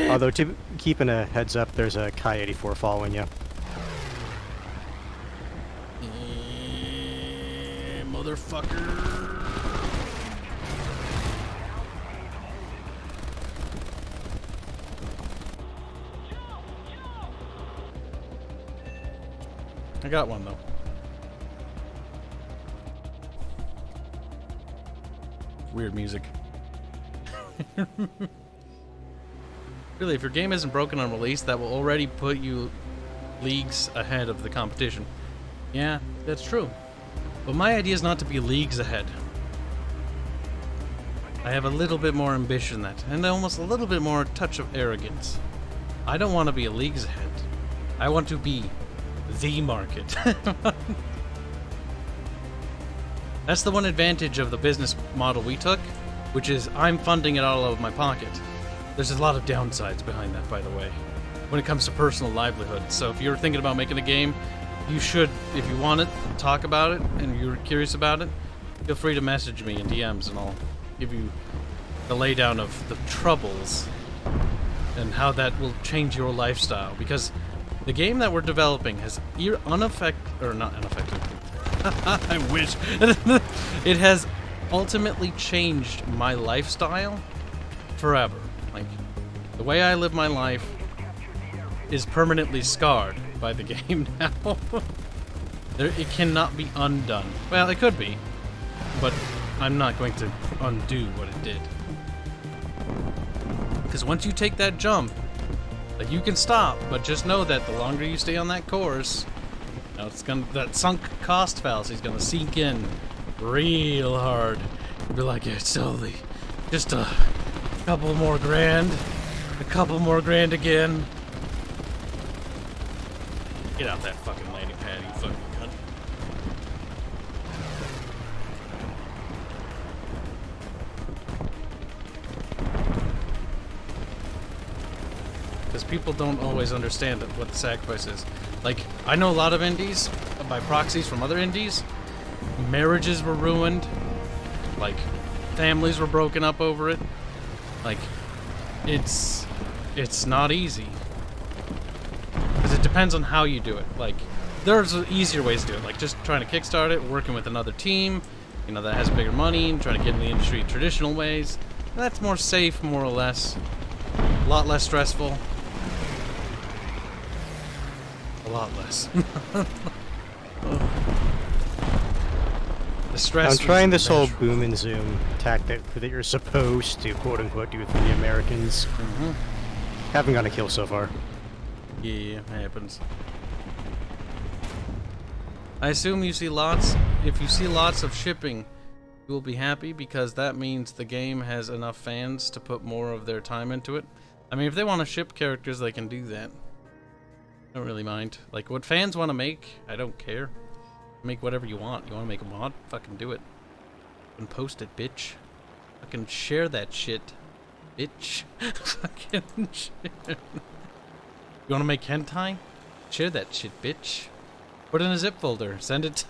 Although, keeping a heads up, there's a Chi-84 following you. Motherfucker. I got one, though. Weird music. Really, if your game isn't broken on release, that will already put you leagues ahead of the competition. Yeah, that's true. But my idea is not to be leagues ahead. I have a little bit more ambition than that, and almost a little bit more touch of arrogance. I don't want to be a leagues ahead. I want to be the market. That's the one advantage of the business model we took, which is I'm funding it all out of my pocket. There's a lot of downsides behind that, by the way, when it comes to personal livelihood. So if you're thinking about making a game, you should, if you want it, talk about it, and you're curious about it, feel free to message me in DMs, and I'll give you the laydown of the troubles and how that will change your lifestyle. Because the game that we're developing has I wish. It has ultimately changed my lifestyle forever. Like, the way I live my life is permanently scarred by the game now. It cannot be undone. Well, it could be, but I'm not going to undo what it did. Because once you take that jump, Like, you can stop, but just know that the longer you stay on that course, you know, it's gonna, that sunk cost fallacy is gonna sink in real hard. You'll be like, it's only just a couple more grand, a couple more grand again. Get out that fucking landing pad, you fucking cunt. Because people don't always understand what the sacrifice is. Like, I know a lot of indies, by proxies from other indies, marriages were ruined, like, families were broken up over it. Like, it's not easy. Because it depends on how you do it. Like, there's easier ways to do it, like just trying to kickstart it, working with another team, you know, that has bigger money, and trying to get in the industry traditional ways. That's more safe, more or less. A lot less stressful. A lot less. The stress. I'm trying this whole boom and zoom tactic that you're supposed to, quote unquote, do for the Americans. Haven't got a kill so far. Yeah, it happens. I assume you see lots. If you see lots of shipping, you will be happy because that means the game has enough fans to put more of their time into it. I mean, if they want to ship characters, they can do that. I don't really mind. Like, what fans want to make, I don't care. Make whatever you want. You want to make a mod? Fucking do it. And post it, bitch. Fucking share that shit, bitch. Fucking shit. You want to make hentai? Share that shit, bitch. Put it in a zip folder. Send it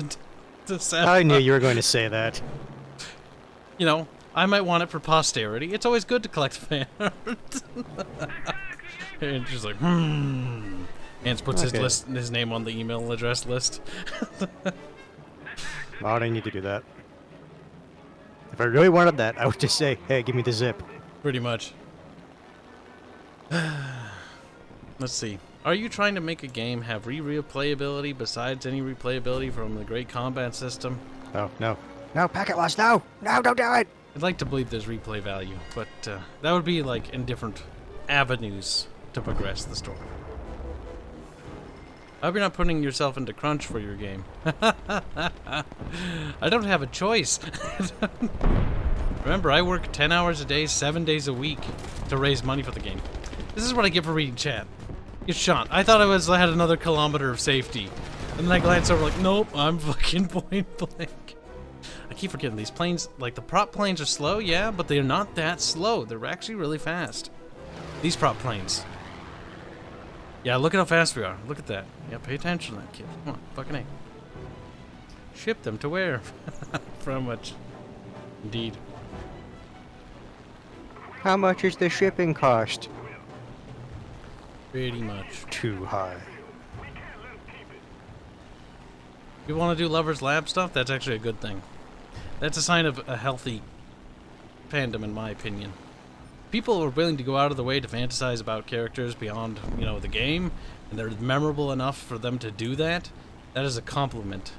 to Sam. I knew you were going to say that. You know, I might want it for posterity. It's always good to collect fan art. And just like, Hans puts Okay. his name on the email address list. Why would I need to do that? If I really wanted that, I would just say, hey, give me the zip. Pretty much. Let's see. Are you trying to make a game have replayability besides any replayability from the great combat system? Oh, no. No, packet loss, no! No, don't do it! I'd like to believe there's replay value, but that would be like in different avenues to progress the story. I hope you're not putting yourself into crunch for your game. I don't have a choice. Remember, I work 10 hours a day, 7 days a week to raise money for the game. This is what I get for reading chat. Get shot. I thought I had another kilometer of safety. And then I glance over like, nope, I'm fucking point blank. I keep forgetting these planes, like the prop planes are slow, yeah, but they're not that slow. They're actually really fast. These prop planes. Yeah, look at how fast we are. Look at that. Yeah, pay attention to that, kid. Come on, fucking A. Ship them to where? For how much? Indeed. How much is the shipping cost? Pretty much. Too high. If you want to do Lover's Lab stuff, that's actually a good thing. That's a sign of a healthy fandom, in my opinion. People are willing to go out of the way to fantasize about characters beyond, you know, the game, and they're memorable enough for them to do that. That is a compliment.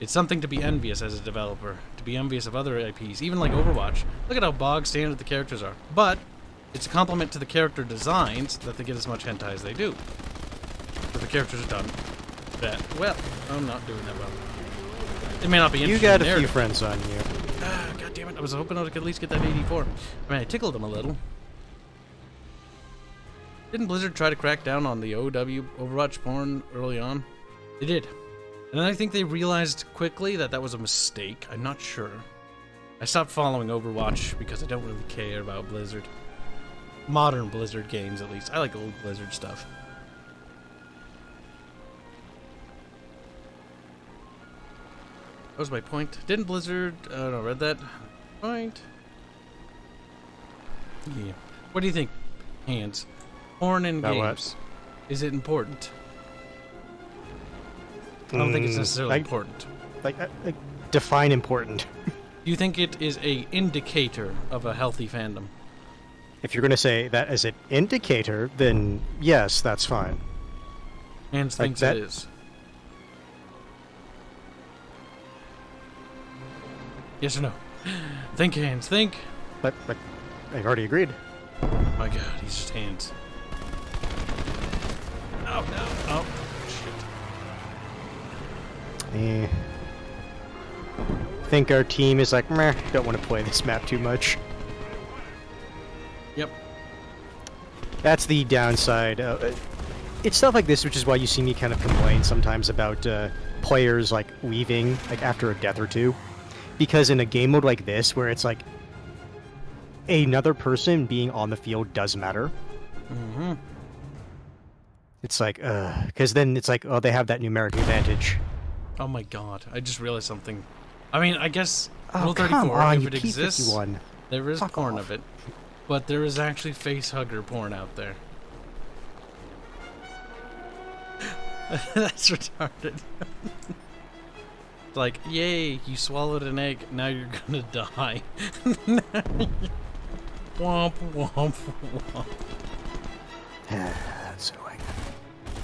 It's something to be envious as a developer, to be envious of other IPs, even like Overwatch. Look at how bog standard the characters are. But it's a compliment to the character designs that they get as much hentai as they do. But the characters are done that well. I'm not doing that well. It may not be interesting. You got a few narrative. friends on you. Ah, God damn it! I was hoping I could at least get that 84. I mean, I tickled them a little. Didn't Blizzard try to crack down on the OW Overwatch porn early on? They did. And I think they realized quickly that that was a mistake. I'm not sure. I stopped following Overwatch because I don't really care about Blizzard. Modern Blizzard games, at least. I like old Blizzard stuff. That was my point. Didn't Blizzard... no, read that. Point. Yeah. What do you think, Hans? Porn in About games. what? Is it important? I don't think it's necessarily like- important. Like, define important. Do you think it is a indicator of a healthy fandom? If you're going to say that as an indicator, then yes, that's fine. Hans Like thinks that- it is. Yes or no? Think, Hans, think. But I've already agreed. My god, he's just hands. Oh, no. Oh, shit. I think our team is like, meh, don't want to play this map too much. Yep. That's the downside. It's stuff like this, which is why you see me kind of complain sometimes about players like leaving like after a death or two, because in a game mode like this, where it's like another person being on the field does matter. Mm-hmm. It's like, because then it's like, oh, they have that numeric advantage. Oh my god, I just realized something. I mean, I guess Oh, Rule come 34, on, if you it exists, P51. there is Fuck porn off. of it. But there is actually face hugger porn out there. That's retarded. Like, yay, you swallowed an egg, now you're gonna die. Womp, womp, womp. That's annoying.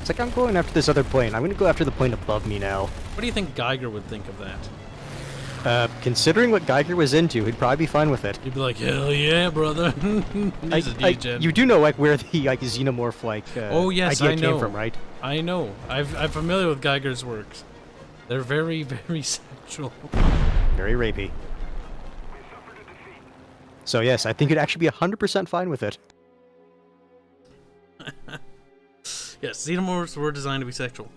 It's like, I'm going after this other plane. I'm going to go after the plane above me now. What do you think Geiger would think of that? Considering what Geiger was into, he'd probably be fine with it. He'd be like, hell yeah, brother. He's a degen. You do know like where the like xenomorph Oh, yes, idea I know. came from, right? I know. I'm familiar with Geiger's works. They're very, very sexual. Very rapey. So yes, I think it'd actually be 100% fine with it. Yes, xenomorphs were designed to be sexual.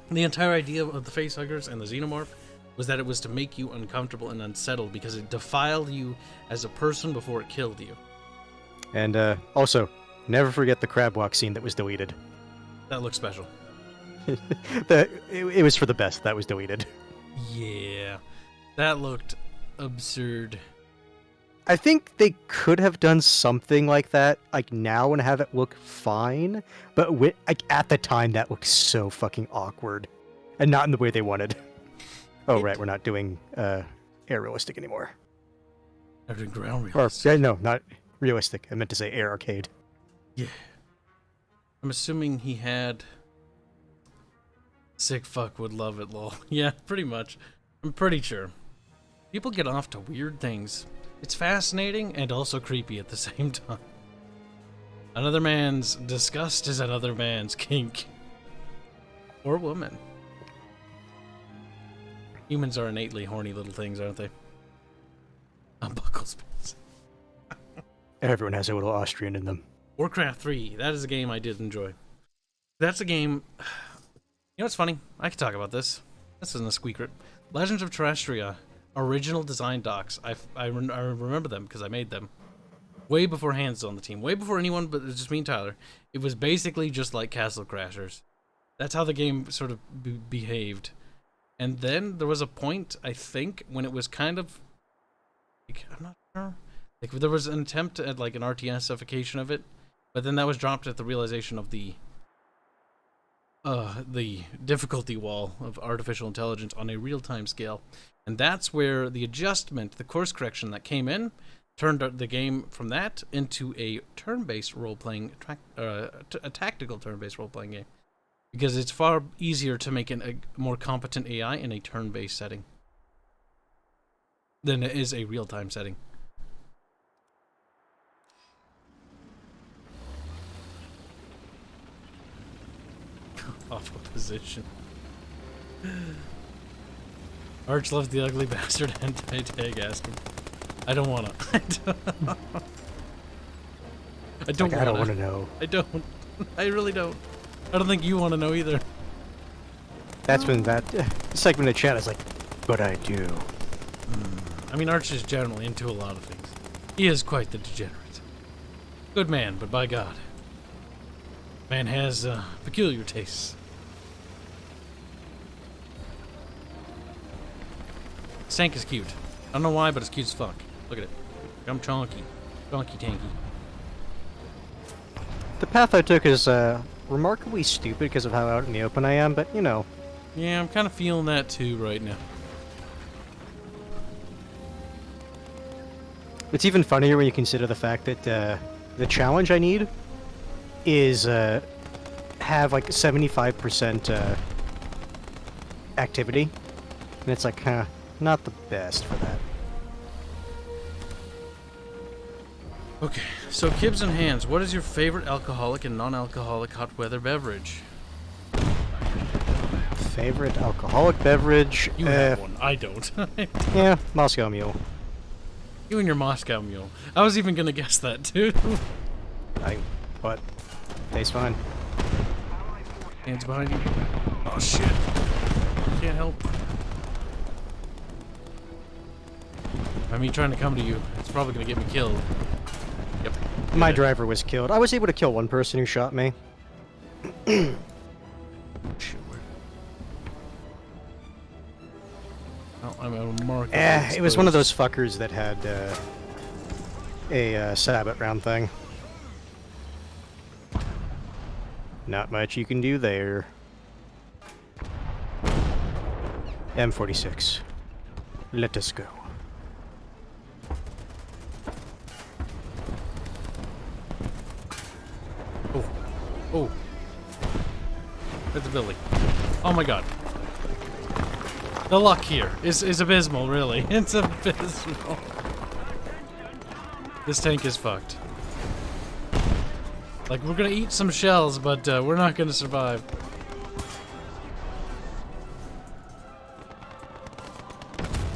The entire idea of the facehuggers and the xenomorph was that it was to make you uncomfortable and unsettled because it defiled you as a person before it killed you. And also, never forget the crab walk scene that was deleted. That looks special. It was for the best that was deleted. Yeah, that looked absurd. I think they could have done something like that, like now, and have it look fine. But like at the time, that looked so fucking awkward, and not in the way they wanted. Oh right, we're not doing air realistic anymore. They're doing ground Or realistic. no, not realistic. I meant to say air arcade. Yeah. I'm assuming he had... Sick fuck would love it, lol. Yeah, pretty much. I'm pretty sure. People get off to weird things. It's fascinating and also creepy at the same time. Another man's disgust is another man's kink. Or woman. Humans are innately horny little things, aren't they? Unbuckle space. Everyone has a little Austrian in them. Warcraft 3. That is a game I did enjoy. That's a game... You know what's funny? I could talk about this. This isn't a Sqek. Legends of Terrestria. Original design docs. I remember them because I made them. Way before Hans was on the team. Way before anyone but just me and Tyler. It was basically just like Castle Crashers. That's how the game sort of behaved. And then there was a point, I think, when it was kind of... Like, I'm not sure. Like, there was an attempt at like an RTS-ification of it. But then that was dropped at the realization of the difficulty wall of artificial intelligence on a real-time scale. And that's where the adjustment, the course correction that came in, turned the game from that into a turn-based role-playing, a tactical turn-based role-playing game. Because it's far easier to make a more competent AI in a turn-based setting than it is a real-time setting. Awful position. Arch loves the ugly bastard anti-tag. Ask him. I don't wanna. I don't want to know. I don't. I really don't. I don't think you want to know either. That's when that segment of chat is like, but I do. I mean, Arch is generally into a lot of things. He is quite the degenerate. Good man, but by God. Man has peculiar tastes. Stank is cute. I don't know why, but it's cute as fuck. Look at it. I'm chonky. Chonky tanky. The path I took is remarkably stupid because of how out in the open I am, but you know. Yeah, I'm kind of feeling that too right now. It's even funnier when you consider the fact that the challenge I need is have like 75% activity, and it's like not the best for that. Okay, so Kibs and Hands, what is your favorite alcoholic and non-alcoholic hot weather beverage? Favorite alcoholic beverage? You have one. I don't. Yeah, Moscow Mule. You and your Moscow Mule. I was even gonna guess that too. What? Tastes fine. Hands behind you. Oh shit. Can't help. By me trying to come to you, it's probably gonna get me killed. Yep. My driver was killed. I was able to kill one person who shot me. Shit, where? Oh, I'm a mark. It was one of those fuckers that had a sabot round thing. Not much you can do there. M46. Let us go. Oh. Oh. That's a Billy. Oh my god. The luck here is abysmal, really. It's abysmal. This tank is fucked. Like, we're gonna eat some shells, but we're not gonna survive.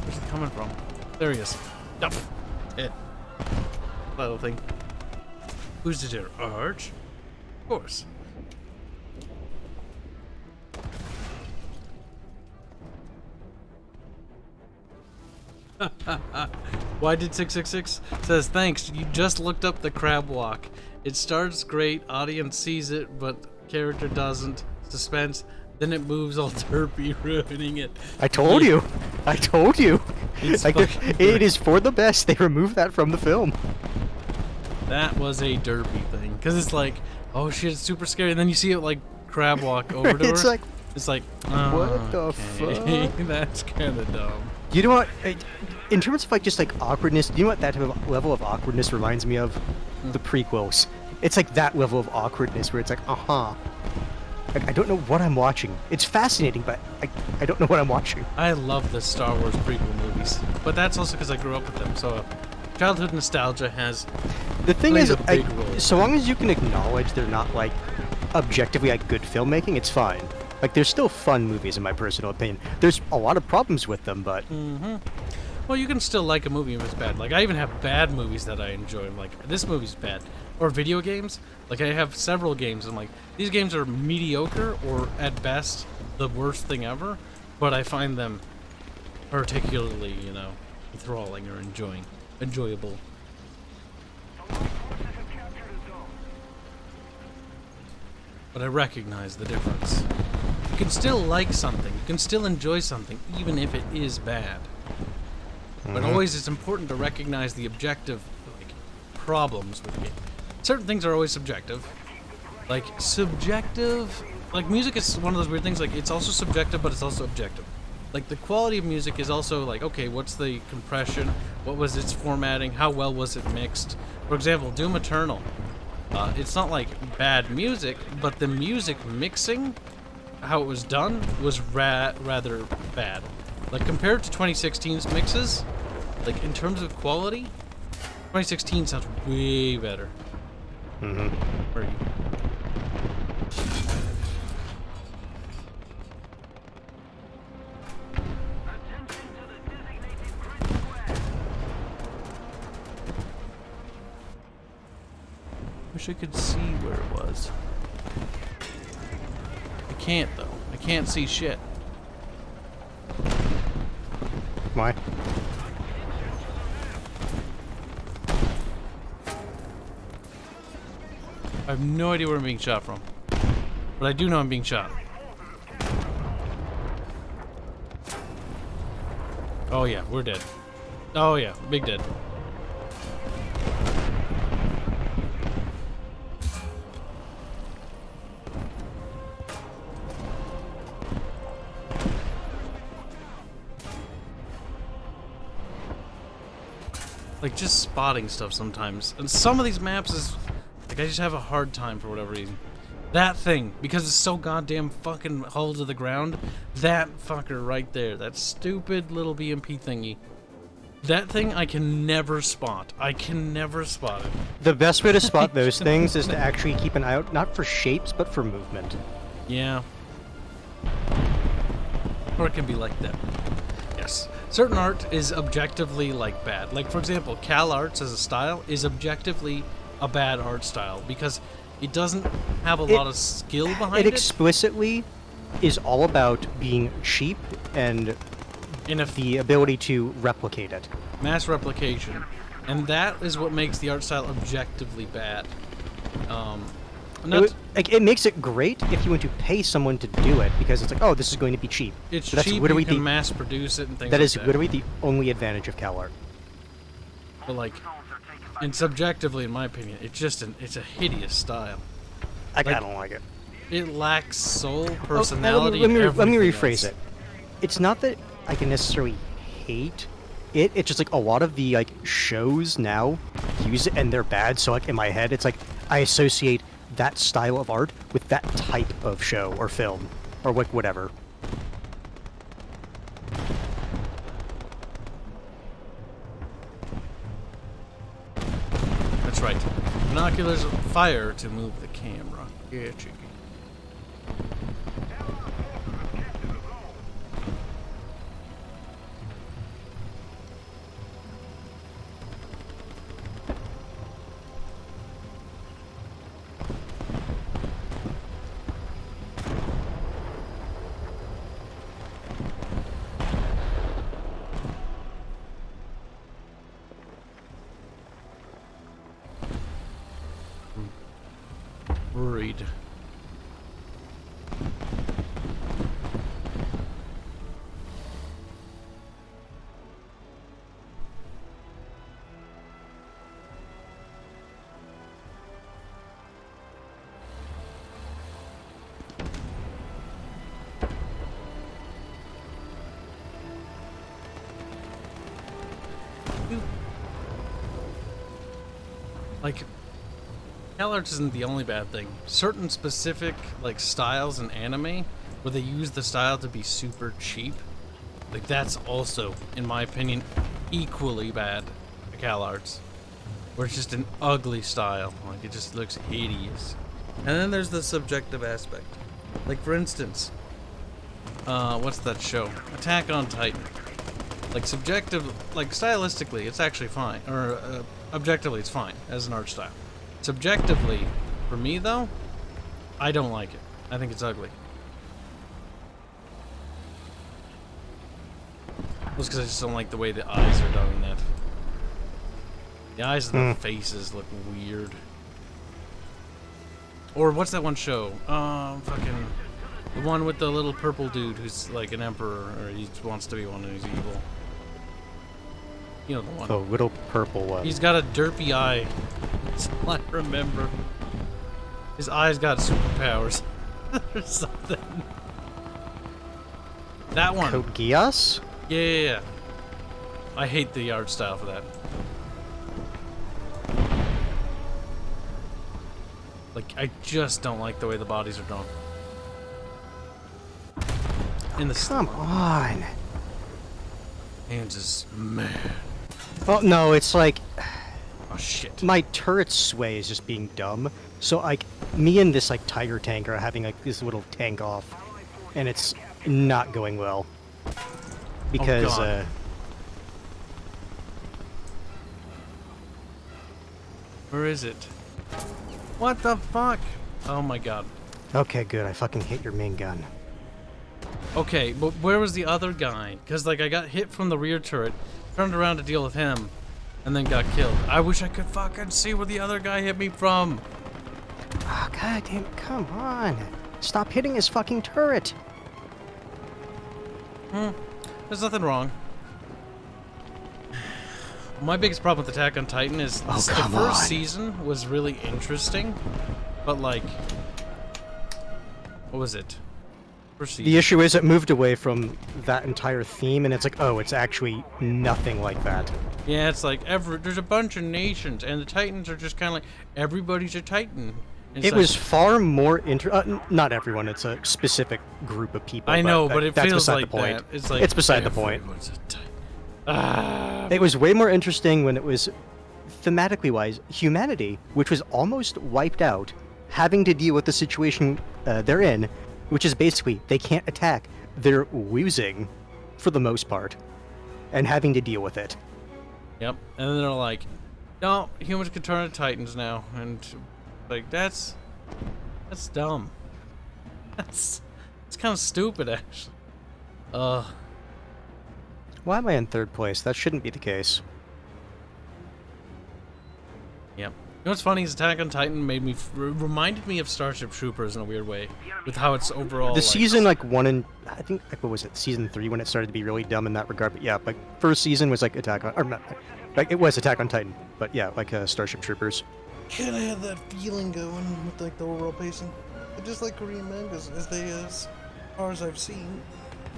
Where's he coming from? There he is. Yup. Hit. Little thing. Who's it here? Arch? Of course. Why did 666 says thanks? You just looked up the crab walk. It starts great, audience sees it, but character doesn't. Suspense. Then it moves all derpy, ruining it. I told you. I told you. It's Like, fucking it is for the best. They removed that from the film. That was a derpy thing, because it's like, oh shit, it's super scary, and then you see it like crab walk over to It's her. like, It's like, oh, what the okay. fuck? That's kind of dumb. you know what? In terms of like just like awkwardness, do you know what that type of level of awkwardness reminds me of? The prequels. It's like that level of awkwardness where it's like, Like, I don't know what I'm watching. It's fascinating, but I don't know what I'm watching. I love the Star Wars prequel movies, but that's also because I grew up with them. So, childhood nostalgia has The thing plays is, a big role. so long as you can acknowledge they're not like objectively like good filmmaking, it's fine. Like, they're still fun movies in my personal opinion. There's a lot of problems with them, but Well, you can still like a movie if it's bad. Like, I even have bad movies that I enjoy. I'm like, this movie's bad. Or video games. Like, I have several games. I'm like, these games are mediocre or, at best, the worst thing ever. But I find them particularly, you know, enthralling or enjoyable. But I recognize the difference. You can still like something. You can still enjoy something, even if it is bad. But always it's important to recognize the objective like, problems with the game. Certain things are always subjective. Like, music is one of those weird things, like, it's also subjective, but it's also objective. Like, the quality of music is also like, okay, what's the compression? What was its formatting? How well was it mixed? For example, Doom Eternal. It's not like bad music, but the music mixing, how it was done, was rather bad. Like, compared to 2016's mixes, like, in terms of quality, 2016 sounds way better. Where are you? Wish I could see where it was. I can't, though. I can't see shit. why? I have no idea where I'm being shot from. But I do know I'm being shot. Oh yeah, we're dead. Oh yeah, big dead. Like, just spotting stuff sometimes. And some of these maps is... Like, I just have a hard time for whatever reason. That thing, because it's so goddamn fucking hull to the ground, that fucker right there, that stupid little BMP thingy. That thing I can never spot. I can never spot it. The best way to spot those things is to actually keep an eye out, not for shapes, but for movement. Yeah. Or it can be like that. Yes. Certain art is objectively, like, bad. Like, for example, Cal Arts as a style is objectively a bad art style because it doesn't have a lot of skill behind it. It explicitly is all about being cheap and the ability to replicate it. Mass replication. And that is what makes the art style objectively bad. It makes it great if you want to pay someone to do it, because it's like, oh, this is going to be cheap. It's so that's cheap, literally you can mass produce it and things like that. That is literally the only advantage of Cal Art. But like, and subjectively, in my opinion, it's a hideous style. I don't like it. It lacks soul, personality. Let me everything rephrase else. it. It's not that I can necessarily hate it. It's just like a lot of the like shows now use it and they're bad. So like in my head, it's like I associate that style of art with that type of show or film or like whatever. That's right. Binoculars fire to move the camera. Yeah, cheeky. Read. Like, Cal Arts isn't the only bad thing. Certain specific, like, styles in anime, where they use the style to be super cheap, like, that's also, in my opinion, equally bad to Cal Arts. Where it's just an ugly style. Like, it just looks hideous. And then there's the subjective aspect. Like, for instance, what's that show? Attack on Titan. Like, subjective, like, stylistically, it's actually fine. Or, objectively, it's fine as an art style. Subjectively, for me, though, I don't like it. I think it's ugly. Just because I just don't like the way the eyes are done in that. The eyes and the faces look weird. Or, what's that one show? Fucking... The one with the little purple dude who's like an emperor, or he wants to be one and he's evil. You know the one. The little purple one. He's got a derpy eye. That's all I remember. His eye's got superpowers. Or something. That one. Code Geass? Yeah. I hate the art style for that. Like, I just don't like the way the bodies are drawn. In the Come on. hands is mad. Oh no, it's like Oh shit. my turret sway is just being dumb. So like me and this like tiger tank are having like this little tank off, and it's not going well because God. Where is it? What the fuck? Oh my god. Okay, good. I fucking hit your main gun. Okay, but where was the other guy? Because, like, I got hit from the rear turret, turned around to deal with him, and then got killed. I wish I could fucking see where the other guy hit me from. Oh, god damn it, come on. Stop hitting his fucking turret. There's nothing wrong. My biggest problem with Attack on Titan is Oh, the come first on. season was really interesting, but, like, what was it? First season. The issue is it moved away from that entire theme, and it's like, oh, it's actually nothing like that. Yeah, it's like there's a bunch of nations, and the Titans are just kind of like everybody's a Titan. And it's It like, was far more not everyone, it's a specific group of people. I know, but it that's feels beside like the point. that. It's like It's beside the point. everyone's a Titan. It was way more interesting when it was, thematically wise, humanity, which was almost wiped out, having to deal with the situation they're in, which is basically they can't attack. They're losing, for the most part, and having to deal with it. Yep. And then they're like, no, humans can turn into Titans now. And, like, that's dumb. It's kind of stupid, actually. Why am I in third place? That shouldn't be the case. Yep. You know what's funny is Attack on Titan made me reminded me of Starship Troopers in a weird way, with how it's overall. The season, like, one and I think, like, what was it, season 3 when it started to be really dumb in that regard. But yeah, like, first season was like Attack on, or not, like, it was Attack on Titan. But yeah, like Starship Troopers. Kind of had that feeling going with like the overall pacing. I just like Korean mangas as they, as far as I've seen,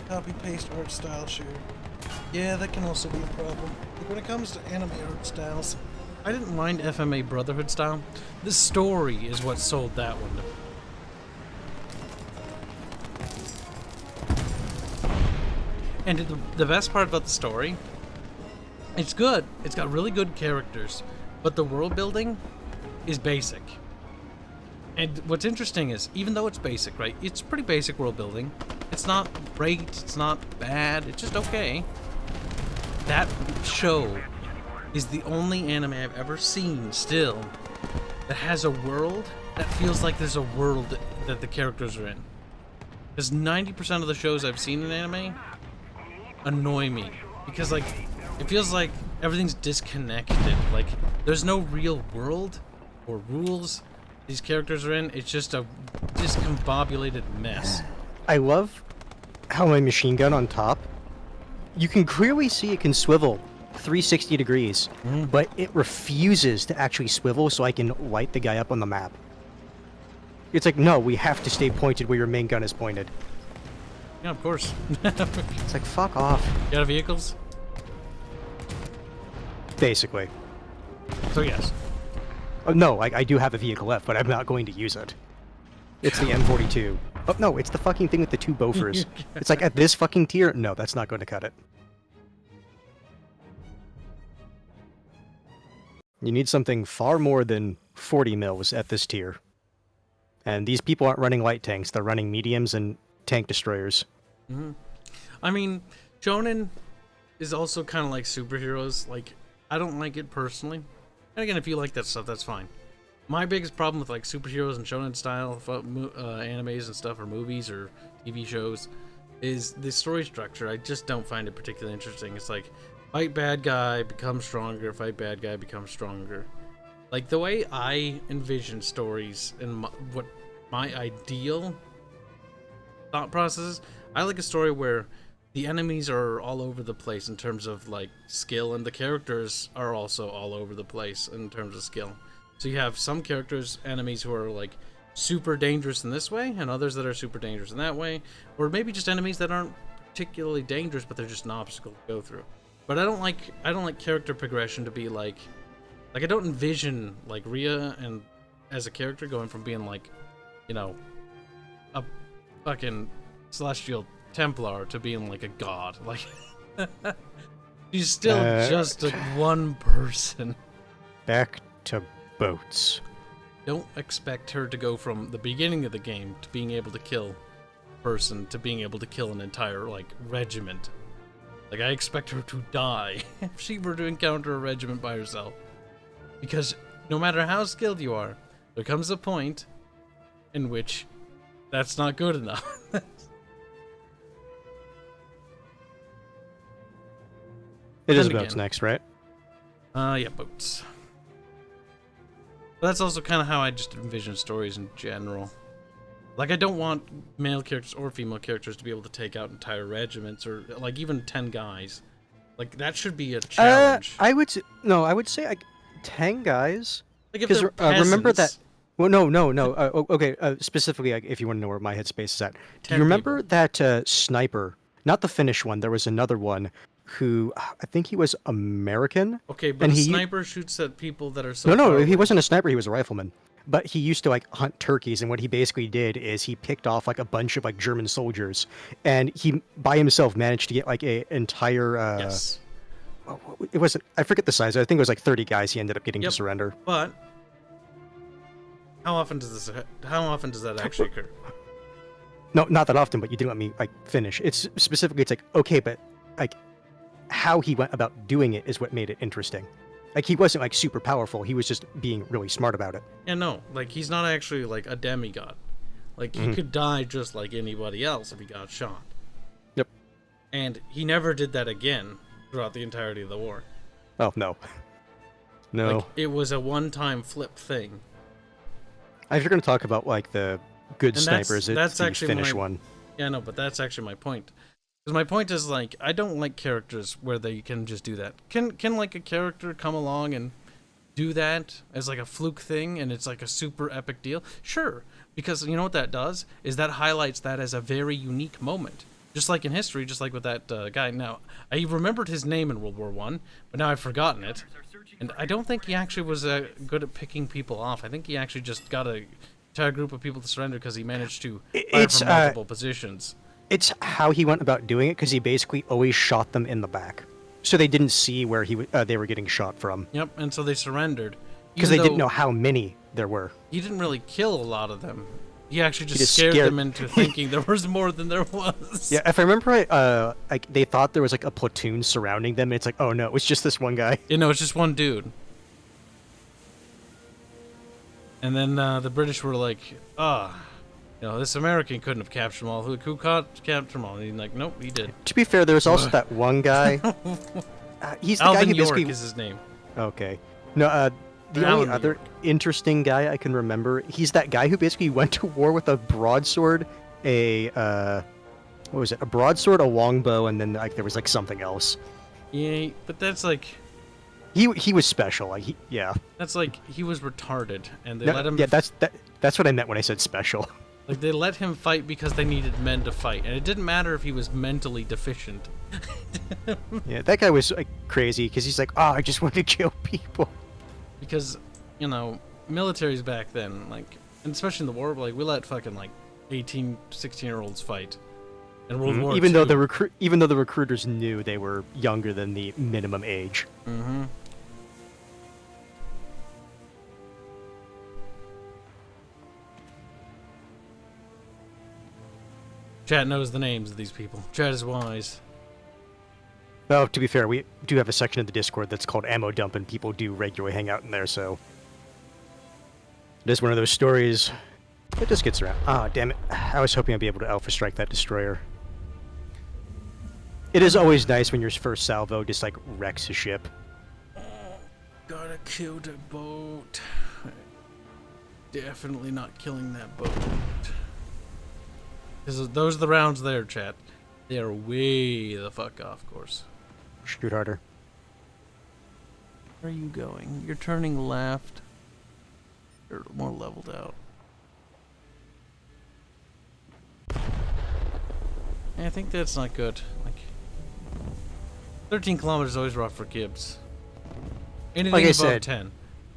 copy paste art style share. Yeah, that can also be a problem. Like when it comes to anime art styles, I didn't mind FMA Brotherhood style. The story is what sold that one to me. And the best part about the story, it's good. It's got really good characters, but the world building is basic. And what's interesting is, even though it's basic, right? It's pretty basic world building. It's not great, it's not bad, it's just okay. That show is the only anime I've ever seen still that has a world that feels like there's a world that the characters are in. Because 90% of the shows I've seen in anime annoy me. Because, like, it feels like everything's disconnected. Like, there's no real world or rules these characters are in. It's just a discombobulated mess. I love how my machine gun on top, you can clearly see it can swivel 360 degrees, but it refuses to actually swivel so I can light the guy up on the map. It's like, no, we have to stay pointed where your main gun is pointed. Yeah, of course. It's like, fuck off. You out of vehicles? Basically. So yes. No, I do have a vehicle left, but I'm not going to use it. It's the M42. Oh, no, it's the fucking thing with the 2 Bofors. It's like, at this fucking tier? No, that's not going to cut it. You need something far more than 40 mils at this tier. And these people aren't running light tanks, they're running mediums and tank destroyers. I mean, shonen is also kind of like superheroes. Like, I don't like it personally. And again, if you like that stuff, that's fine. My biggest problem with like superheroes and shonen style animes and stuff, or movies or TV shows, is the story structure. I just don't find it particularly interesting. It's like, fight bad guy, become stronger, fight bad guy, become stronger. Like, the way I envision stories and what my ideal thought process is, I like a story where the enemies are all over the place in terms of like skill, and the characters are also all over the place in terms of skill. So you have some characters, enemies who are like super dangerous in this way, and others that are super dangerous in that way, or maybe just enemies that aren't particularly dangerous, but they're just an obstacle to go through. But I don't like character progression to be like I don't envision like Rhea and as a character going from being like, you know, a fucking celestial Templar to being like a god. Like, she's still just like one person. Back to boats. Don't expect her to go from the beginning of the game to being able to kill a person to being able to kill an entire like regiment. Like, I expect her to die if she were to encounter a regiment by herself. Because no matter how skilled you are, there comes a point in which that's not good enough. It is Then boats again. next, right? Yeah, boats. But that's also kind of how I just envision stories in general. Like, I don't want male characters or female characters to be able to take out entire regiments, or like even 10 guys. Like, that should be a challenge. I would say like 10 guys. Like, if Because they're remember that. peasants, Well, no. Okay. Specifically, like, if you want to know where my headspace is at, do 10 you remember that sniper? Not the Finnish one. There was another one who I think he was American. Okay, but and a he- sniper shoots at people that are so No, far he away. wasn't a sniper. He was a rifleman. But he used to like hunt turkeys, and what he basically did is he picked off like a bunch of like German soldiers, and he by himself managed to get like a entire Yes. it wasn't. I forget the size. I think it was like 30 guys. He ended up getting Yep. to surrender. But how often does that actually occur? No, not that often. But you didn't let me like finish. It's specifically. It's like okay, but like how he went about doing it is what made it interesting. Like he wasn't like super powerful. He was just being really smart about it. Yeah, no, like he's not actually like a demigod. Like he could die just like anybody else if he got shot. Yep. And he never did that again throughout the entirety of the war. Oh no. No. Like it was a one-time flip thing. If you're going to talk about like the good And that's- snipers, it's that's the actually Finnish my- one. Yeah, no, but that's actually my point. Because my point is like I don't like characters where they can just do that. Can like a character come along and do that as like a fluke thing and it's like a super epic deal? Sure, because you know what that does is that highlights that as a very unique moment. Just like in history, just like with that guy. Now, I remembered his name in World War One, but now I've forgotten it. And I don't think he actually was good at picking people off. I think he actually just got a entire group of people to surrender because he managed to fire It's, from multiple positions. It's how he went about doing it because he basically always shot them in the back, so they didn't see where they were getting shot from Yep, and so they surrendered. because Even they didn't though know how many there were. He didn't really kill a lot of them. He actually just, just scared scared- them into thinking there was more than there was. Yeah, if I remember right, like they thought there was like a platoon surrounding them. And it's like, oh no, it's just this one guy. You know, it's just one dude. And then the British were like, you know, this American couldn't have captured them all. Who captured them all? And he's like, nope, he did. To be fair, there was also that one guy. He's the guy Alvin who York basically. is his name. Okay. No, the Alan only other York. interesting guy I can remember, he's that guy who basically went to war with a broadsword, what was it? A broadsword, a longbow, and then like there was like something else. Yeah, but that's like He was special. Like he was retarded, and they No, let him. yeah, that's what I meant when I said special. Like they let him fight because they needed men to fight, and it didn't matter if he was mentally deficient. Yeah, that guy was like crazy because he's like, oh, I just want to kill people. Because, you know, militaries back then, like, and especially in the war, like, we let fucking, like, 18, 16-year-olds fight. In World War Even II. though the recruiters knew they were younger than the minimum age. Mm-hmm. Chat knows the names of these people. Chat is wise. Well, to be fair, we do have a section of the Discord that's called Ammo Dump, and people do regularly hang out in there, so... It is one of those stories that just gets around. Ah, damn it. I was hoping I'd be able to Alpha Strike that destroyer. It is always nice when your first salvo just, like, wrecks a ship. Gotta kill the boat. Definitely not killing that boat. Because those are the rounds there, chat. They are way the fuck off course. Shoot harder. Where are you going? You're turning left. You're more leveled out. I think that's not good. Like, 13 kilometers is always rough for Kibs. Anything Like I above said, 10.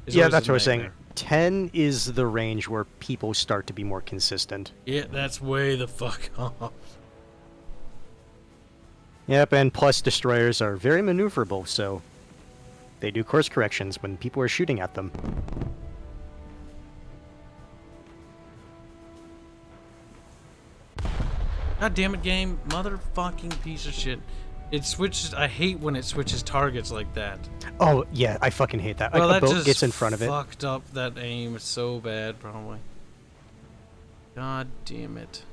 Is Yeah, always that's a what I was saying. nightmare. 10 is the range where people start to be more consistent. Yeah, that's way the fuck off. Yep, and plus destroyers are very maneuverable, so they do course corrections when people are shooting at them. God damn it, game. Motherfucking piece of shit. It switches. I hate when it switches targets like that. Oh, yeah, I fucking hate that. Like, Well, a that boat just gets in front of it. fucked up that aim. It's so bad, probably. God damn it.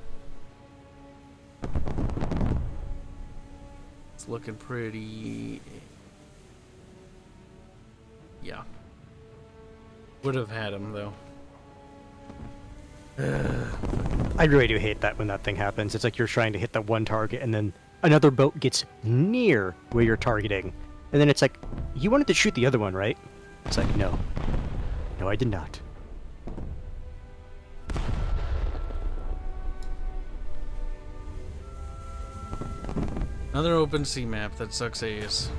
It's looking pretty... Yeah. Would have had him, though. I really do hate that when that thing happens. It's like you're trying to hit that one target and then another boat gets near where you're targeting. And then it's like, you wanted to shoot the other one, right? It's like, no. No, I did not. Another open sea map that sucks ass.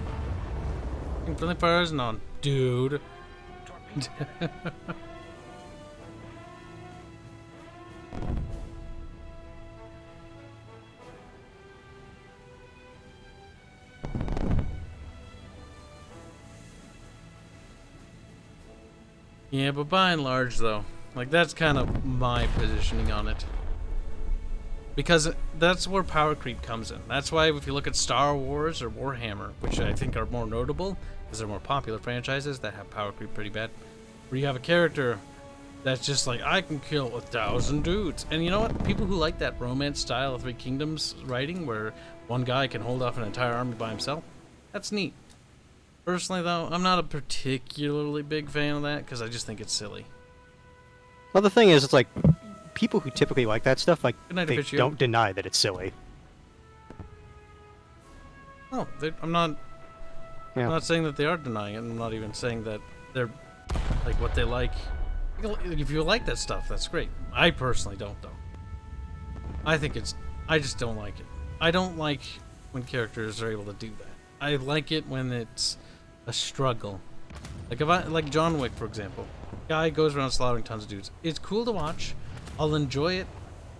Friendly fire isn't on, dude. Yeah, but by and large, though, like, that's kind of my positioning on it. Because that's where power creep comes in. That's why if you look at Star Wars or Warhammer, which I think are more notable, because they're more popular franchises that have power creep pretty bad, where you have a character that's just like, I can kill 1,000 dudes. And you know what? People who like that romance style of Three Kingdoms writing, where one guy can hold off an entire army by himself, that's neat. Personally, though, I'm not a particularly big fan of that, because I just think it's silly. Well, the thing is, it's like, people who typically like that stuff, like, Good night, they Officio. don't deny that it's silly. Oh, I'm not Yeah. I'm not saying that they are denying it. I'm not even saying that they're like what they like. If you like that stuff, that's great. I personally don't, though. I just don't like it. I don't like when characters are able to do that. I like it when it's a struggle. Like John Wick, for example. Guy goes around slaughtering tons of dudes. It's cool to watch. I'll enjoy it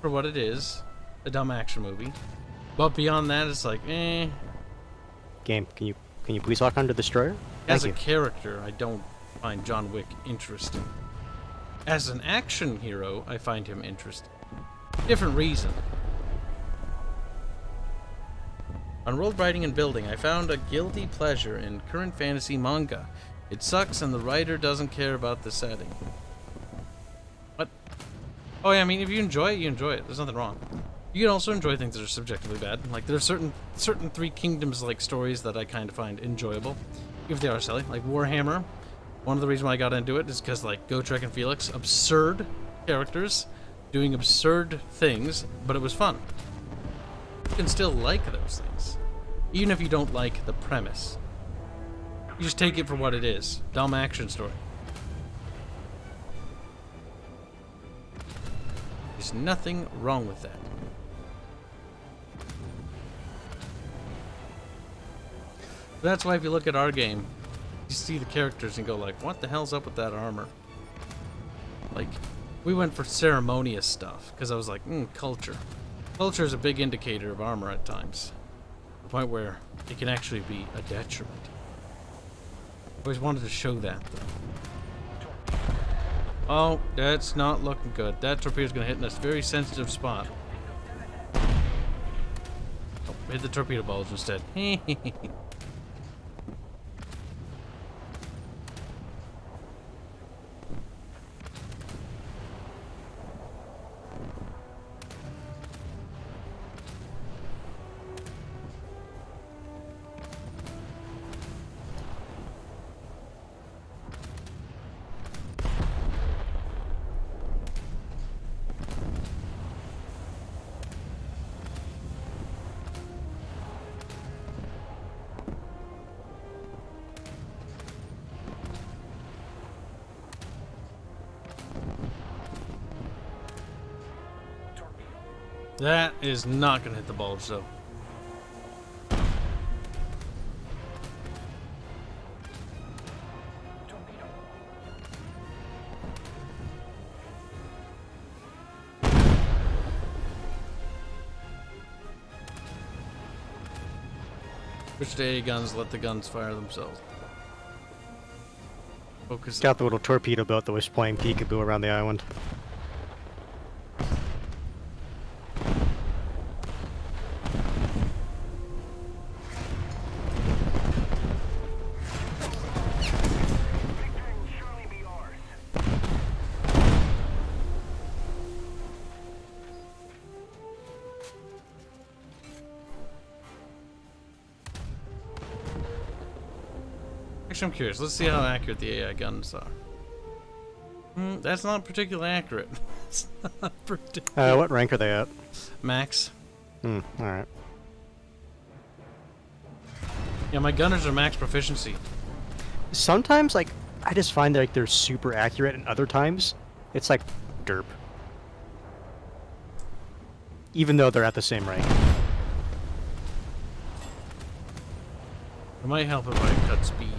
for what it is, a dumb action movie. But beyond that, it's like, eh. Game, can you please lock onto the destroyer? As a Thank you. character, I don't find John Wick interesting. As an action hero, I find him interesting. Different reason. On world writing and building, I found a guilty pleasure in current fantasy manga. It sucks and the writer doesn't care about the setting. What? Oh yeah, I mean, if you enjoy it, you enjoy it. There's nothing wrong. You can also enjoy things that are subjectively bad. Like, there are certain Three Kingdoms-like stories that I kind of find enjoyable, if they are silly. Like Warhammer. One of the reasons why I got into it is because, like, Gotrek and Felix, absurd characters doing absurd things, but it was fun. You can still like those things, even if you don't like the premise. You just take it for what it is. Dumb action story. There's nothing wrong with that. That's why if you look at our game, you see the characters and go like, what the hell's up with that armor? Like, we went for ceremonious stuff, because I was like, culture. Culture is a big indicator of armor at times. To the point where it can actually be a detriment. I always wanted to show that, though. Oh, that's not looking good. That torpedo's gonna hit in a very sensitive spot. Oh, hit the torpedo bulge instead. That is not gonna hit the bulge, though. Switch to A guns, let the guns fire themselves. Focus. Got the little torpedo boat that was playing peekaboo around the island. Actually, I'm curious. Let's see how accurate the AI guns are. That's not particularly accurate. It's not particularly... What rank are they at? Max. Alright. Yeah, my gunners are max proficiency. Sometimes, like, I just find that, like, they're super accurate, and other times, it's like, derp. Even though they're at the same rank. It might help if I cut speed.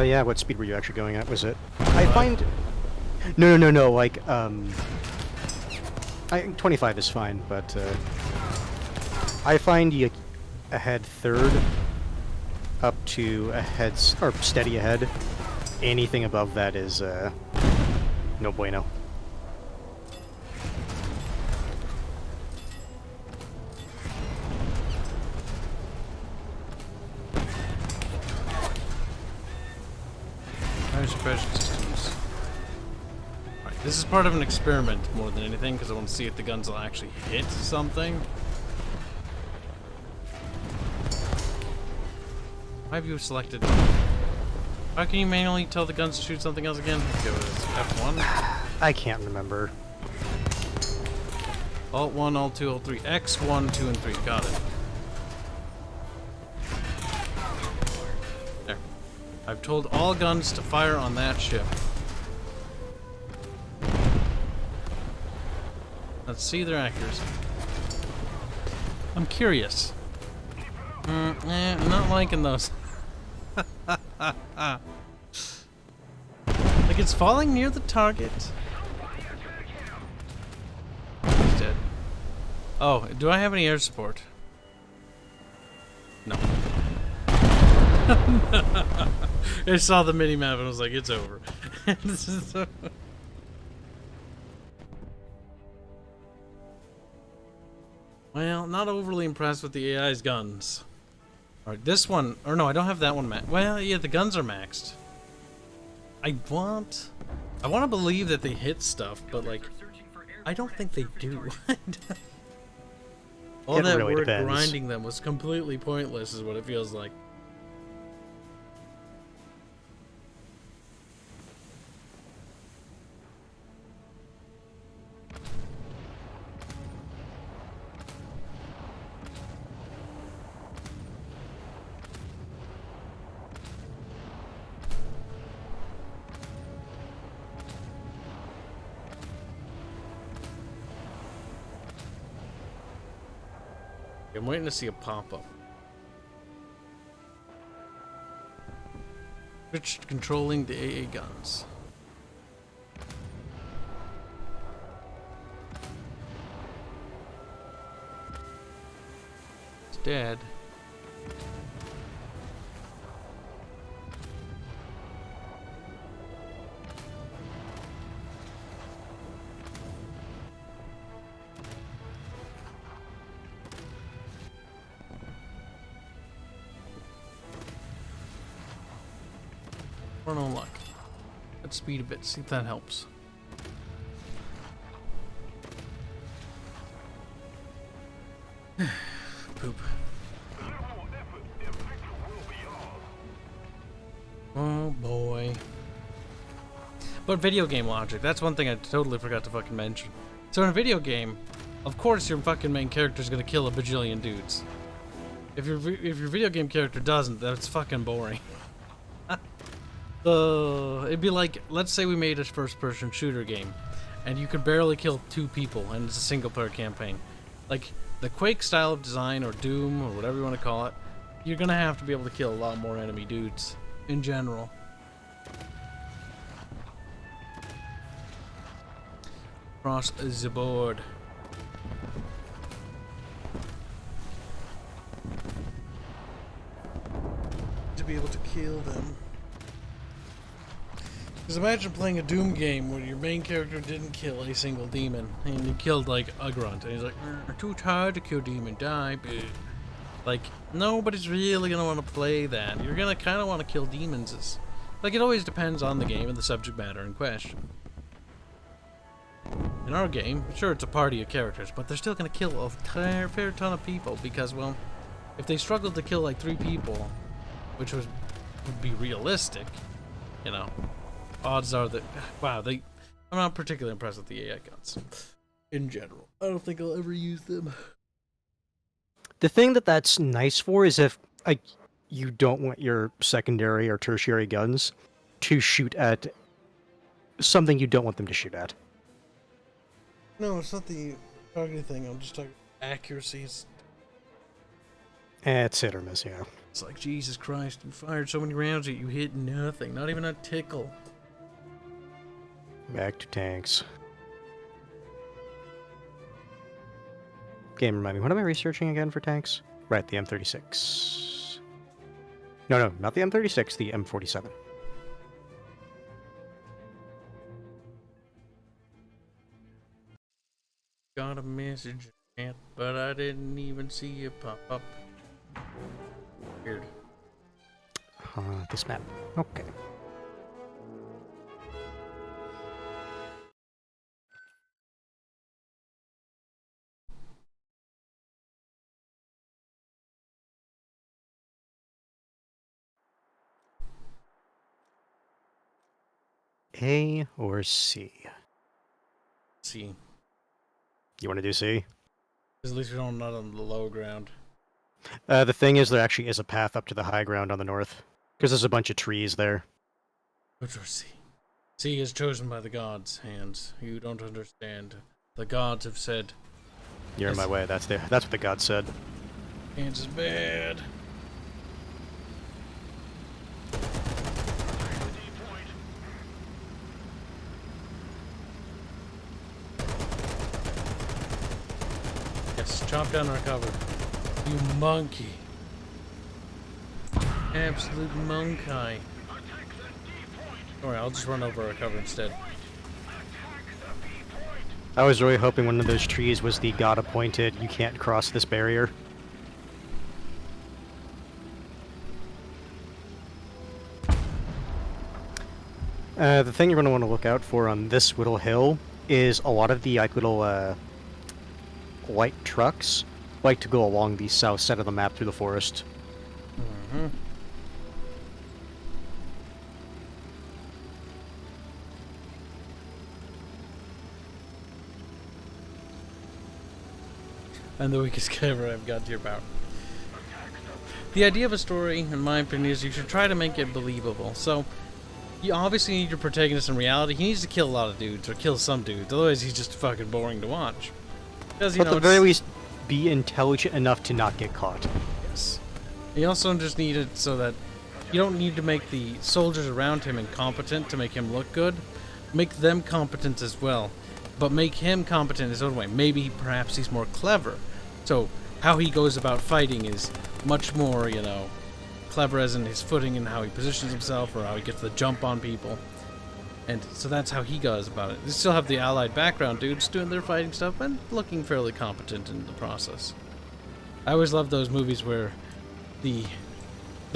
Yeah, what speed were you actually going at? Was it? I find... No, like, I think 25 is fine, but, I find you ahead third, up to ahead or steady ahead. Anything above that is no bueno. Fire suppression systems. Alright, this is part of an experiment more than anything, because I want to see if the guns will actually hit something. Why have you selected? How can you manually tell the guns to shoot something else again? Let's go with F1. I can't remember. Alt 1, Alt 2, Alt 3. X, 1, 2, and 3. Got it. There. I've told all guns to fire on that ship. Let's see their accuracy. I'm curious. I'm not liking those. Like, it's falling near the target. He's dead. Oh, do I have any air support? No. I saw the mini-map and I was like, it's over. This is so... Well, not overly impressed with the AI's guns. Alright, this one... Or no, I don't have that one maxed. Well, yeah, the guns are maxed. I want to believe that they hit stuff, but, like, I don't think they do. All It that really work depends. grinding them was completely pointless, is what it feels like. I'm waiting to see a pop-up. Switch to controlling the AA guns. It's dead. Or no luck. Let's speed a bit, see if that helps. Poop. Oh boy. But video game logic, that's one thing I totally forgot to fucking mention. So in a video game, of course your fucking main character is gonna kill a bajillion dudes. If your video game character doesn't, that's fucking boring. It'd be like, let's say we made a first-person shooter game, and you could barely kill 2 people, and it's a single-player campaign. Like, the Quake style of design, or Doom, or whatever you want to call it, you're gonna have to be able to kill a lot more enemy dudes, in general. Across the board. To be able to kill them. Because imagine playing a Doom game where your main character didn't kill a single demon, and you killed, like, a grunt, and he's like, too tired to kill demon, die, bitch. Like, nobody's really gonna want to play that. You're gonna kind of want to kill demons. Like, it always depends on the game and the subject matter in question. In our game, sure, it's a party of characters, but they're still gonna kill a fair ton of people, because, well, if they struggled to kill, like, 3 people, which would be realistic, you know, odds are that, wow, I'm not particularly impressed with the AI guns in general. I don't think I'll ever use them. The thing that's nice for is if you don't want your secondary or tertiary guns to shoot at something you don't want them to shoot at. No, it's not the targeting thing. I'm just talking accuracies. It's hit or miss, yeah. It's like, Jesus Christ, you fired so many rounds that you hit nothing, not even a tickle. Back to tanks. Game, remind me, what am I researching again for tanks? Right, the M36. No, not the M36, the M47. Got a message, chat, but I didn't even see it pop up. Weird. This map. Okay. A or C? See, You want to do C? because at least we don't not on the low ground. The thing is, there actually is a path up to the high ground on the north. Because there's a bunch of trees there. Which was C. C is chosen by the gods, hands. You don't understand. The gods have said, You're in Yes. my way. That's what the god said. hands is bad. Yes, chop down and recover. You monkey. Absolute monkey. Alright, I'll just run over and recover instead. I was really hoping one of those trees was the god-appointed, you can't cross this barrier. The thing you're going to want to look out for on this little hill is a lot of the little light trucks like to go along the south side of the map through the forest. Mm-hmm. And the weakest guy ever I've got to your about. The idea of a story, in my opinion, is you should try to make it believable. So, you obviously need your protagonist in reality. He needs to kill a lot of dudes, or kill some dudes. Otherwise, he's just fucking boring to watch. Because, you But know, at the very least, be intelligent enough to not get caught. yes. You also just need it so that you don't need to make the soldiers around him incompetent to make him look good. Make them competent as well. But make him competent in his own way. Maybe, perhaps, he's more clever. So, how he goes about fighting is much more, you know, clever as in his footing and how he positions himself or how he gets the jump on people. And so that's how he goes about it. They still have the allied background dudes doing their fighting stuff and looking fairly competent in the process. I always love those movies where the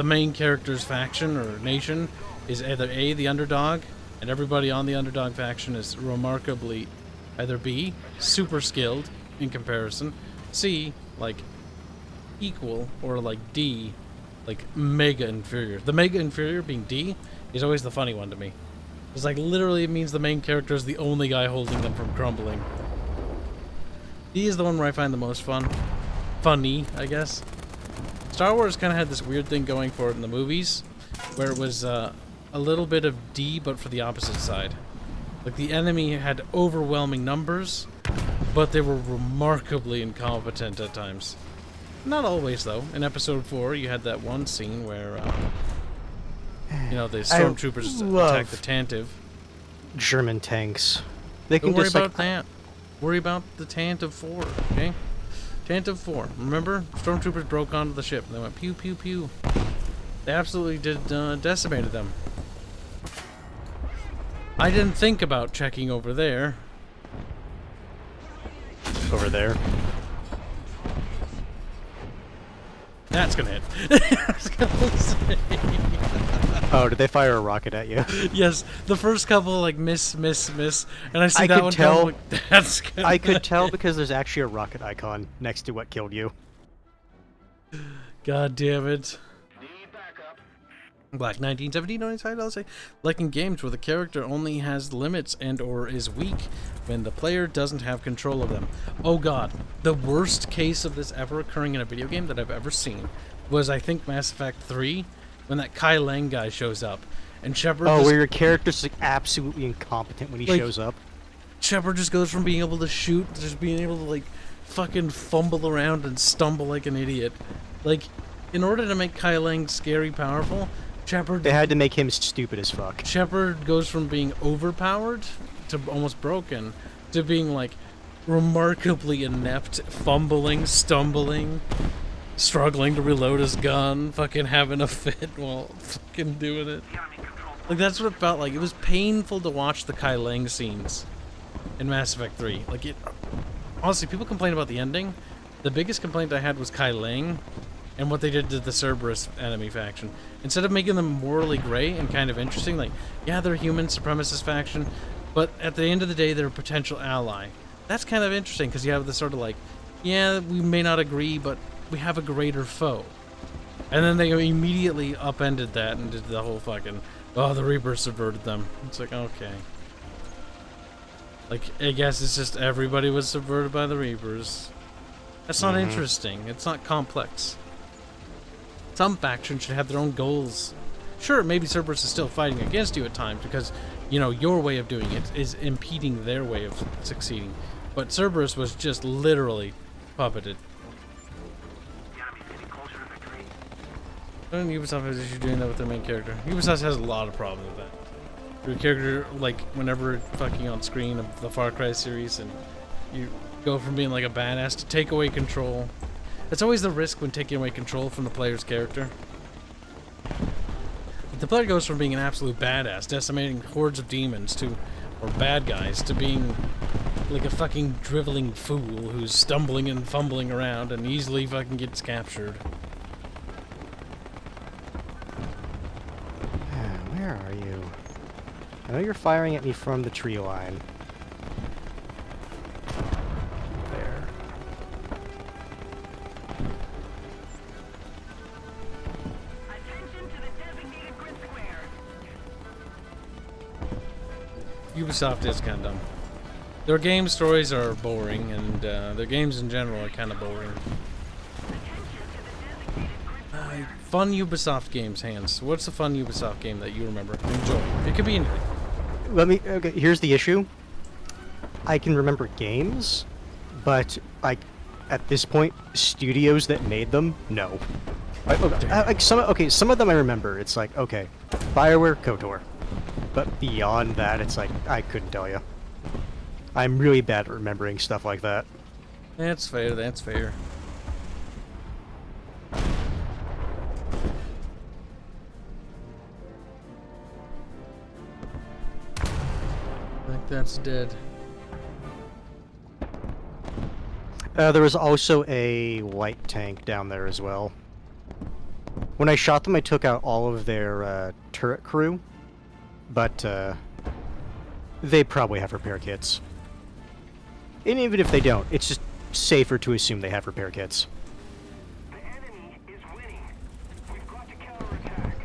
main character's faction or nation is either A, the underdog, and everybody on the underdog faction is remarkably either B, super skilled in comparison, C, like equal, or like D, like mega inferior. The mega inferior being D is always the funny one to me. It's like literally it means the main character is the only guy holding them from crumbling. D is the one where I find the most fun. Funny, I guess. Star Wars kind of had this weird thing going for it in the movies, where it was a little bit of D, but for the opposite side. Like the enemy had overwhelming numbers, but they were remarkably incompetent at times. Not always, though. In Episode 4, you had that one scene where, you know, the stormtroopers attack the Tantive. German tanks. They can Don't worry just about that. Worry about the Tantive 4, okay? Tantive 4. Remember? Stormtroopers broke onto the ship. They went pew, pew, pew. They absolutely decimated them. I didn't think about checking over there. over there. That's gonna hit. I was gonna say. Oh, did they fire a rocket at you? Yes, the first couple like miss, and I see I that could one tell- come, like, that's gonna I could tell hit. because there's actually a rocket icon next to what killed you. God damn it. Need backup. Black 1917 on his side, I'll say. Like in games where the character only has limits and or is weak when the player doesn't have control of them. Oh god, the worst case of this ever occurring in a video game that I've ever seen was, I think, Mass Effect 3, when that Kai Lang guy shows up. And Shepard Oh, just, where your character's like, absolutely incompetent when he Like- shows up. Shepard just goes from being able to shoot to just being able to, like, fucking fumble around and stumble like an idiot. Like, in order to make Kai Lang scary powerful, Shepard They had to make him stupid as fuck. Shepard goes from being overpowered to almost broken to being like remarkably inept, fumbling, stumbling. struggling to reload his gun, fucking having a fit while fucking doing it. Like, that's what it felt like. It was painful to watch the Kai Lang scenes in Mass Effect 3. Like, honestly, people complain about the ending. The biggest complaint I had was Kai Lang and what they did to the Cerberus enemy faction. Instead of making them morally gray and kind of interesting, like, yeah, they're a human supremacist faction, but at the end of the day, they're a potential ally. That's kind of interesting, because you have this sort of like, yeah, we may not agree, but we have a greater foe. And then they immediately upended that and did the whole fucking, oh, the Reapers subverted them. It's like, okay. Like, I guess it's just everybody was subverted by the Reapers. That's not interesting. It's not complex. Some factions should have their own goals. Sure, maybe Cerberus is still fighting against you at times because, you know, your way of doing it is impeding their way of succeeding. But Cerberus was just literally puppeted. And Ubisoft has issues doing that with their main character. Ubisoft has a lot of problems with that. Your character, like, whenever fucking on screen of the Far Cry series, and you go from being like a badass to take away control. It's always the risk when taking away control from the player's character. The player goes from being an absolute badass, decimating hordes of demons to, or bad guys, to being like a fucking driveling fool who's stumbling and fumbling around and easily fucking gets captured. Where are you? I know you're firing at me from the tree line. There. Attention to the designated grid square. Ubisoft is kind of dumb. Their game stories are boring, and their games in general are kind of boring. Fun Ubisoft games, Hans. What's a fun Ubisoft game that you remember? Enjoy. It could be anything. Okay, here's the issue. I can remember games, but like at this point, studios that made them, no. Some of them I remember. It's like, okay, BioWare, KOTOR. But beyond that, it's like, I couldn't tell you. I'm really bad at remembering stuff like that. That's fair, that's fair. Like that's dead. There was also a light tank down there as well. When I shot them, I took out all of their turret crew, but they probably have repair kits. And even if they don't, it's just safer to assume they have repair kits. The enemy is winning. We've got to counterattack.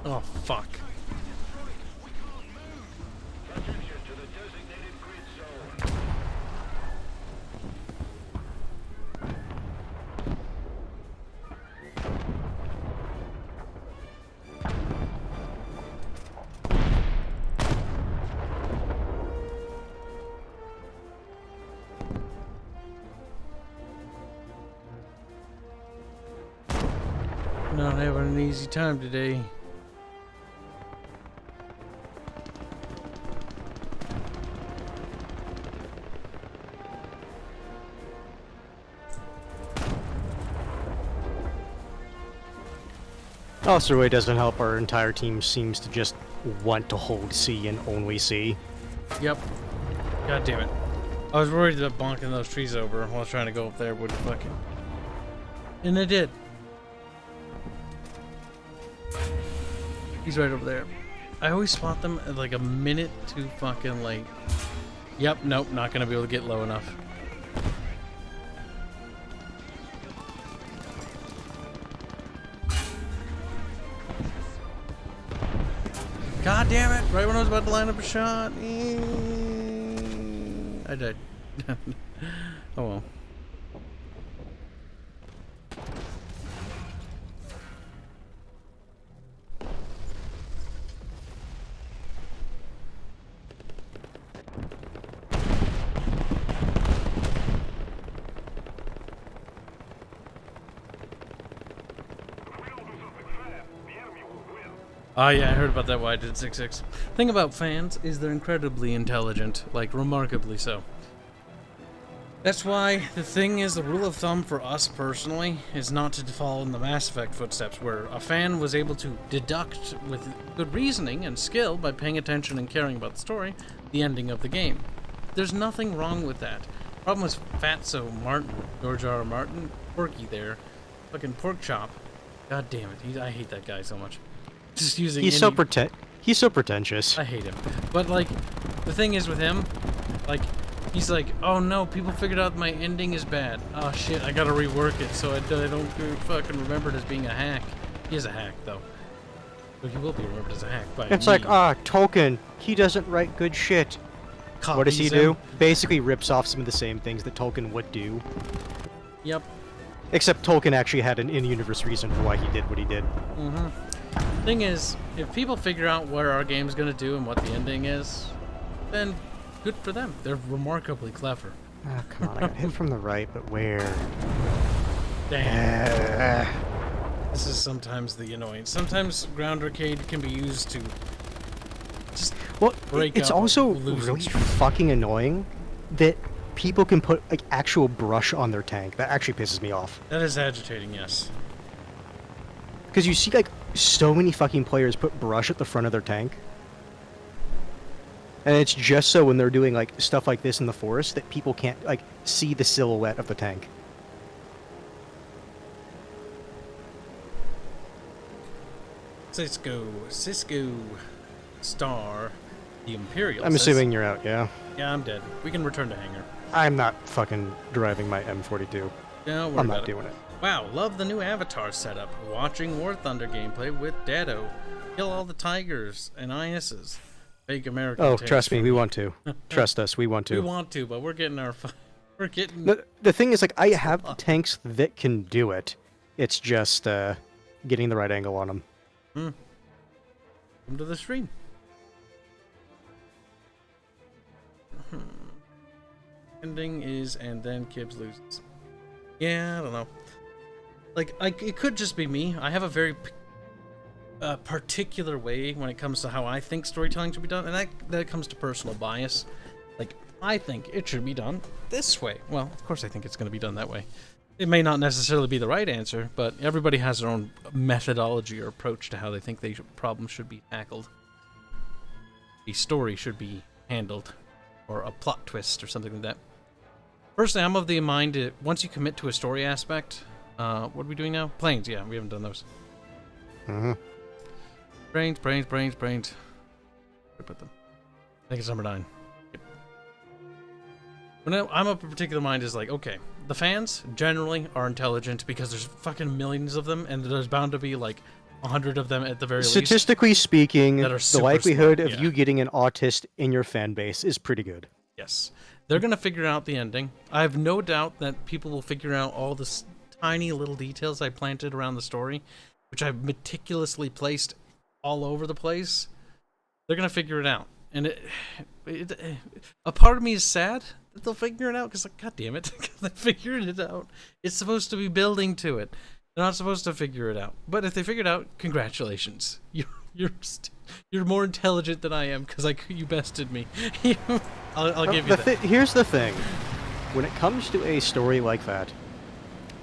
Oh, fuck. Attention to the designated grid zone. Not having an easy time today. Also, it doesn't help our entire team seems to just want to hold C and only C. Yep. God damn it. I was worried about bonking those trees over while trying to go up there with fucking... And I did. He's right over there. I always spot them at like a minute too fucking late. Yep, nope, not gonna be able to get low enough. God damn it! Right when I was about to line up a shot. I died. Oh well. Oh yeah, I heard about that. Why I did 6-6. Thing about fans is they're incredibly intelligent, like remarkably so. That's why the thing is, the rule of thumb for us personally is not to follow in the Mass Effect footsteps, where a fan was able to deduct with good reasoning and skill by paying attention and caring about the story, the ending of the game. There's nothing wrong with that. Problem was Fatso Martin, George R. R. Martin, Porky there, fucking pork chop. God damn it, I hate that guy so much. Just using He's so pretentious. I hate him. But like, the thing is with him, like, he's like, oh no, people figured out my ending is bad. Oh shit, I gotta rework it so I don't fucking remembered as being a hack. He is a hack though. But he will be remembered as a hack by It's me. like, Tolkien, he doesn't write good shit. What does he Copies him. do? Basically rips off some of the same things that Tolkien would do. Yep. Except Tolkien actually had an in-universe reason for why he did what he did. Thing is, if people figure out what our game's gonna do and what the ending is, then good for them. They're remarkably clever. Ah, come on, I got hit from the right, but where? Damn. This is sometimes the annoyance. Sometimes Ground Arcade can be used to just Well, break it's up a also losing really streak. fucking annoying that people can put like actual brush on their tank. That actually pisses me off. That is agitating, yes. Because you see like so many fucking players put brush at the front of their tank. And it's just so when they're doing like stuff like this in the forest that people can't like see the silhouette of the tank. Cisco Star, the Imperial. I'm says- assuming you're out, yeah? Yeah, I'm dead. We can return to hangar. I'm not fucking driving my M42. No, worry I'm about not it. doing it. Wow, love the new avatar setup. Watching War Thunder gameplay with Dado. Kill all the tigers and ISs. Fake American. Oh, tanks trust me, for we want to. Trust us, we want We to. want to, but we're getting our. We're getting. The thing is, like, I have the tanks that can do it. It's just getting the right angle on them. Come to the stream. Ending is, and then Kibs loses. Yeah, I don't know. Like, it could just be me. I have a very particular way when it comes to how I think storytelling should be done, and that comes to personal bias. Like, I think it should be done this way. Well, of course I think it's going to be done that way. It may not necessarily be the right answer, but everybody has their own methodology or approach to how they think problems should be tackled. A story should be handled, or a plot twist, or something like that. Personally, I'm of the mind that once you commit to a story aspect, what are we doing now? Planes, yeah, we haven't done those. Mm-hmm. Brains. Where do I put them? I think it's number 9. Yep. When I'm of a particular mind is like, okay, the fans generally are intelligent because there's fucking millions of them, and there's bound to be like 100 of them at the very least. Statistically speaking, that are the super likelihood smart, of yeah. you getting an autist in your fan base is pretty good. Yes. They're going to figure out the ending. I have no doubt that people will figure out all the tiny little details I planted around the story, which I've meticulously placed all over the place. They're going to figure it out. And a part of me is sad that they'll figure it out, because, like, God damn it, they figured it out. It's supposed to be building to it. They're not supposed to figure it out. But if they figure it out, congratulations. You're more intelligent than I am, because you bested me. I'll give you that. Here's the thing. When it comes to a story like that,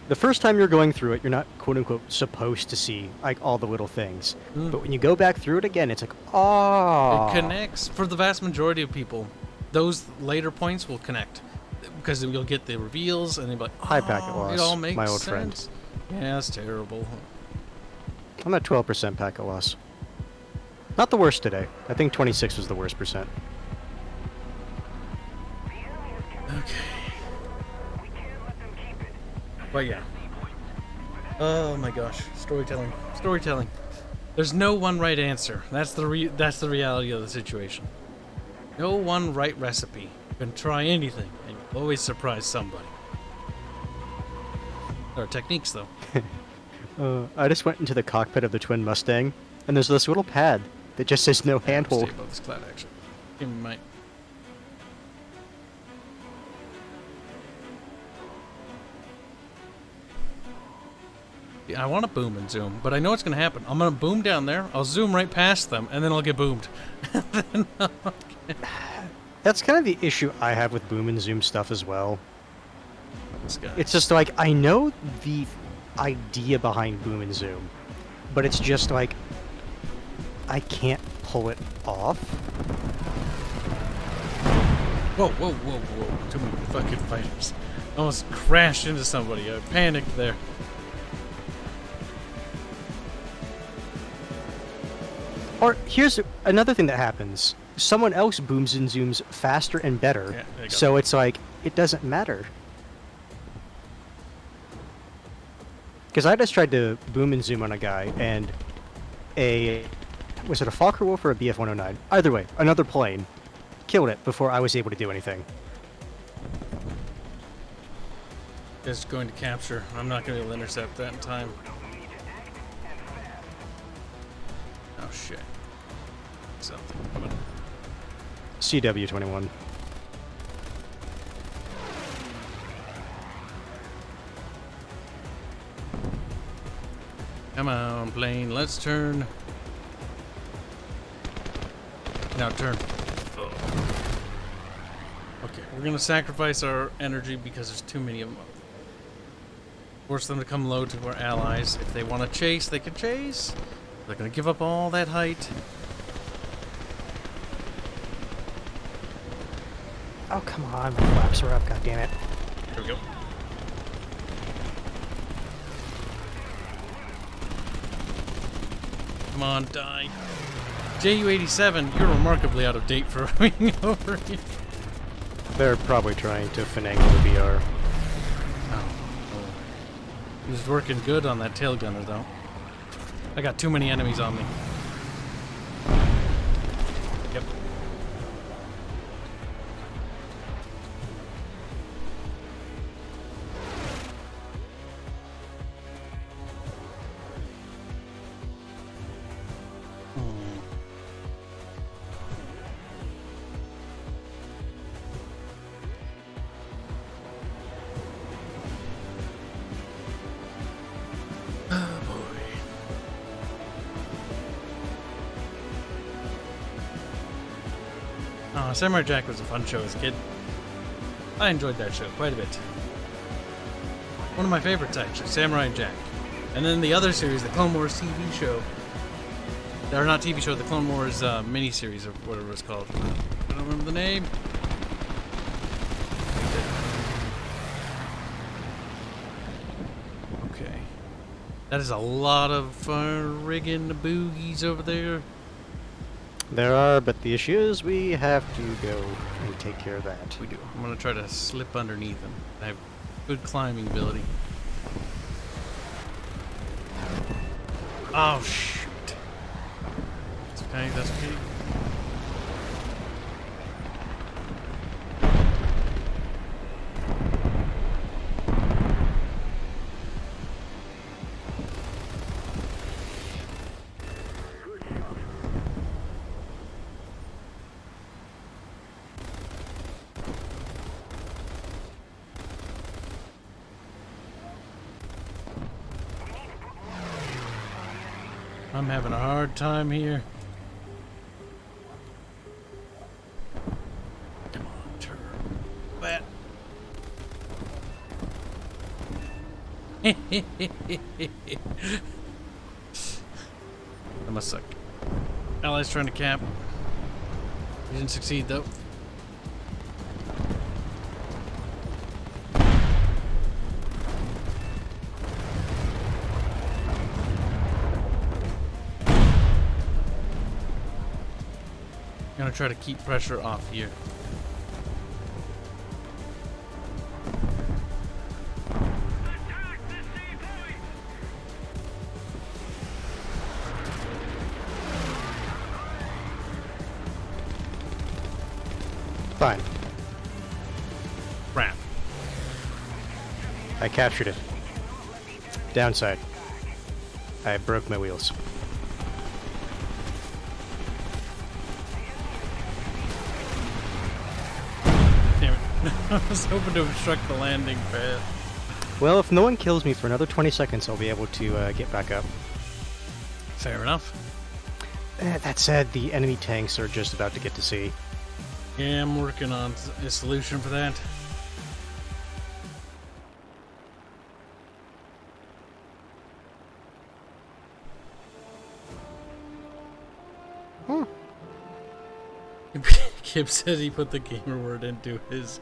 the first time you're going through it, you're not quote-unquote supposed to see like all the little things. But when you go back through it again, it's like, oh. It connects. For the vast majority of people, those later points will connect. Because you'll get the reveals, and they'll be like, oh, High packet loss, it all makes my old sense. friend. Yeah, that's terrible. I'm at 12% packet loss. Not the worst today. I think 26 was the worst percent. Okay. But yeah. Oh my gosh, storytelling. There's no one right answer. That's the reality of the situation. No one right recipe. You can try anything, and you'll always surprise somebody. There are techniques, though. I just went into the cockpit of the twin Mustang, and there's this little pad that just says no handhold. Stay above this cloud action. Give me my... Yeah, I want to boom and zoom, but I know what's going to happen. I'm going to boom down there, I'll zoom right past them, and then I'll get boomed. That's kind of the issue I have with boom and zoom stuff as well. This guy. It's just like, I know the idea behind boom and zoom, but it's just like, I can't pull it off. Whoa, whoa, whoa, whoa. Too many fucking fighters. Almost crashed into somebody. I panicked there. Or here's another thing that happens. Someone else booms and zooms faster and better. Yeah, there you go. So it's like, it doesn't matter. Because I just tried to boom and zoom on a guy, and was it a Fokker Wolf or a BF-109? Either way, another plane killed it before I was able to do anything. Just going to capture. I'm not going to be able to intercept that in time. Oh shit. Something coming. CW-21. Come on, plane. Let's turn. Now turn. Oh. Okay, we're gonna sacrifice our energy because there's too many of them. Force them to come low to our allies. If they want to chase, they can chase. They're gonna give up all that height. Oh, come on, my flaps are up, goddammit. There we go. Come on, die. JU-87, you're remarkably out of date for being over here. They're probably trying to finagle the BR. Oh. He was working good on that tail gunner, though. I got too many enemies on me. Yep. Samurai Jack was a fun show as a kid. I enjoyed that show quite a bit. One of my favorites, actually, Samurai Jack. And then the other series, the Clone Wars TV show. Or not TV show, the Clone Wars miniseries, or whatever it's called. I don't remember the name. Okay. That is a lot of friggin' boogies over there. There are, but the issue is we have to go and take care of that. We do. I'm gonna try to slip underneath them. I have good climbing ability. Oh shoot! That's okay. That's okay. I'm having a hard time here. Come on, turn. That. That must suck. Allies trying to cap. We didn't succeed though. Gonna try to keep pressure off here. Fine. Crap. I captured it. Downside. I broke my wheels. Damn it. I was hoping to obstruct the landing pad. Well, if no one kills me for another 20 seconds, I'll be able to get back up. Fair enough. That said, the enemy tanks are just about to get to sea. Yeah, I'm working on a solution for that. Kib said he put the gamer word into his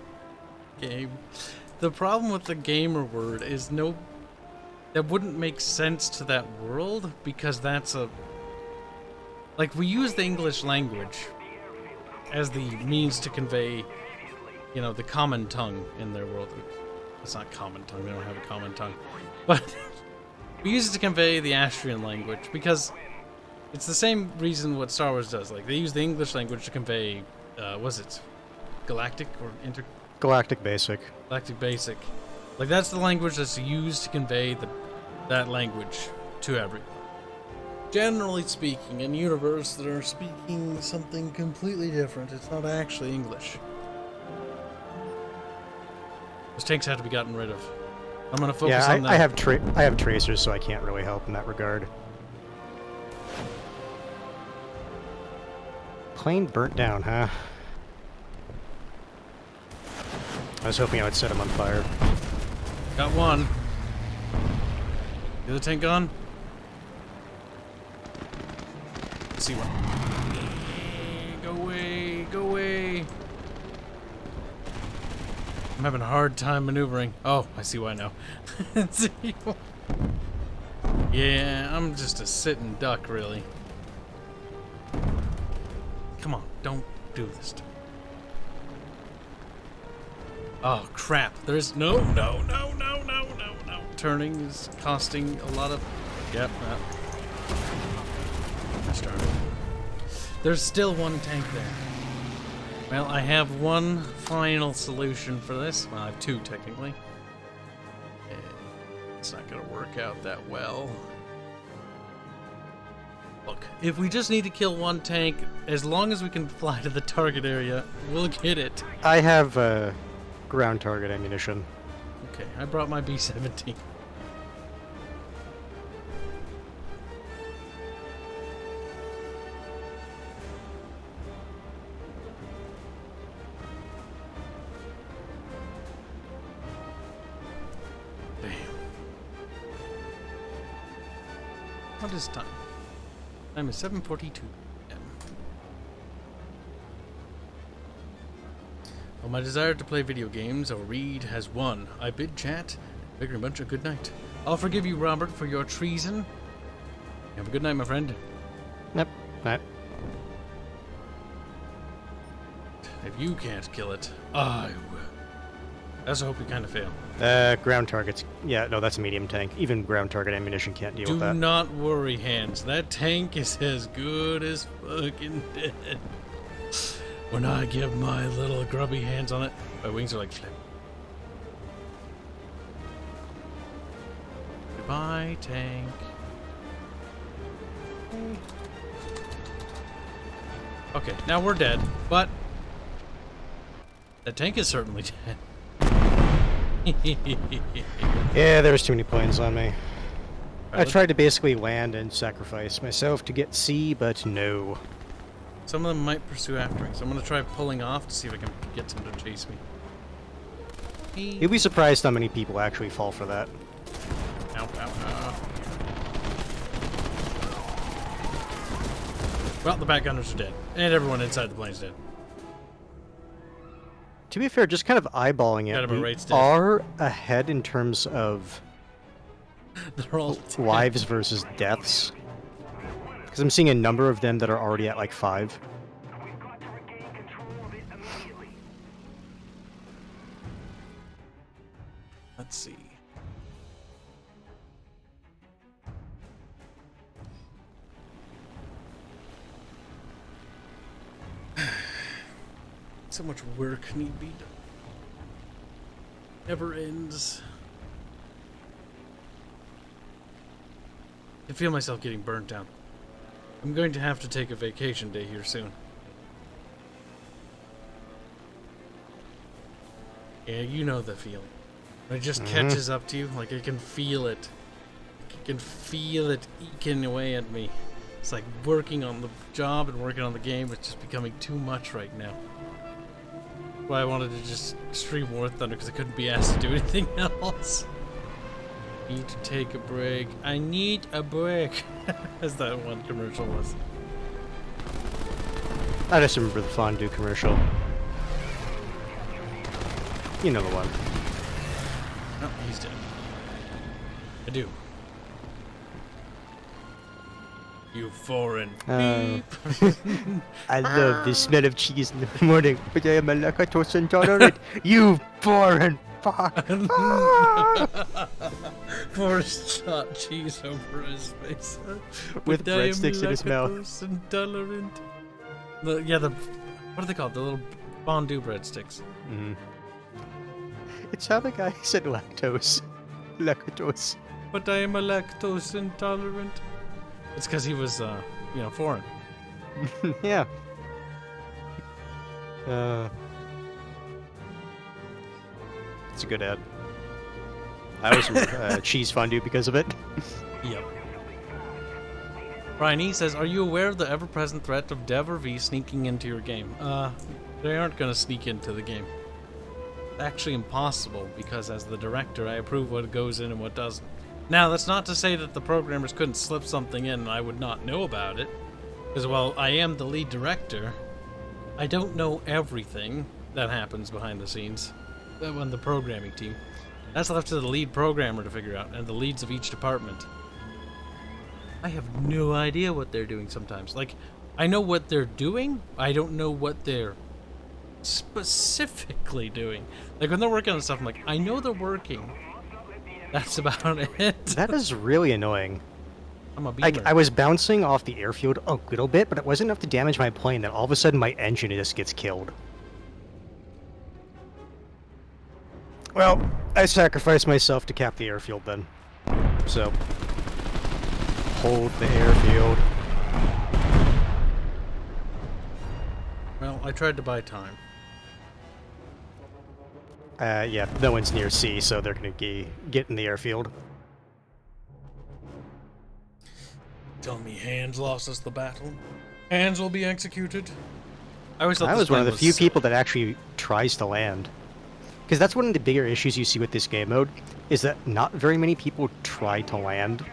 game. The problem with the gamer word is that wouldn't make sense to that world, because that's a... Like, we use the English language as the means to convey, you know, the common tongue in their world. It's not common tongue, they don't have a common tongue. But we use it to convey the Astrian language, because it's the same reason what Star Wars does. Like, they use the English language to convey, was it Galactic or Galactic Basic. Galactic Basic. Like, that's the language that's used to convey that language to everyone. Generally speaking, in universe that are speaking something completely different, it's not actually English. Those tanks have to be gotten rid of. I'm gonna focus on that. I have tracers, so I can't really help in that regard. Plane burnt down, huh? I was hoping I would set him on fire. Got one. The other tank gone? Let's see what. Go away, go away. I'm having a hard time maneuvering. Oh, I see why now. Yeah, I'm just a sitting duck, really. Come on, don't do this to me. Oh, crap. There's no. Turning is costing a lot of... Yep, I started. There's still one tank there. Well, I have one final solution for this. Well, I have two, technically. It's not going to work out that well. Look, if we just need to kill one tank, as long as we can fly to the target area, we'll get it. I have ground target ammunition. Okay, I brought my B-17. What is time? Time is 7:42 p.m. Well, my desire to play video games or read has won. I bid chat and Bigger Bunch a good night. I'll forgive you, Robert, for your treason. Have a good night, my friend. Yep. Night. If you can't kill it, I will. I also hope we kind of fail. Ground targets. Yeah, no, that's a medium tank. Even ground target ammunition can't deal with that. Do not worry, Hands. That tank is as good as fucking dead. When I give my little grubby hands on it, my wings are like flip. Goodbye, tank. Okay, now we're dead, but the tank is certainly dead. Yeah, there's too many planes on me. I tried to basically land and sacrifice myself to get C, but no. Some of them might pursue after me, so I'm going to try pulling off to see if I can get them to chase me. You'd be surprised how many people actually fall for that. Ow, ow, ow. Well, the back gunners are dead, and everyone inside the plane's dead. To be fair, just kind of eyeballing it, we are ahead in terms of They're all dead. lives versus deaths. Because I'm seeing a number of them that are already at like 5. We've got to regain control of it immediately. Let's see. So much work need be done. Never ends. I feel myself getting burnt down. I'm going to have to take a vacation day here soon. Yeah, you know the feeling. It just catches up to you. Like, I can feel it. I can feel it eking away at me. It's like working on the job and working on the game. It's just becoming too much right now. That's why I wanted to just stream War Thunder, because I couldn't be asked to do anything else. Need to take a break. I need a break. As that one commercial was. I just remember the fondue commercial. You know the one. Oh, he's dead. I do. You foreign beep. I love the smell of cheese in the morning, but I am a lactose intolerant. You foreign fuck. Forced shot cheese over his face. With But I am breadsticks in his mouth. lactose intolerant. What are they called? The little fondue breadsticks. Mm. It's how the guy said lactose. Lactose. But I am a lactose intolerant. It's because he was, foreign. Yeah. It's a good ad. I always remember cheese fondue because of it. Yep. Brian E says, "Are you aware of the ever-present threat of Dev or V sneaking into your game?" They aren't going to sneak into the game. It's actually impossible, because as the director, I approve what goes in and what doesn't. Now, that's not to say that the programmers couldn't slip something in and I would not know about it. Because while I am the lead director, I don't know everything that happens behind the scenes on the programming team. That's left to the lead programmer to figure out, and the leads of each department. I have no idea what they're doing sometimes. Like, I know what they're doing, I don't know what they're specifically doing. Like, when they're working on stuff, I'm like, I know they're working. That's about it. That is really annoying. I'm a beamer. I was bouncing off the airfield a little bit, but it wasn't enough to damage my plane that all of a sudden my engine just gets killed. Well, I sacrificed myself to cap the airfield then. So, hold the airfield. Well, I tried to buy time. Yeah, no one's near C, so they're gonna get in the airfield. Tell me Hands lost us the battle. Hands will be executed. I always thought I this was one of plan the few silly. people that actually tries to land. Because that's one of the bigger issues you see with this game mode, is that not very many people try to land.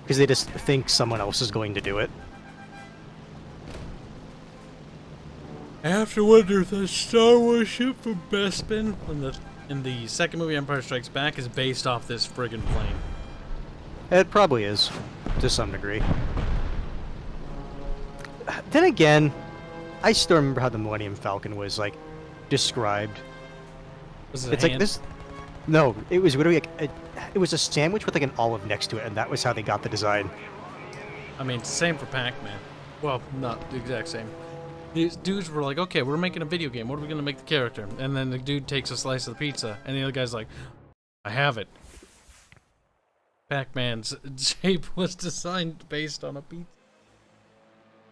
Because they just think someone else is going to do it. I have to wonder if the Star Wars ship from Bespin in the second movie Empire Strikes Back is based off this friggin' plane. It probably is, to some degree. Then again, I still remember how the Millennium Falcon was, like, described. Was it It's a like hand? this... No, it was literally like... It was a sandwich with, like, an olive next to it, and that was how they got the design. I mean, same for Pac-Man. Well, not the exact same. These dudes were like, okay, we're making a video game. What are we going to make the character? And then the dude takes a slice of the pizza, and the other guy's like, I have it. Pac-Man's shape was designed based on a pizza.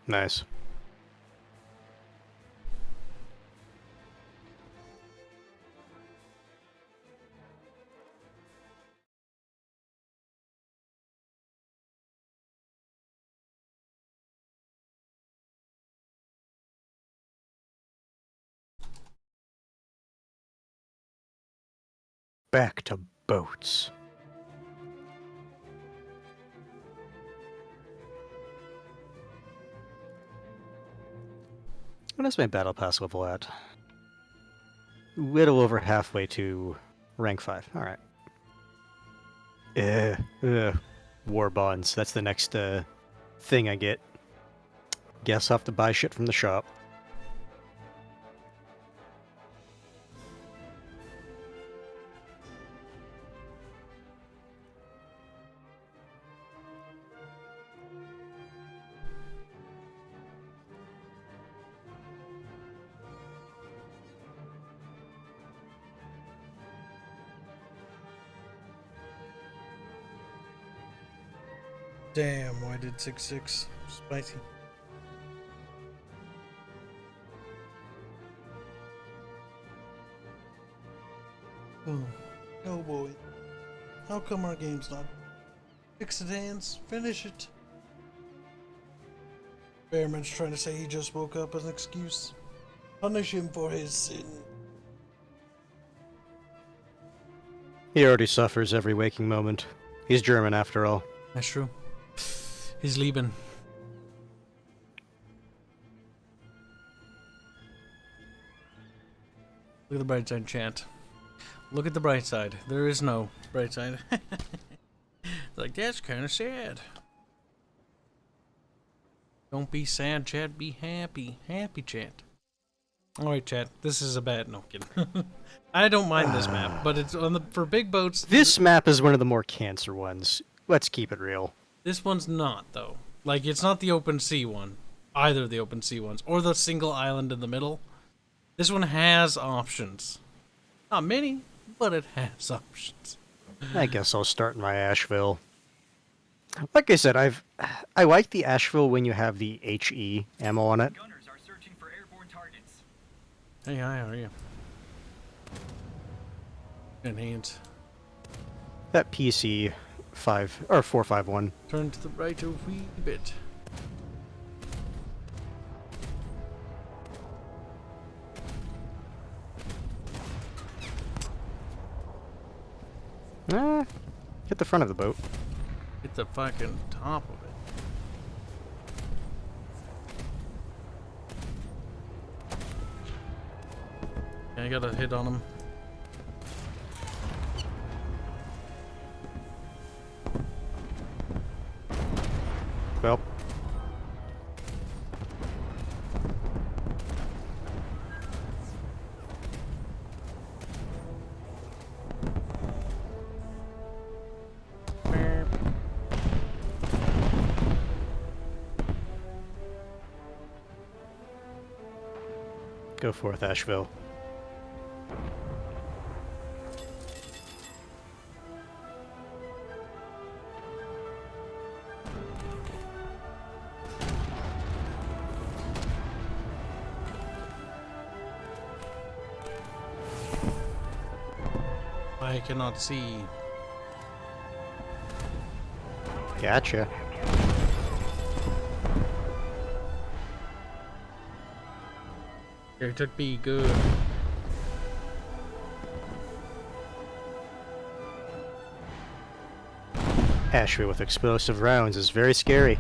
Nice. Back to boats. What is my battle pass level at? Little over halfway to rank 5. Alright. War bonds. That's the next thing I get. Guess I'll have to buy shit from the shop. Damn, why did 6-6 spicy? Oh. Oh boy. How come our game's not? Fix it, hands. Finish it. Bearman's trying to say he just woke up as an excuse. Punish him for his sin. He already suffers every waking moment. He's German after all. That's true. He's leaving. Look at the bright side, chat. Look at the bright side. There is no bright side. Like, that's kind of sad. Don't be sad, chat. Be happy. Happy, chat. Alright, chat. This is a bad... No, kidding. I don't mind this map, but it's on the for big boats... This map is one of the more cancer ones. Let's keep it real. This one's not, though. Like, it's not the open sea one. Either of the open sea ones. Or the single island in the middle. This one has options. Not many, but it has options. I guess I'll start in my Asheville. Like I said, I like the Asheville when you have the HE ammo on it. Gunners are searching for airborne targets. Hey, hi, how are you? Enhance. That PC 5 or 451. Turn to the right a wee bit. Hit the front of the boat. Hit the fucking top of it. Yeah, I got a hit on him. Well, go forth, Asheville. I cannot see. Gotcha. Here, took B, good. Asheville with explosive rounds is very scary.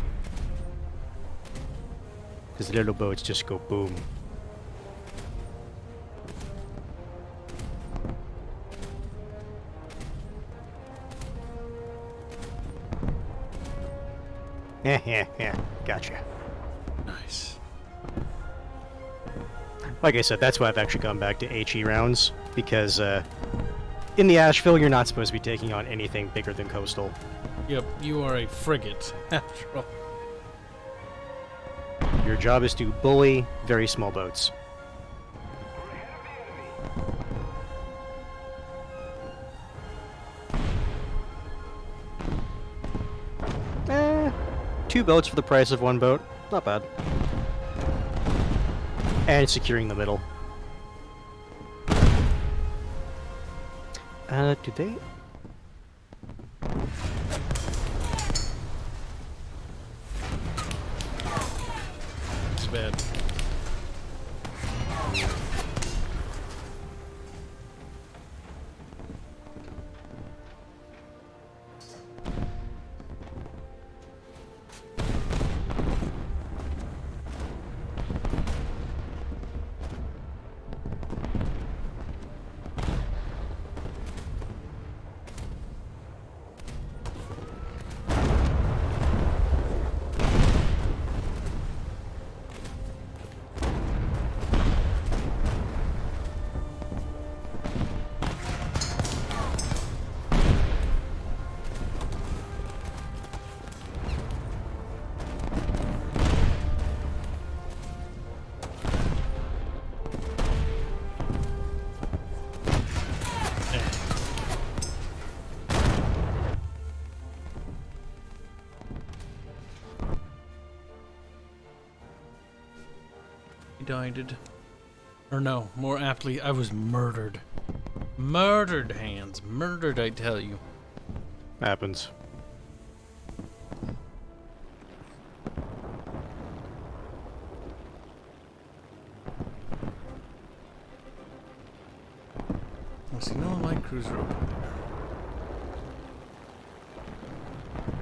Because little boats just go boom. Yeah, gotcha. Nice. Like I said, that's why I've actually gone back to HE rounds, because in the Asheville, you're not supposed to be taking on anything bigger than coastal. Yep, you are a frigate, after all. Your job is to bully very small boats. Two boats for the price of one boat. Not bad. And securing the middle. Do they... It's bad. Died. Or no, more aptly, I was murdered. Murdered, Hands. Murdered, I tell you. Happens. I see no light cruiser over there.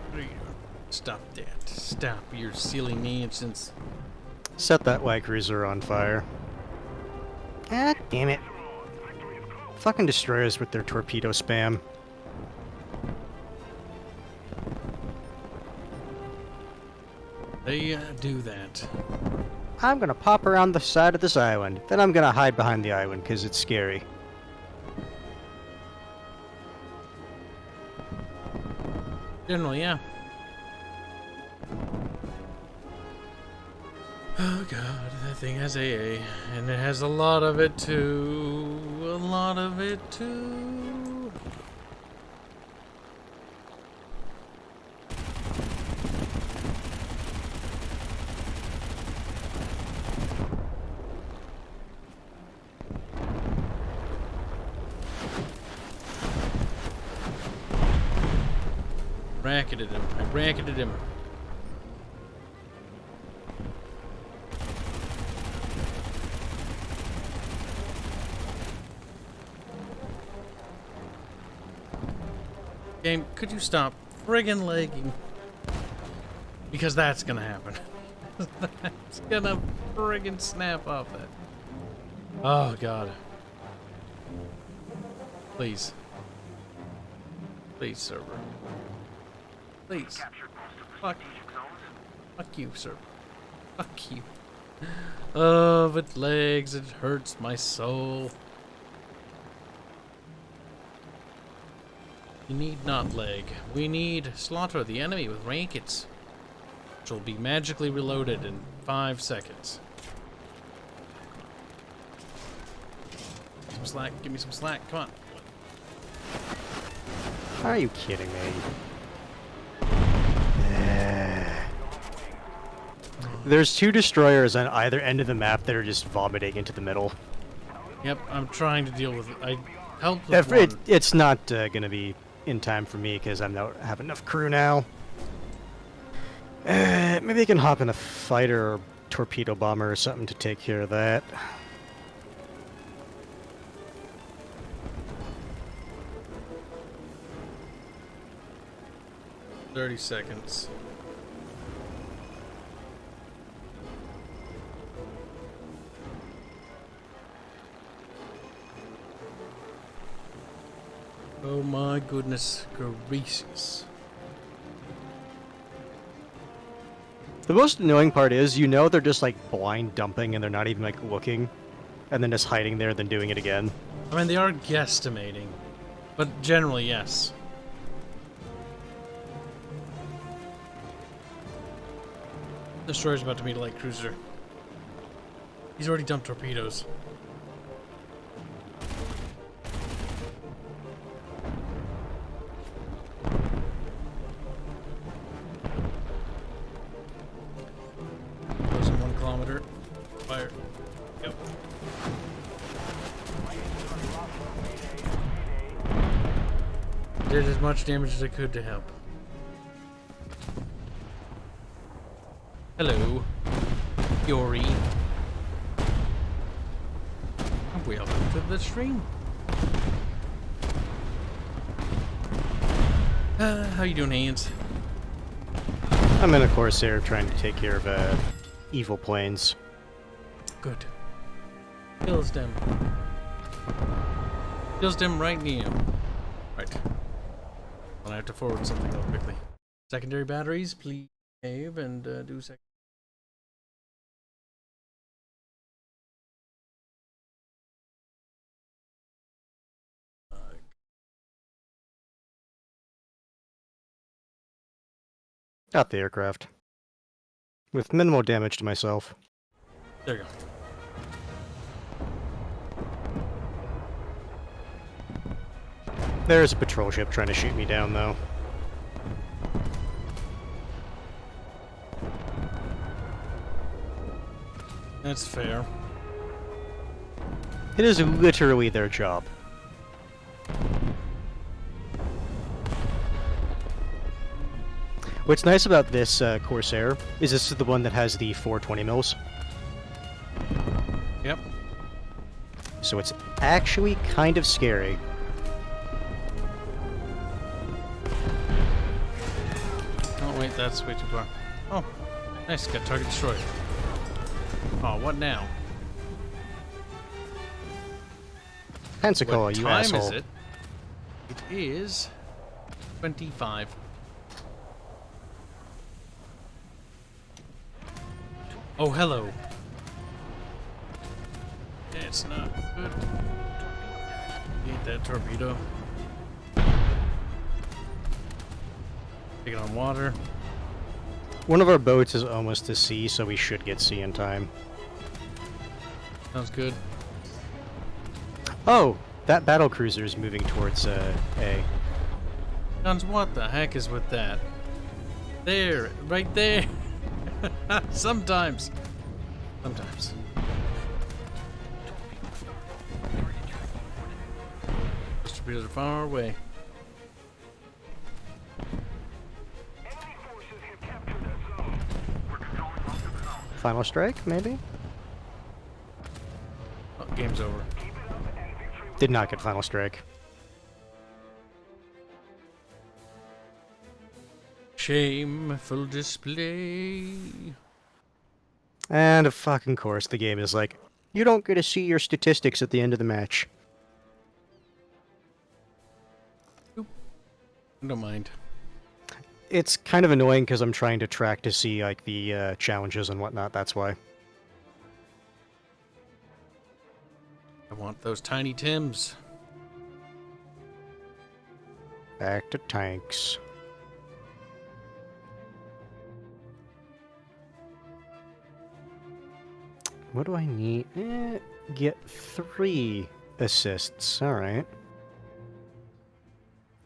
What are you doing? Stop that. Stop your silly nonsense. Set that light cruiser on fire. Ah, damn it. Fucking destroyers with their torpedo spam. They do that. I'm gonna pop around the side of this island. Then I'm gonna hide behind the island because it's scary. Generally, yeah. Oh god, that thing has AA. And it has a lot of it too. A lot of it too. Racketed him. I racketed him. Game, could you stop friggin' lagging? Because that's gonna happen. That's gonna friggin' snap off that. Oh god. Please. Please, server. Please. Fuck. Fuck you, server. Fuck you. Oh, if it lags, it hurts my soul. You need not lag. We need slaughter the enemy with rankets, which will be magically reloaded in 5 seconds. Some slack. Give me some slack. Come on. Are you kidding me? There's 2 destroyers on either end of the map that are just vomiting into the middle. Yep, I'm trying to deal with it. I helped with one. It's not gonna be in time for me because I don't have enough crew now. Maybe I can hop in a fighter or torpedo bomber or something to take care of that. $30 seconds. Oh my goodness gracious. The most annoying part is, you know, they're just like blind dumping and they're not even like looking, and then just hiding there, then doing it again. I mean, they are guesstimating, but generally, yes. Destroyer's about to meet a light cruiser. He's already dumped torpedoes. Close in 1 kilometer. Fire. Go. Did as much damage as I could to help. Hello, Yori. Welcome to the stream. How you doing, Hands? I'm in a Corsair trying to take care of evil planes. Good. Kills them. Kills them right near you. Right. Well, I have to forward something real quickly. Secondary batteries, please save and do second. Got the aircraft. With minimal damage to myself. There you go. There's a patrol ship trying to shoot me down, though. That's fair. It is literally their job. What's nice about this Corsair is this is the one that has the 420 mils, Yep. so it's actually kind of scary. Oh wait, that's way too far. Oh, nice. Got target destroyed. Oh, what now? Pensacola, What you time asshole. is it? It is 25. Oh, hello. It's not good. Eat that torpedo. Take it on water. One of our boats is almost to sea, so we should get sea in time. Sounds good. Oh, that battle cruiser is moving towards A. Guns, what the heck is with that? There, right there. Sometimes. Sometimes. Distributors are far away. Enemy forces have captured a zone. We're controlling most of the zone. Final strike, maybe? Oh, game's over. Keep it up and victory will Did not get final strike. Shameful display. And of fucking course, the game is like, you don't get to see your statistics at the end of the match. I don't mind. It's kind of annoying because I'm trying to track to see like the challenges and whatnot. That's why. I want those tiny Tims. Back to tanks. What do I need? Get 3 assists. All right.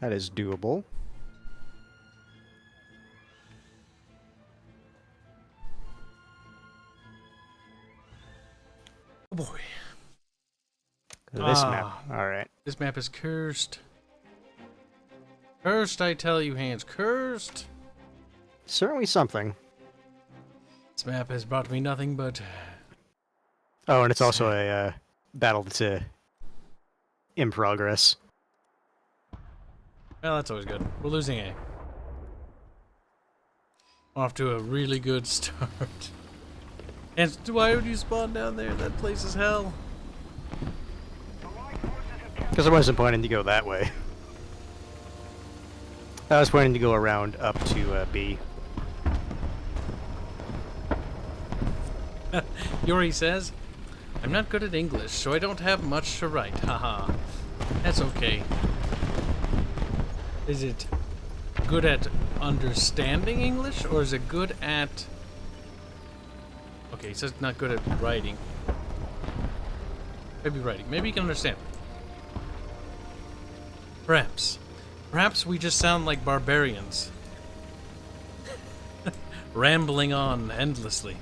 That is doable. Oh boy. This map. Ah. All right. This map is cursed. Cursed, I tell you, hands. Cursed. Certainly something. This map has brought me nothing but... Oh, and it's also a battle that's in progress. Well, that's always good. We're losing A. Off to a really good start. And why would you spawn down there? That place is hell. Because I wasn't planning to go that way. I was planning to go around up to B. Yuri says, I'm not good at English, so I don't have much to write. Haha. That's okay. Is it good at understanding English, or is it good at... Okay, he says not good at writing. Maybe writing. Maybe you can understand. Perhaps. Perhaps we just sound like barbarians. Rambling on endlessly.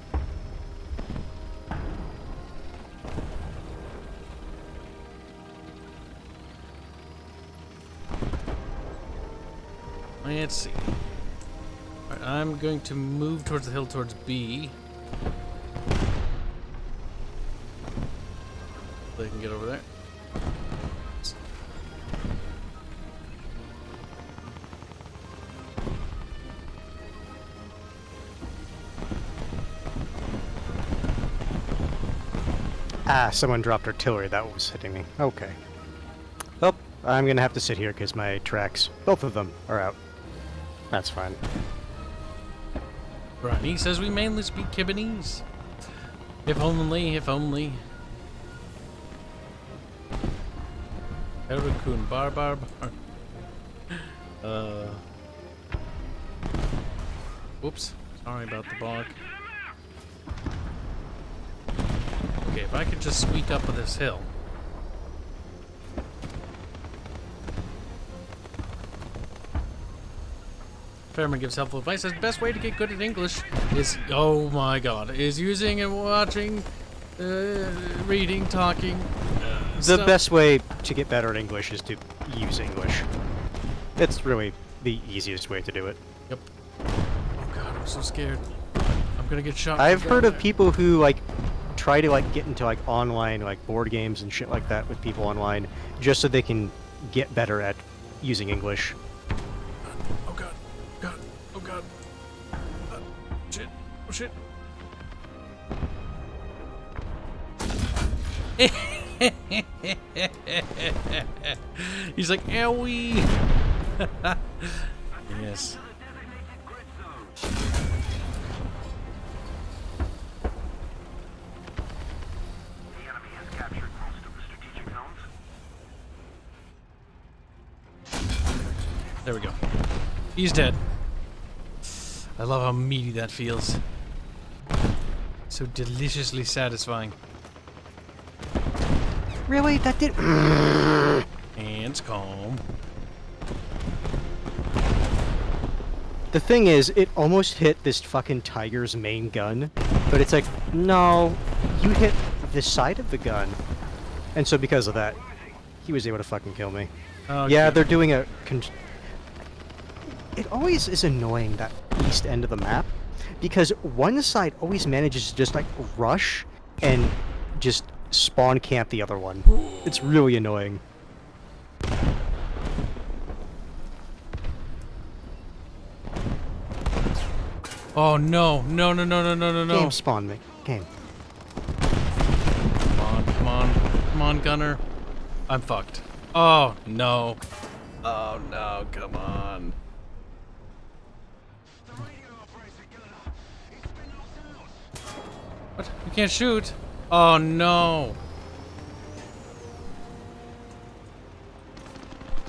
Let's see. Alright, I'm going to move towards the hill towards B. They can get over there. Ah, someone dropped artillery. That was hitting me. Okay. Well, I'm gonna have to sit here because my tracks, both of them, are out. That's fine. Ronnie says we mainly speak Kibbenese. If only, if only. Erikun bar bar bar. Whoops. Sorry about the bog. Okay, if I could just squeak up this hill. Fairman gives helpful advice. Says the best way to get good at English is, oh my god, is using and watching, reading, talking. The stuff. best way to get better at English is to use English. It's really the easiest way to do it. Yep. so scared. I'm gonna get shot. I've from heard down of people who like try to like get into like online like board games and shit like that with people online just so they can get better at using English. there. Oh god. God. Oh god. Shit. Oh shit. He's like, owie. Yes. The enemy has captured most of the strategic zones. There we go. He's dead. I love how meaty that feels. So deliciously satisfying. Really? That did. Hands calm. The thing is, it almost hit this fucking tiger's main gun, but it's like, no, you hit the side of the gun. And so because of that, he was able to fucking kill me. Oh, Yeah, good. they're doing a... It always is annoying, that east end of the map, because one side always manages to just, like, rush and just spawn camp the other one. It's really annoying. Oh no! No! No! No! No! No! No! No! Game spawn me. Game. Come on! Come on! Come on, Gunner! I'm fucked. Oh no! Oh no! Come on! What? You can't shoot! Oh no!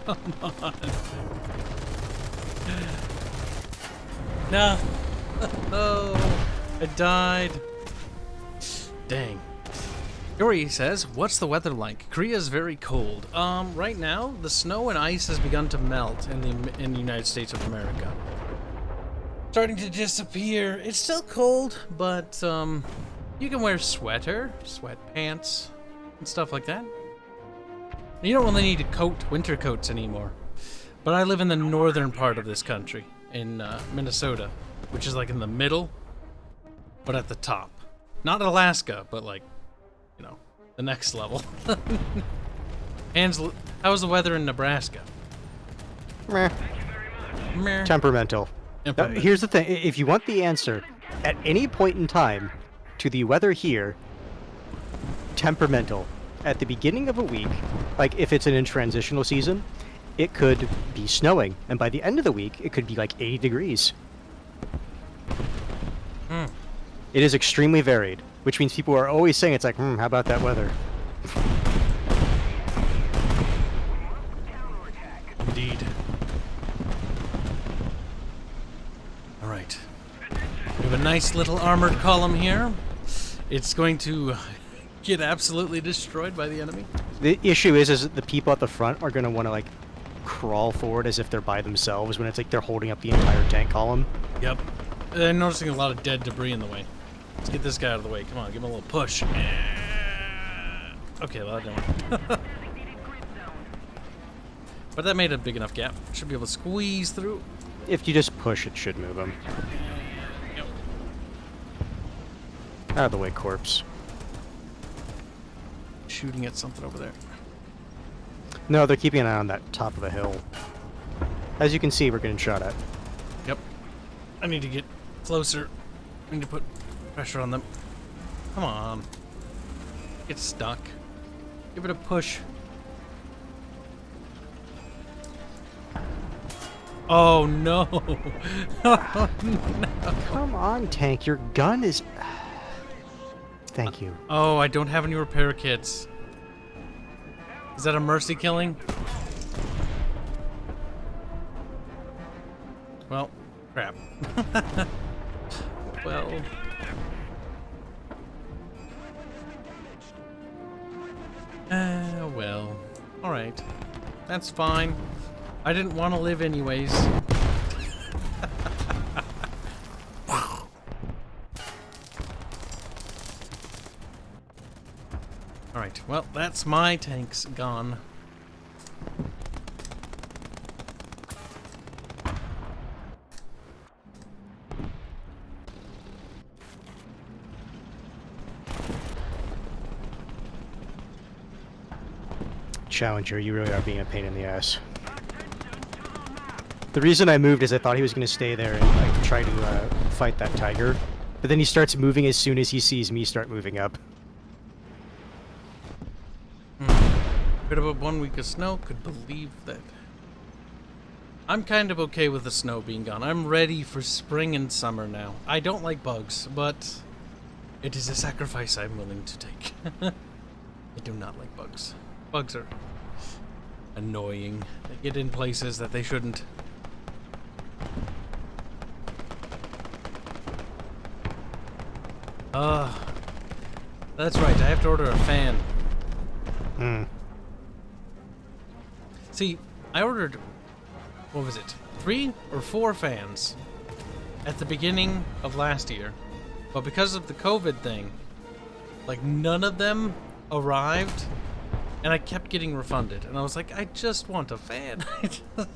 Come on! No! Oh, I died. Dang. Yuri says, "What's the weather like? Korea's very cold. Right now, the snow and ice has begun to melt in the United States of America. Starting to disappear. It's still cold, but you can wear sweatpants, and stuff like that. You don't really need winter coats anymore. But I live in the northern part of this country, in Minnesota, which is like in the middle, but at the top. Not Alaska, but like, you know, the next level. How's the weather in Nebraska? Meh. Meh. Temperamental. Temperamental. Here's the thing. If you want the answer at any point in time to the weather here, temperamental. At the beginning of a week, like if it's in transitional season, it could be snowing. And by the end of the week, it could be like 80 degrees. Hmm. It is extremely varied, which means people are always saying it's like, how about that weather? Indeed. Alright. We have a nice little armored column here. It's going to get absolutely destroyed by the enemy. The issue is that the people at the front are going to want to like crawl forward as if they're by themselves when it's like they're holding up the entire tank column. Yep. I'm noticing a lot of dead debris in the way. Let's get this guy out of the way. Come on, give him a little push. Okay, well, that didn't work. But that made a big enough gap. Should be able to squeeze through. If you just push, it should move them. Yep. Out of the way, corpse. Shooting at something over there. No, they're keeping an eye on that top of the hill. As you can see, we're getting shot at. Yep. I need to get closer. I need to put pressure on them. Come on. Get stuck. Give it a push. Oh no. Oh no. Come on, tank. Your gun is... Thank you. Oh, I don't have any repair kits. Is that a mercy killing? Well, crap. Well. Well. Alright. That's fine. I didn't want to live anyways. Alright, well, that's my tanks gone. Challenger, you really are being a pain in the ass. The reason I moved is I thought he was going to stay there and like try to fight that tiger, but then he starts moving as soon as he sees me start moving up. Heard about 1 week of snow, could believe that. I'm kind of okay with the snow being gone. I'm ready for spring and summer now. I don't like bugs, but it is a sacrifice I'm willing to take. I do not like bugs. Bugs are annoying. They get in places that they shouldn't. That's right, I have to order a fan. See, I ordered, what was it, 3 or 4 fans at the beginning of last year. But because of the COVID thing, like none of them arrived, and I kept getting refunded. And I was like, I just want a fan. I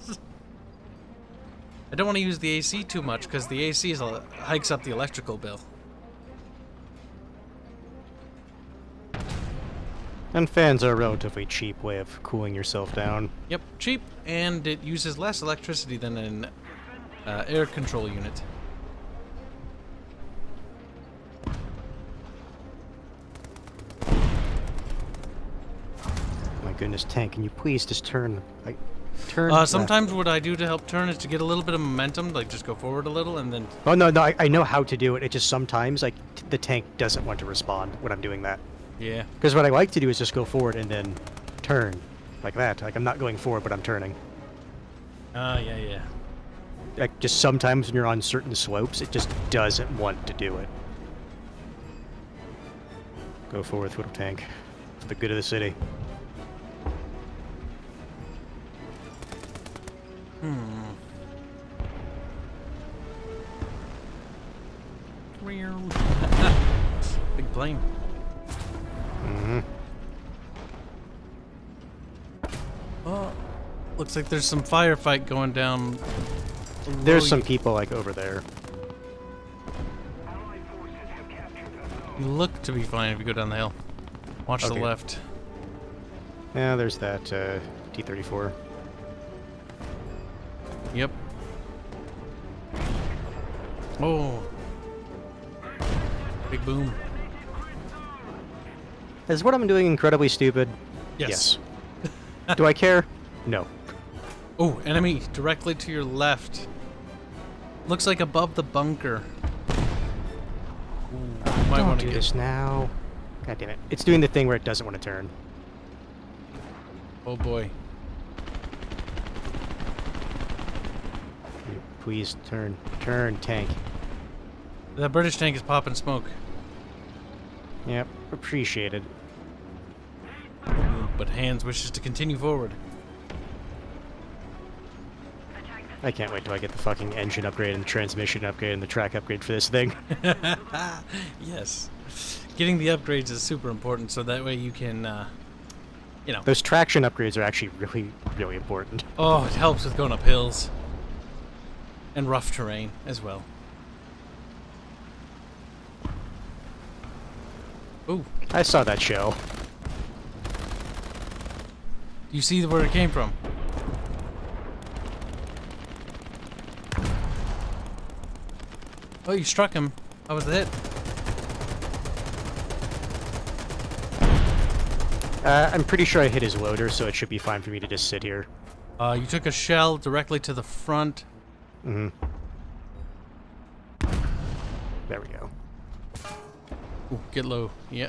don't want to use the AC too much because the AC hikes up the electrical bill. And fans are a relatively cheap way of cooling yourself down. Yep, cheap, and it uses less electricity than an air control unit. My goodness, tank, can you please just turn, like, turn left? Sometimes what I do to help turn is to get a little bit of momentum, like just go forward a little and then... Oh, no, I know how to do it. It just sometimes, like, the tank doesn't want to respond when I'm doing that. Yeah. Because what I like to do is just go forward and then turn. Like that. Like, I'm not going forward, but I'm turning. Yeah. Like, just sometimes when you're on certain slopes, it just doesn't want to do it. Go forward, little tank. For the good of the city. Big plane. Oh, looks like there's some firefight going down. There's some people, like, over there. You look to be fine if you go down the hill. Watch the Okay. left. Yeah, there's that, T-34. Yep. Oh. Big boom. Is what I'm doing incredibly stupid? Yes. Yes. Do I care? No. Oh, enemy directly to your left. Looks like above the bunker. Ooh, you might Don't want to do get... this now. God damn it. It's doing the thing where it doesn't want to turn. Oh boy. Please turn. Turn, tank. That British tank is popping smoke. Yep, appreciated. But Hans wishes to continue forward. I can't wait till I get the fucking engine upgrade and the transmission upgrade and the track upgrade for this thing. Yes. Getting the upgrades is super important, so that way you can, you know... Those traction upgrades are actually really, really important. Oh, it helps with going up hills. And rough terrain as well. Ooh. I saw that shell. You see where it came from? Oh, you struck him. That was the hit. I'm pretty sure I hit his loader, so it should be fine for me to just sit here. You took a shell directly to the front. Mm-hmm. There we go. Ooh, get low. Yeah.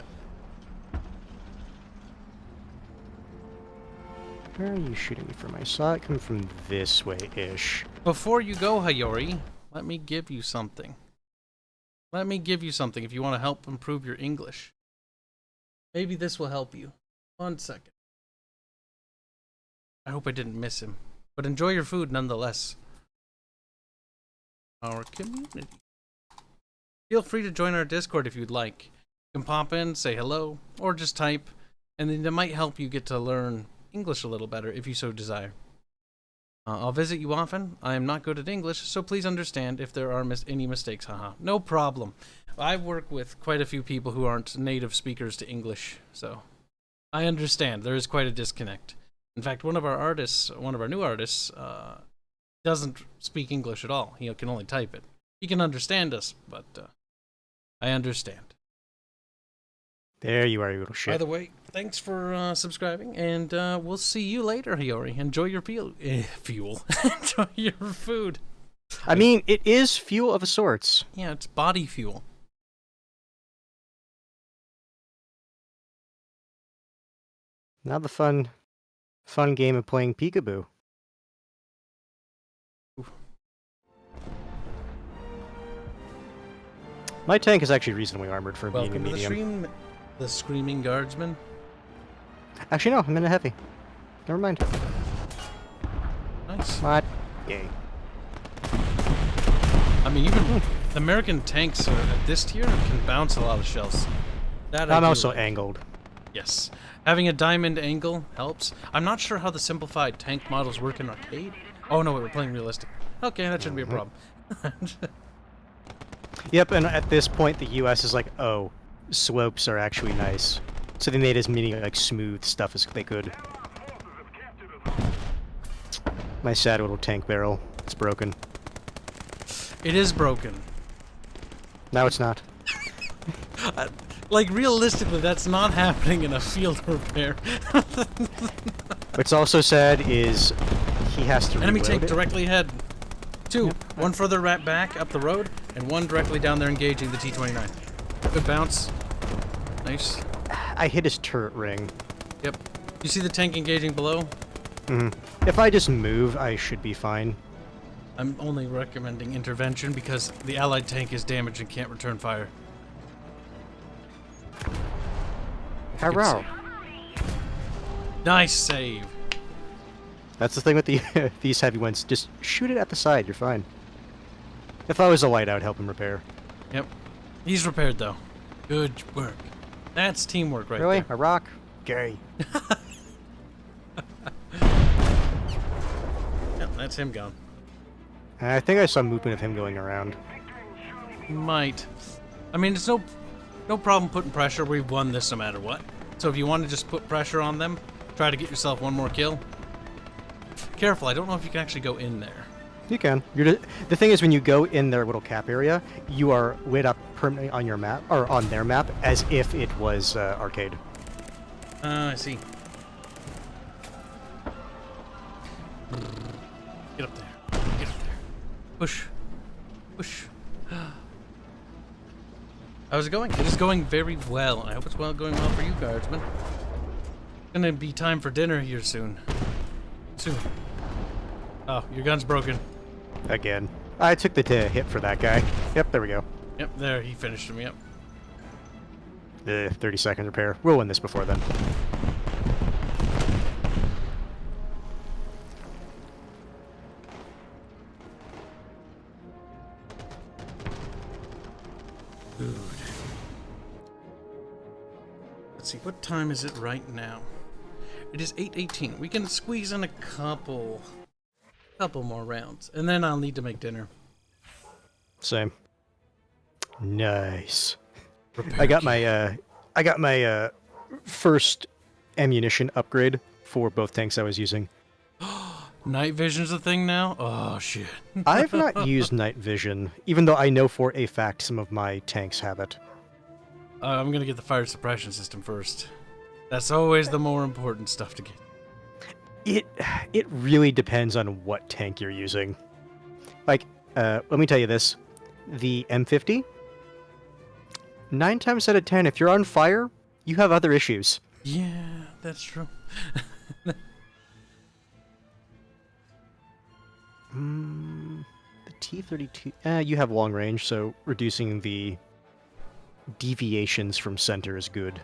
Where are you shooting me from? I saw it come from this way-ish. Before you go, Hayori, let me give you something. Let me give you something if you want to help improve your English. Maybe this will help you. 1 second. I hope I didn't miss him. But enjoy your food nonetheless. Our community. Feel free to join our Discord if you'd like. You can pop in, say hello, or just type, and then it might help you get to learn English a little better if you so desire. I'll visit you often. I am not good at English, so please understand if there are any mistakes. Haha. No problem. I work with quite a few people who aren't native speakers to English, so I understand. There is quite a disconnect. In fact, one of our new artists, doesn't speak English at all. He can only type it. He can understand us, but I understand. There you are, you little shit. By the way, thanks for subscribing, and we'll see you later, Hiyori. Enjoy your fuel. Enjoy your food. I mean, it is fuel of sorts. Yeah, it's body fuel. Now the fun game of playing peekaboo. Oof. My tank is actually reasonably armored for being a Welcome to the medium. stream, the Screaming Guardsman. Actually, no, I'm in a heavy. Never mind. Nice. What? Yay. I mean, even the American tanks at this tier can bounce a lot of shells. That I I'm do also like. angled. Yes. Having a diamond angle helps. I'm not sure how the simplified tank models work in arcade. Oh no, wait, we're playing realistic. Okay, that shouldn't be a problem. Yep, and at this point the US is like, oh, slopes are actually nice. So they made as many like smooth stuff as they could. My sad little tank barrel. It's broken. It is broken. Now it's not. Like, realistically, that's not happening in a field repair. What's also sad is he has to Enemy reload tank it. directly ahead. Two. Yep. One further back up the road, and one directly down there engaging the T-29. Good bounce. Nice. I hit his turret ring. Yep. You see the tank engaging below? If I just move, I should be fine. I'm only recommending intervention because the allied tank is damaged and can't return fire. Good Hurrah! save. Nice save. That's the thing with the these heavy ones. Just shoot it at the side. You're fine. If I was a light, I would help him repair. Yep. He's repaired, though. Good work. That's teamwork right Really? there. A rock? Gary. Yep, that's him gone. I think I saw movement of him going around. Might. I mean, it's no problem putting pressure. We've won this no matter what. So if you want to just put pressure on them, try to get yourself one more kill. Careful, I don't know if you can actually go in there. You can. The thing is, when you go in their little cap area, you are lit up permanently on your map, or on their map, as if it was arcade. I see. Get up there. Get up there. Push. Push. How's it going? It is going very well. I hope it's going well for you, guardsmen. It's gonna be time for dinner here soon. Soon. Oh, your gun's broken. Again. I took the hit for that guy. Yep, there we go. Yep, there, he finished him, yep. 30-second repair. We'll win this before then. Good. Let's see, what time is it right now? It is 8:18. We can squeeze in a couple more rounds, and then I'll need to make dinner. Same. Nice. Repair I got kit. my first ammunition upgrade for both tanks I was using. Night vision's a thing now? Oh, shit. I've not used night vision, even though I know for a fact some of my tanks have it. I'm gonna get the fire suppression system first. That's always the more important stuff to get. It really depends on what tank you're using. Like, let me tell you this. The M50, 9 times out of 10, if you're on fire, you have other issues. Yeah, that's true. The T-32... you have long range, so reducing the deviations from center is good.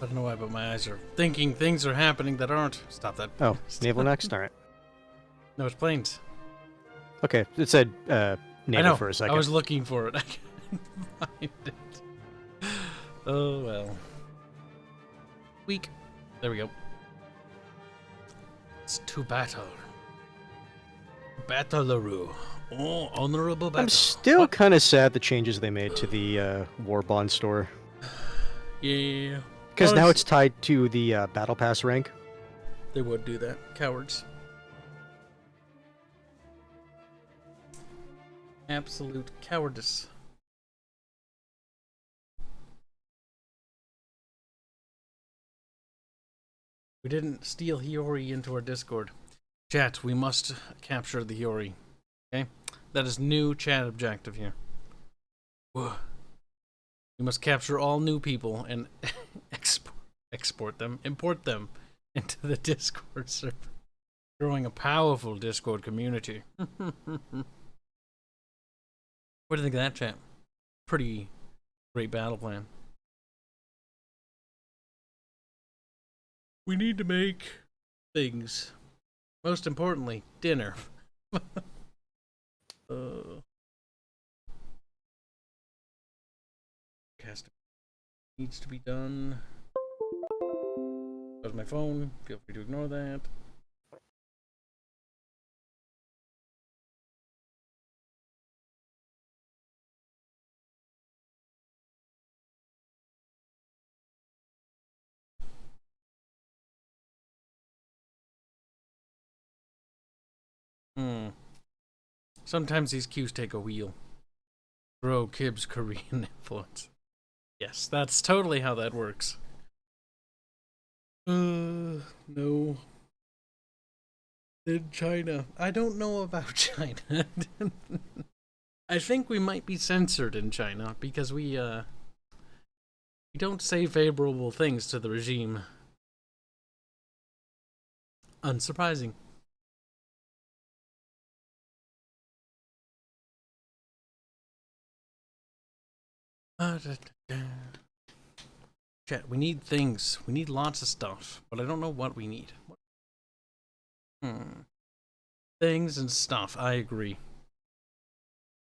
I don't know why, but my eyes are thinking things are happening that aren't. Stop that. Oh, naval next? Alright. No, it's planes. Okay, it said I naval know. for a second. I was looking for it. I couldn't find it. Oh, well. Weak. There we go. It's to battle. Battleroo. Oh, honorable battle. I'm still What? kind of sad the changes they made to the War Bond store. Yeah. Because now Honest- it's tied to the battle pass rank. They would do that. Cowards. Absolute cowardice. We didn't steal Hiyori into our Discord. Chat, we must capture the Hiyori. Okay? That is new chat objective here. Whoa. We must capture all new people and import them into the Discord server. Growing a powerful Discord community. What do you think of that, chat? Pretty great battle plan. We need to make things. Most importantly, dinner. Cast needs to be done. That was my phone. Feel free to ignore that. Sometimes these cues take a wheel. Grow Kibs' Korean influence. Yes, that's totally how that works. No. In China. I don't know about China. I think we might be censored in China because we don't say favorable things to the regime. Unsurprising. Chat, we need things. We need lots of stuff, but I don't know what we need. Things and stuff, I agree.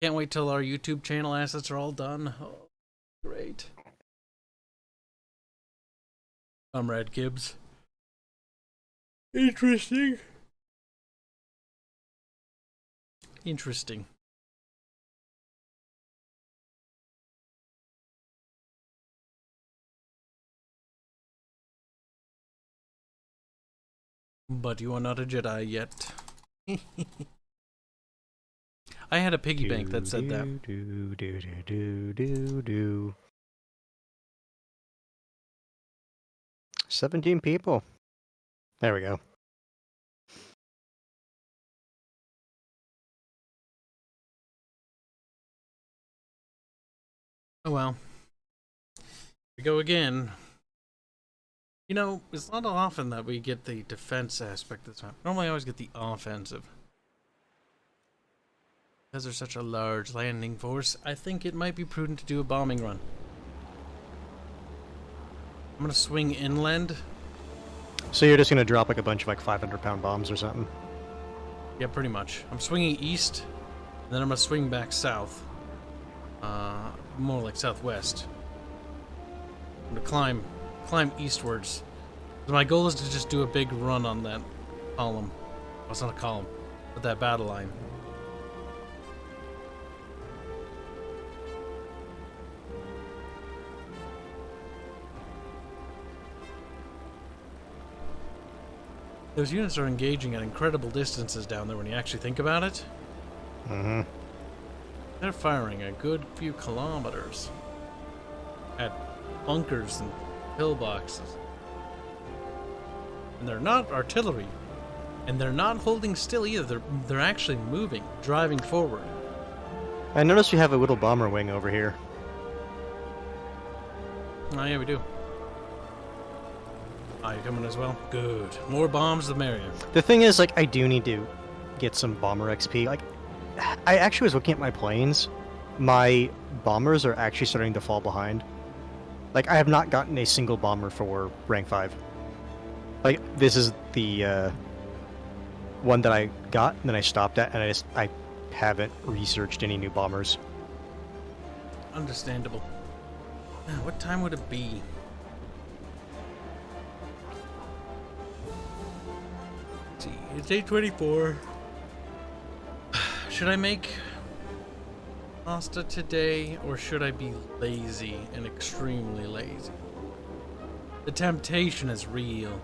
Can't wait till our YouTube channel assets are all done. Oh, great. Comrade Kibs. Interesting. Interesting. But you are not a Jedi yet. I had a piggy bank that said that. Do. 17 people. There we go. Oh well. Here we go again. You know, it's not often that we get the defense aspect this time. Normally I always get the offensive. Because there's such a large landing force, I think it might be prudent to do a bombing run. I'm gonna swing inland. So you're just gonna drop like a bunch of like 500-pound bombs or something? Yeah, pretty much. I'm swinging east, and then I'm gonna swing back south. More like southwest. I'm gonna climb eastwards. My goal is to just do a big run on that column. Well, it's not a column, but that battle line. Those units are engaging at incredible distances down there when you actually think about it. Mm-hmm. They're firing a good few kilometers at bunkers and pillboxes. And they're not artillery. And they're not holding still either. They're actually moving, driving forward. I noticed we have a little bomber wing over here. Oh yeah, we do. You coming as well? Good. More bombs the merrier. The thing is, like, I do need to get some bomber XP. Like, I actually was looking at my planes. My bombers are actually starting to fall behind. Like, I have not gotten a single bomber for rank 5. Like, this is the one that I got, and then I stopped at, and I haven't researched any new bombers. Understandable. What time would it be? Let's see, it's 8:24. Should I make pasta today, or should I be lazy and extremely lazy? The temptation is real.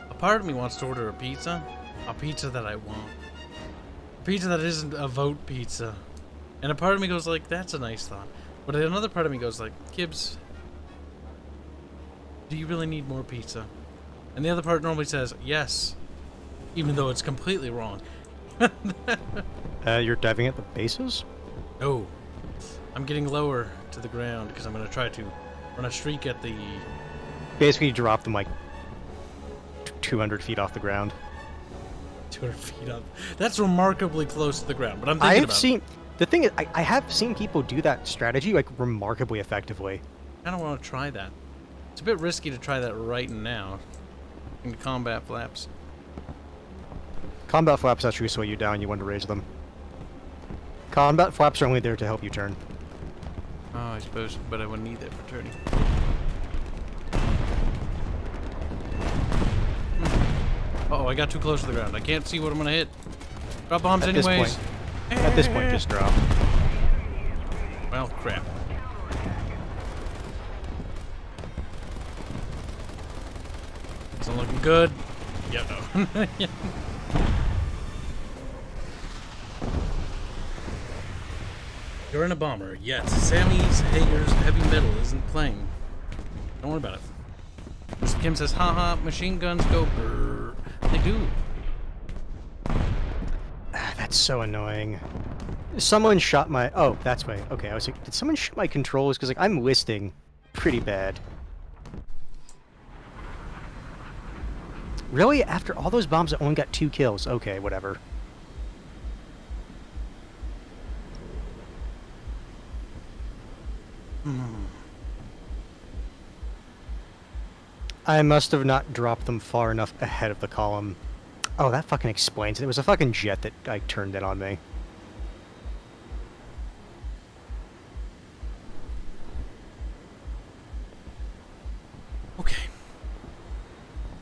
A part of me wants to order a pizza that I want. A pizza that isn't a vote pizza. And a part of me goes like, that's a nice thought. But another part of me goes like, Kibs, do you really need more pizza? And the other part normally says, yes. Even though it's completely wrong. You're diving at the bases? No. I'm getting lower to the ground because I'm going to try to run a streak at the... Basically, drop them like 200 feet off the ground. 200 feet up. That's remarkably close to the ground, but I'm thinking I have about seen... The thing is, I have seen people do that strategy, like, remarkably effectively. I don't want to try that. It's a bit risky to try that right now. In combat flaps. Combat flaps actually slow you down, you want to raise them. Combat flaps are only there to help you turn. Oh, I suppose, but I wouldn't need that for turning. Uh-oh, I got too close to the ground. I can't see what I'm gonna hit. Drop bombs At this anyways. At this point, just drop. Well, crap. It's not looking good. Yeah, no. Yeah. You're in a bomber. Yes. Sammy's Hager's heavy metal isn't playing. Don't worry about it. Mr. Kim says, haha, machine guns go brrr. They do. That's so annoying. Someone shot my... Oh, that's why. Okay, I was like, did someone shoot my controls? Because, like, I'm listing pretty bad. Really? After all those bombs, I only got 2 kills. Okay, whatever. I must have not dropped them far enough ahead of the column. Oh, that fucking explains it. It was a fucking jet that, like, turned it on me. Okay.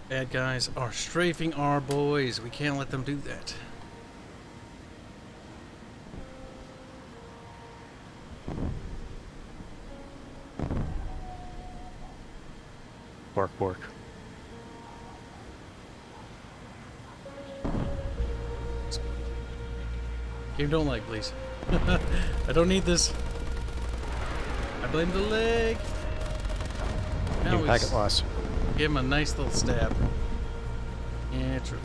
Bad guys are strafing our boys. We can't let them do that. Bork, bork. Game don't like, please. I don't need this. I blame the leg. Now we Packet loss. give him a nice little stab. Yeah, true.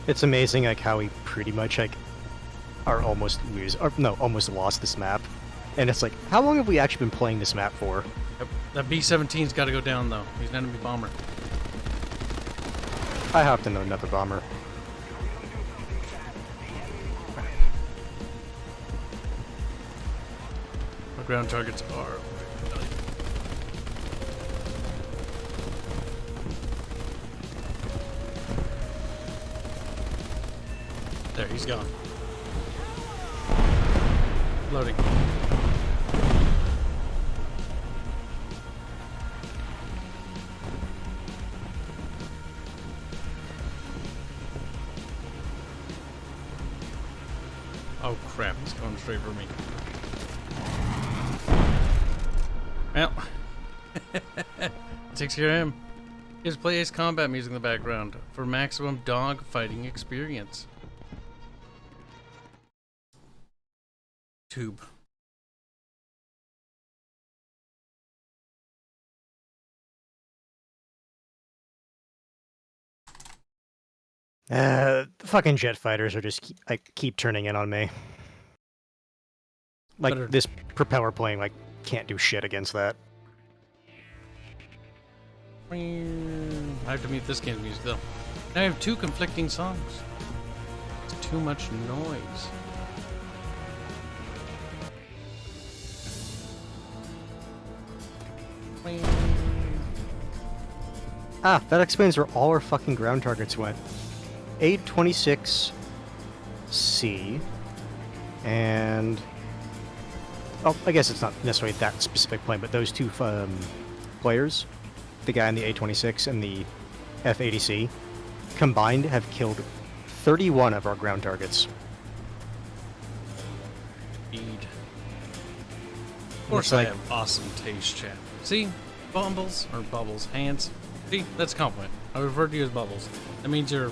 It's amazing, like, how we pretty much, like, are almost almost lost this map. And it's like, how long have we actually been playing this map for? Yep. That B-17's got to go down, though. He's an enemy bomber. I have to know another bomber. Our ground targets are... There, he's gone. Loading. Oh crap, he's going straight for me. Well, takes care of him. Just play Ace Combat music in the background for maximum dog fighting experience. Tube. Fucking jet fighters are just keep turning in on me. Like, Better. this propeller plane, like, can't do shit against that. I have to mute this game's music though. Now I have 2 conflicting songs. It's too much noise. Ah, that explains where all our fucking ground targets went. A-26C and... Oh, I guess it's not necessarily that specific plane, but those 2 players, the guy in the A-26 and the F-80C, combined have killed 31 of our ground targets. Speed. course It's I like- have awesome taste, chat. See? Bumbles, or bubbles, hands. See? That's a compliment. I refer to you as bubbles. That means you're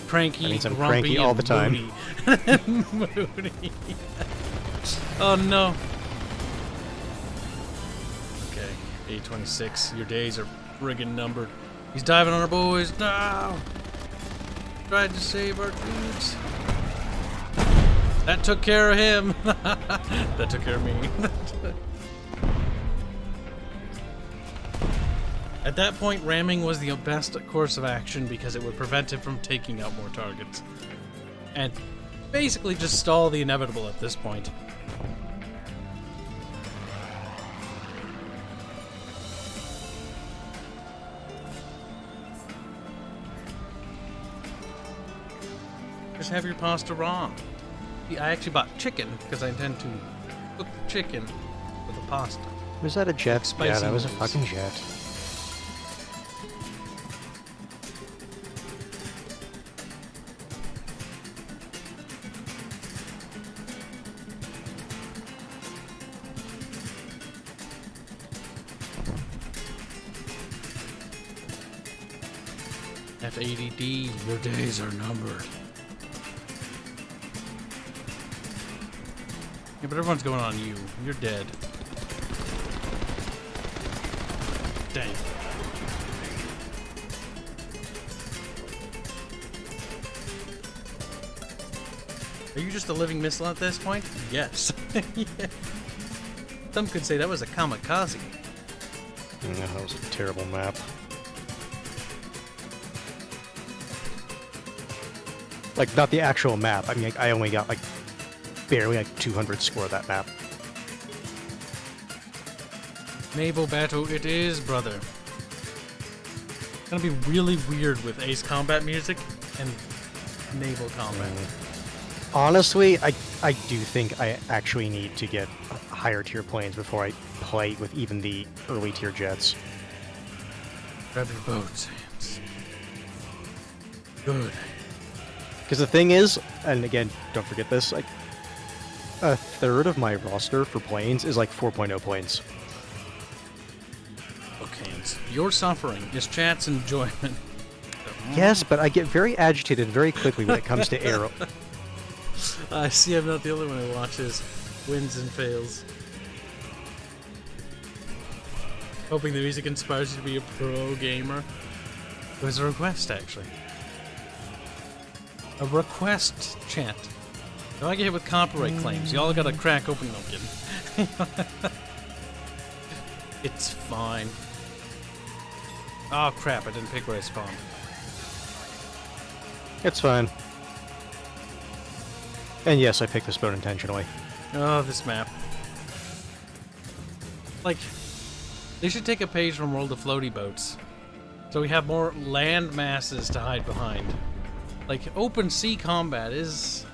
cranky, That means I'm grumpy, cranky all and the time. moody. Moody. Oh no. Okay, 826. Your days are friggin' numbered. He's diving on our boys. No! Tried to save our dudes. That took care of him. That took care of me. At that point, ramming was the best course of action because it would prevent him from taking out more targets. And basically just stall the inevitable at this point. Just have your pasta raw. See, I actually bought chicken because I intend to cook the chicken with the pasta. Was that a jet? Spicy Yeah, that was a noodles. fucking jet. F80D, your days are numbered. Yeah, but everyone's going on you. You're dead. Dang. Are you just a living missile at this point? Yes. Yeah. Some could say that was a kamikaze. That was a terrible map. Like, not the actual map. I mean, like, I only got, like, barely, like, 200 score that map. Naval battle it is, brother. It's gonna be really weird with ace combat music and naval combat. Honestly, I do think I actually need to get higher tier planes before I play with even the early tier jets. Grab your boats, hands. Good. Because the thing is, and again, don't forget this, like, a third of my roster for planes is like 4.0 planes. Okay, hands. Your suffering is chat's enjoyment. Yes, but I get very agitated very quickly when it comes to aero. I see I'm not the only one who watches wins and fails. Hoping the music inspires you to be a pro gamer. It was a request, actually. A request chant. Don't I get hit with copyright claims? Y'all gotta crack open. No, I'm kidding. It's fine. Oh crap, I didn't pick where I spawned. It's fine. And yes, I picked this boat intentionally. Oh, this map. Like, they should take a page from World of Floaty Boats. So we have more land masses to hide behind. Like, open sea combat is...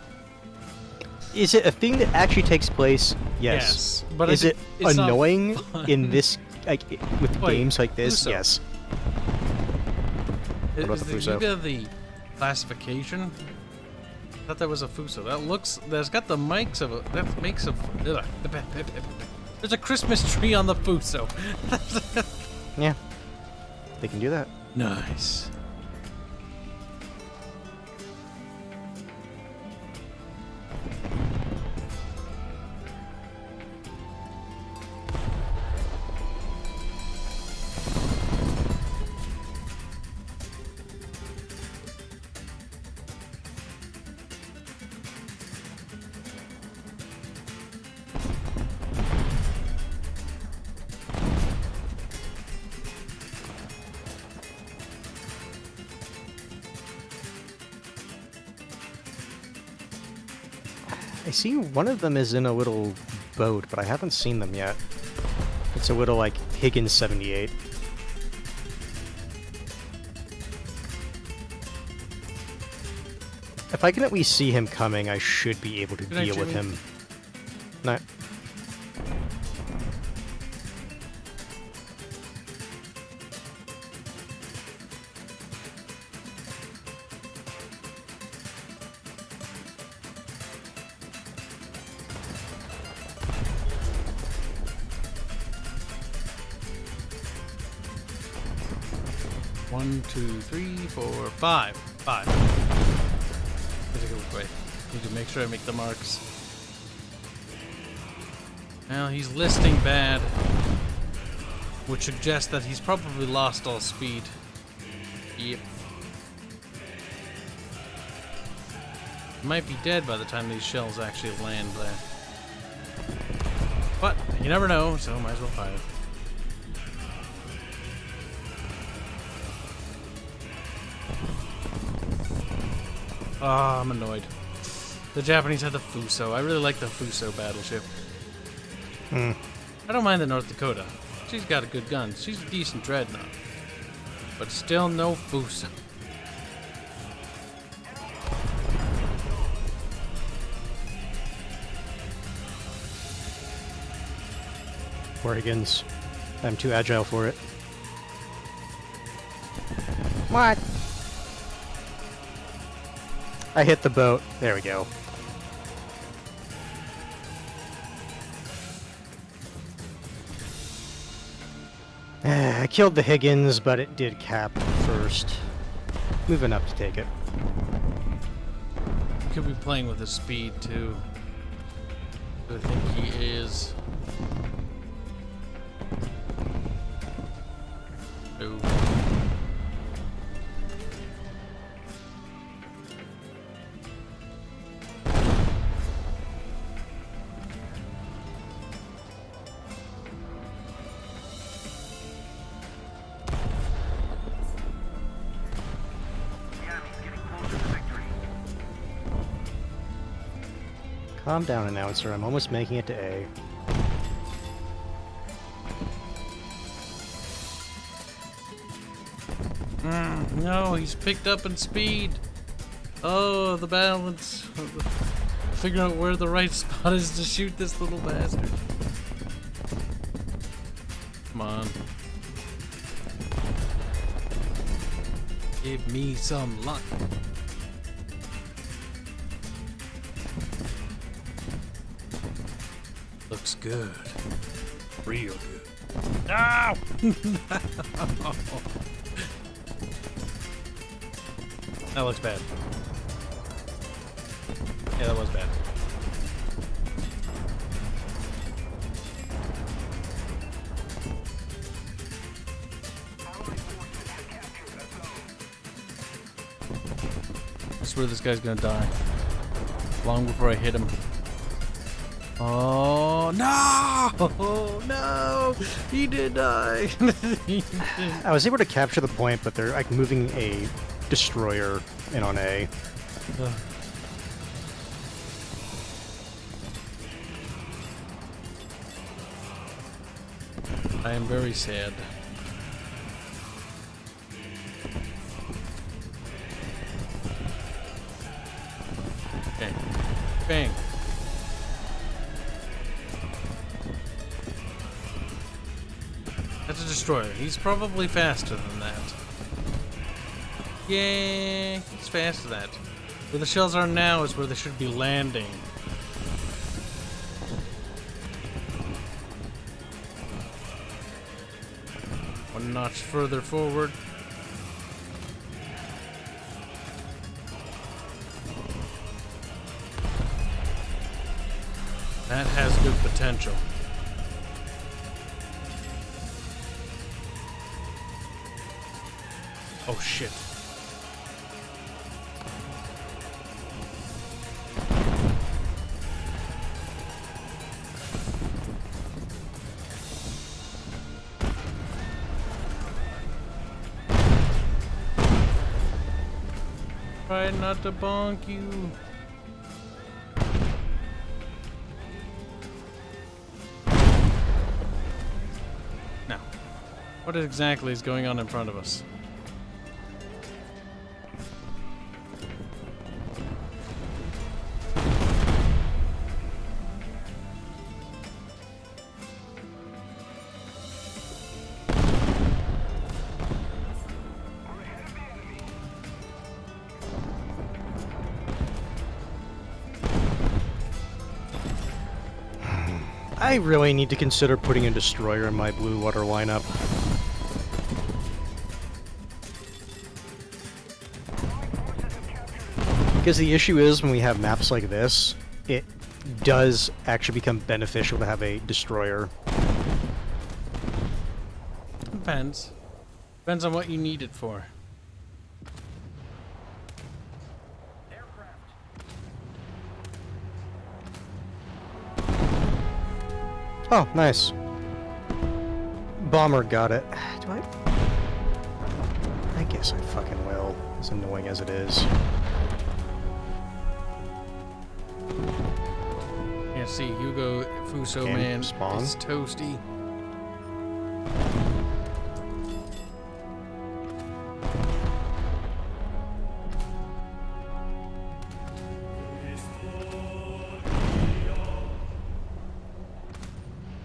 Is it a thing that actually takes place? Yes. But is it it's not annoying fun. in this, like, with Wait, games like this? Fuso. Yes. Is about the the Fuso? Yuga the classification? I thought that was a Fuso. That looks... That's got the mics of a... That makes a... Ugh. There's a Christmas tree on the Fuso. Yeah. They can do that. Nice. I see one of them is in a little boat, but I haven't seen them yet. It's a little, like, Higgins 78. If I can at least see him coming, I should be able to Good night, deal with Jimmy. him. No. 1, 2, 3, 4, 5. 5. Let's go quick. Need to make sure I make the marks. Well, he's listing bad, which suggests that he's probably lost all speed. Yep. Might be dead by the time these shells actually land there. But you never know, so might as well fire. Ah, I'm annoyed. The Japanese had the Fuso. I really like the Fuso battleship. I don't mind the North Dakota. She's got a good gun. She's a decent dreadnought. But still no Fuso. Oregons. I'm too agile for it. What? I hit the boat. There we go. I killed the Higgins, but it did cap first. Moving up to take it. Could be playing with his speed too. I think he is. Oh. Calm down, announcer. I'm almost making it to A. No, he's picked up in speed. Oh, the balance. Figuring out where the right spot is to shoot this little bastard. Come on. Give me some luck. Looks good. Real good. Ow! That looks bad. Yeah, that was bad. I swear this guy's gonna die. Long before I hit him. Oh no! Oh no! He did die. I was able to capture the point, but they're like moving a destroyer in on A. I am very sad. Okay. Bang. That's a destroyer. He's probably faster than that. Yeah, he's faster than that. Where the shells are now is where they should be landing. One notch further forward. That has good potential. Oh shit. Try not to bonk you. Now, what exactly is going on in front of us? I really need to consider putting a destroyer in my blue water lineup. Because the issue is when we have maps like this, it does actually become beneficial to have a destroyer. Depends. Depends on what you need it for. Oh, nice. Bomber got it. Do I? I guess I fucking will. As annoying as it is. Yeah, see, Hugo Fuso Okay, man spawn. is toasty.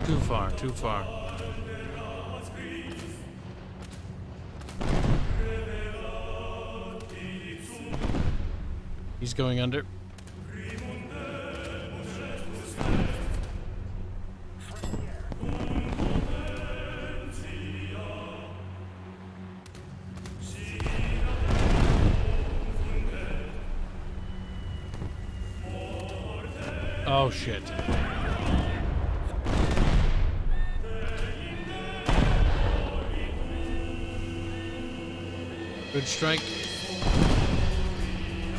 Too far, too far. He's going under. Oh shit. Good strike.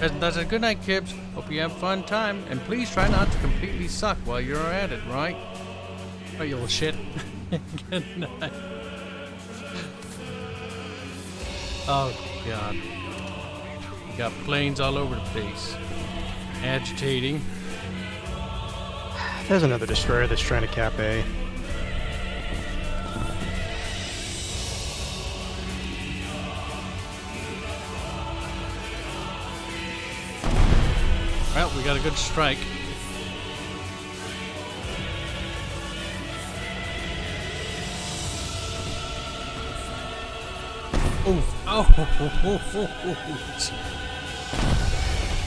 That's a good night, Kibs. Hope you have fun time, and please try not to completely suck while you're at it, right? Oh, you little shit. Good night. Oh god. You got planes all over the place. Agitating. There's another destroyer that's trying to cap A. Well, we got a good strike. Oh, oh,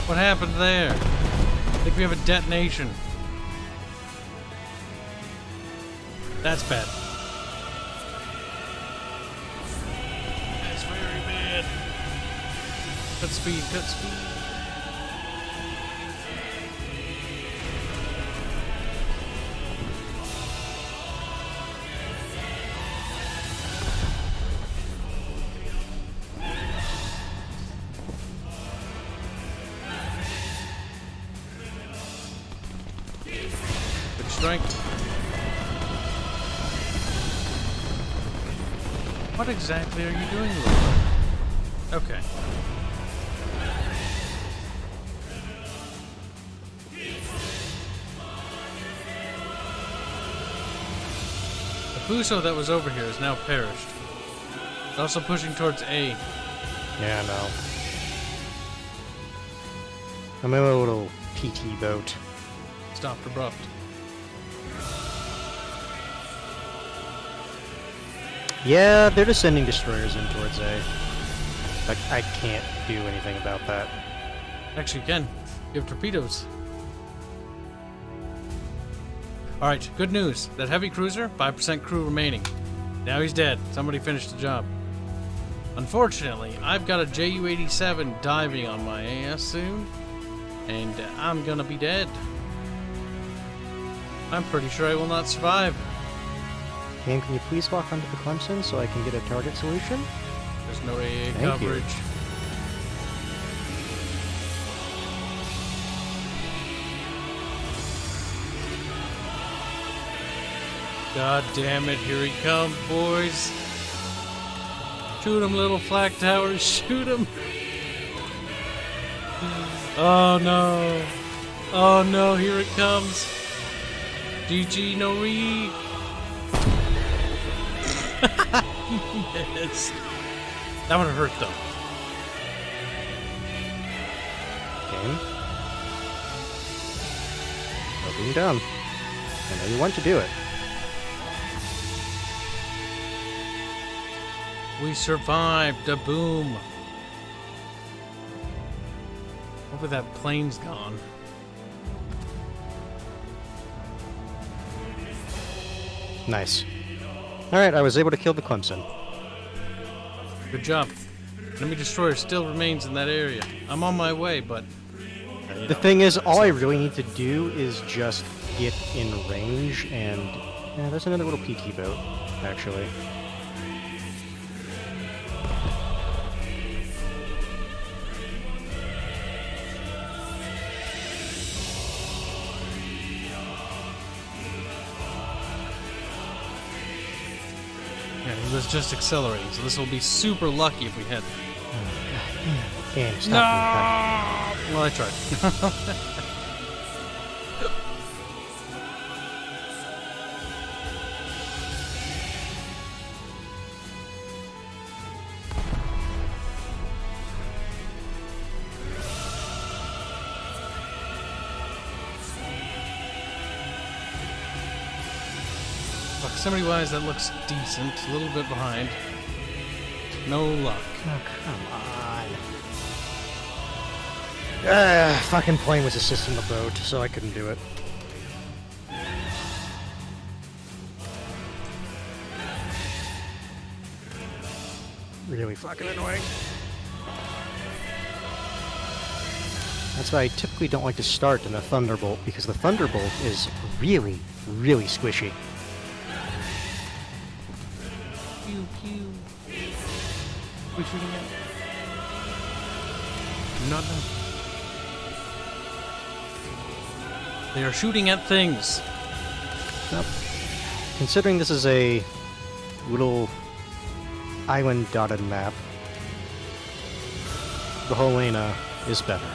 what happened there? I think we have a detonation. That's bad. That's very bad. Cut speed, cut speed. Good strike. What exactly are you doing, Lord? Okay. The Fuso that was over here is now perished. It's also pushing towards A. Yeah, I know. I'm in a little PT boat. Stopped abrupt. Yeah, they're just sending destroyers in towards A. Like, I can't do anything about that. Actually, you can. You have torpedoes. Alright, good news. That heavy cruiser, 5% crew remaining. Now he's dead. Somebody finished the job. Unfortunately, I've got a Ju-87 diving on my ass soon, and I'm gonna be dead. I'm pretty sure I will not survive. Cam, can you please walk onto the Clemson so I can get a target solution? There's no AA Thank you. coverage. God damn it, here he comes, boys. Shoot him, little flak towers, shoot him. Oh no. Oh no, here it comes. GG, no re. Yes. That would have hurt though. Okay. No being dumb. I know you want to do it. We survived the boom. Hopefully that plane's gone. Nice. Alright, I was able to kill the Clemson. Good job. Enemy destroyer still remains in that area. I'm on my way, but you The know, thing is, all I so- really need to do is just get in range, and yeah, there's another little PT boat, actually. Yeah, he was just accelerating, so this will be super lucky if we hit. And stop being Well, I tried. Proximity-wise, that looks decent. A little bit behind. No luck. Oh, come on. Fucking plane was assisting the boat, so I couldn't do it. Really fucking annoying. That's why I typically don't like to start in a Thunderbolt, because the Thunderbolt is really, really squishy. Pew, pew. We shooting at? Not done. They are shooting at things. Nope. Considering this is a little island dotted map, the Helena is better.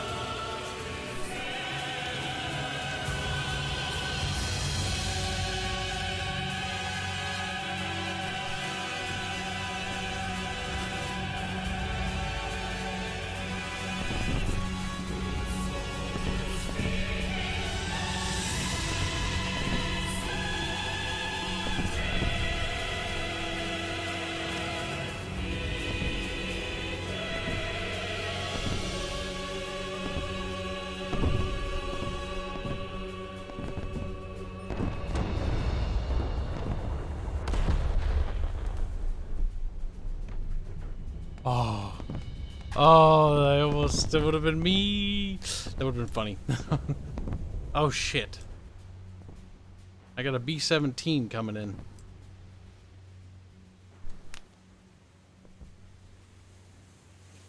Oh. Oh, I almost... That would have been me. That would have been funny. Oh, shit. I got a B-17 coming in.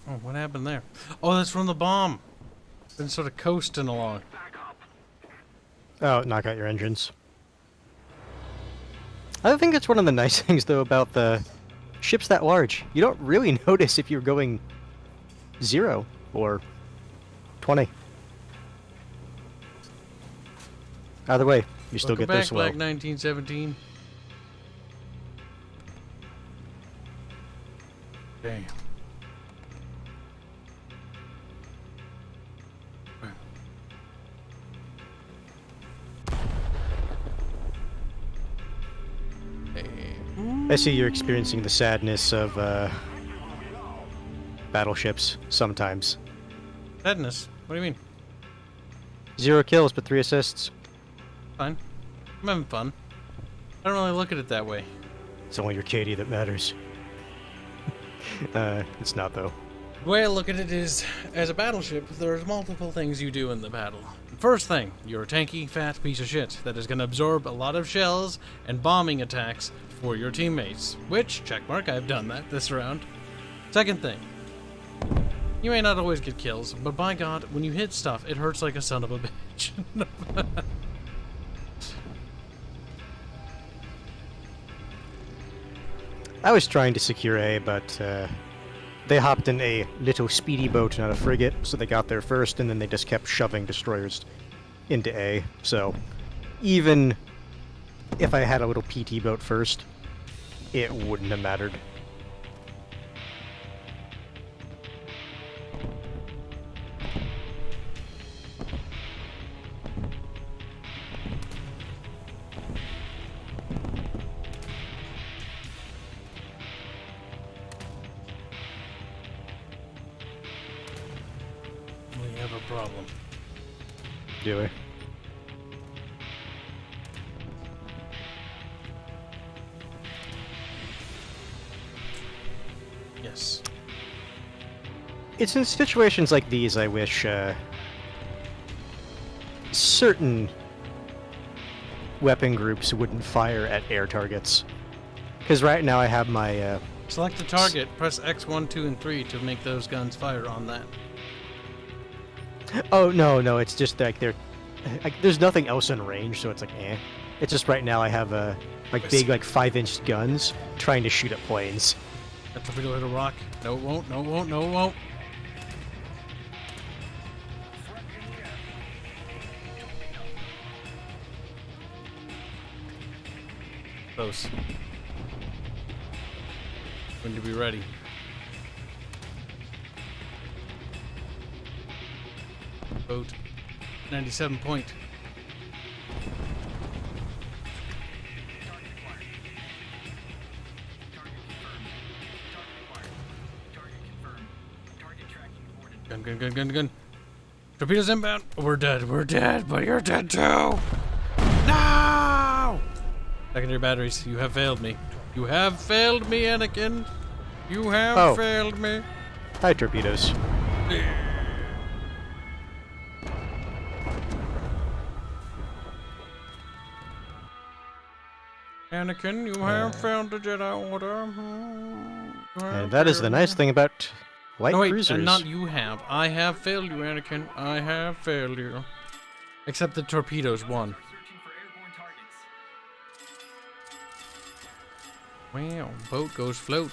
Oh, what happened there? Oh, that's from the bomb. Been sort of coasting along. Oh, knock out your engines. I think that's one of the nice things, though, about the ships that large. You don't really notice if you're going 0 or 20. Either way, you still Welcome get there back, swell. Black 1917. Damn. I see you're experiencing the sadness of battleships sometimes. Sadness? What do you mean? 0 kills, but 3 assists. Fine. I'm having fun. I don't really look at it that way. It's only your Katie that matters. It's not, though. The way I look at it is, as a battleship, there's multiple things you do in the battle. First thing, you're a tanky, fat piece of shit that is going to absorb a lot of shells and bombing attacks for your teammates. Which, checkmark, I've done that this round. Second thing, you may not always get kills, but by God, when you hit stuff, it hurts like a son of a bitch. I was trying to secure A, but they hopped in a little speedy boat, not a frigate, so they got there first, and then they just kept shoving destroyers into A. So even if I had a little PT boat first, it wouldn't have mattered. We have a problem. Do we? Yes. It's in situations like these I wish certain weapon groups wouldn't fire at air targets. Because right now I have my Select the target, press X, 1, 2, and 3 to make those guns fire on that. oh no, it's just like there's nothing else in range, so it's like eh. It's just right now I have like big like 5-inch guns trying to shoot at planes. That torpedo hit a rock. No, it won't. No, it won't. No, it won't. Close. Going to be ready. Boat. 97 point. Gun. Torpedoes inbound. We're dead, but you're dead too. No! Secondary batteries, you have failed me. You have failed me, Anakin. You have failed me. Hi, torpedoes. Anakin, you have failed the Jedi Order. And that is the nice thing about light no, wait, cruisers. not you have. I have failed you, Anakin. I have failed you. Except the torpedoes won. Wow, boat goes float.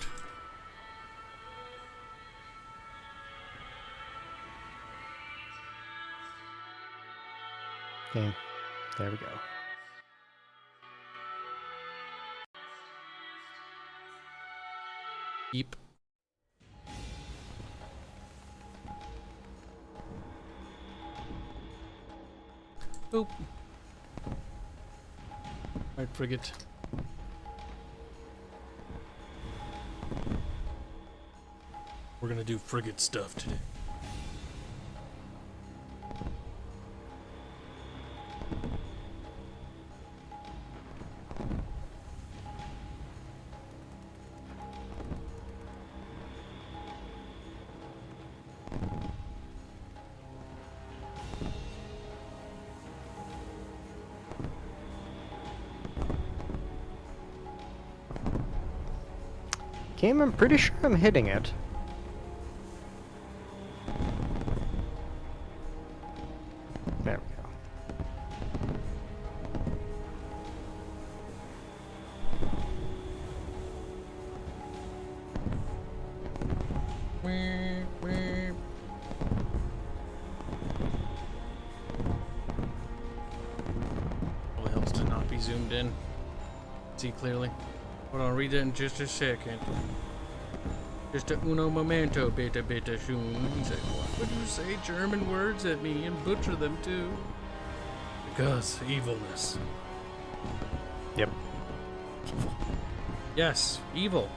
Okay, there we go. Keep. Boop. Right, frigate. We're gonna do frigate stuff today. Game, I'm pretty sure I'm hitting it. There we go. All helps to not be zoomed in. See clearly. Hold on, read it in just a second. Just a uno momento, beta shun. He said, what would you say German words at me and butcher them too? Because evilness. Yep. Yes, evil.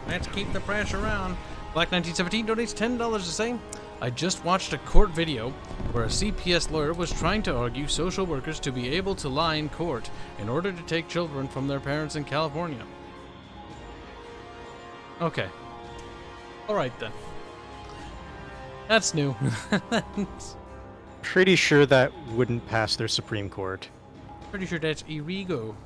Let's keep the pressure on. Black 1917 donates $10 to say, I just watched a court video where a CPS lawyer was trying to argue social workers to be able to lie in court in order to take children from their parents in California. Okay. Alright then. That's new. Pretty sure that wouldn't pass their Supreme Court. Pretty sure that's illegal.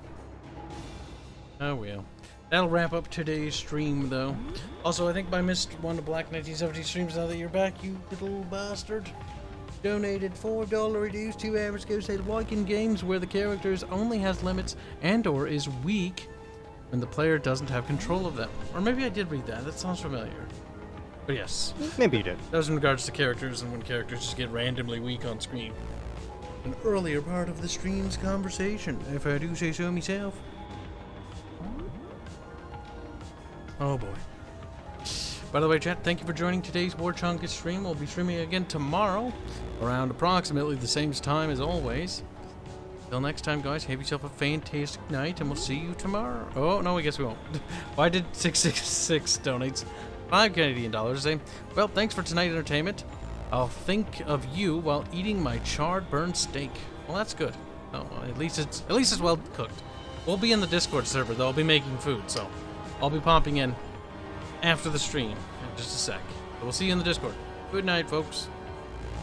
Oh well. That'll wrap up today's stream, though. Also, I think I missed one of Black 1970 streams. Now that you're back, you little bastard. Donated $4 dues 2 hours ago. Said, like in games where the characters only has limits and/or is weak when the player doesn't have control of them. Or maybe I did read that. That sounds familiar. But yes. Maybe you did. That was in regards to characters and when characters just get randomly weak on screen. An earlier part of the stream's conversation, if I do say so myself. Oh boy. By the way, chat, thank you for joining today's WarChonk stream. We'll be streaming again tomorrow, around approximately the same time as always. Till next time, guys, have yourself a fantastic night, and we'll see you tomorrow. Oh, no, I guess we won't. Why did 666 donates $5 Canadian say, well, thanks for tonight's entertainment. I'll think of you while eating my charred burnt steak. Well, that's good. Oh, at least it's well cooked. We'll be in the Discord server, though. I'll be making food, so I'll be popping in after the stream in just a sec. So we'll see you in the Discord. Good night, folks.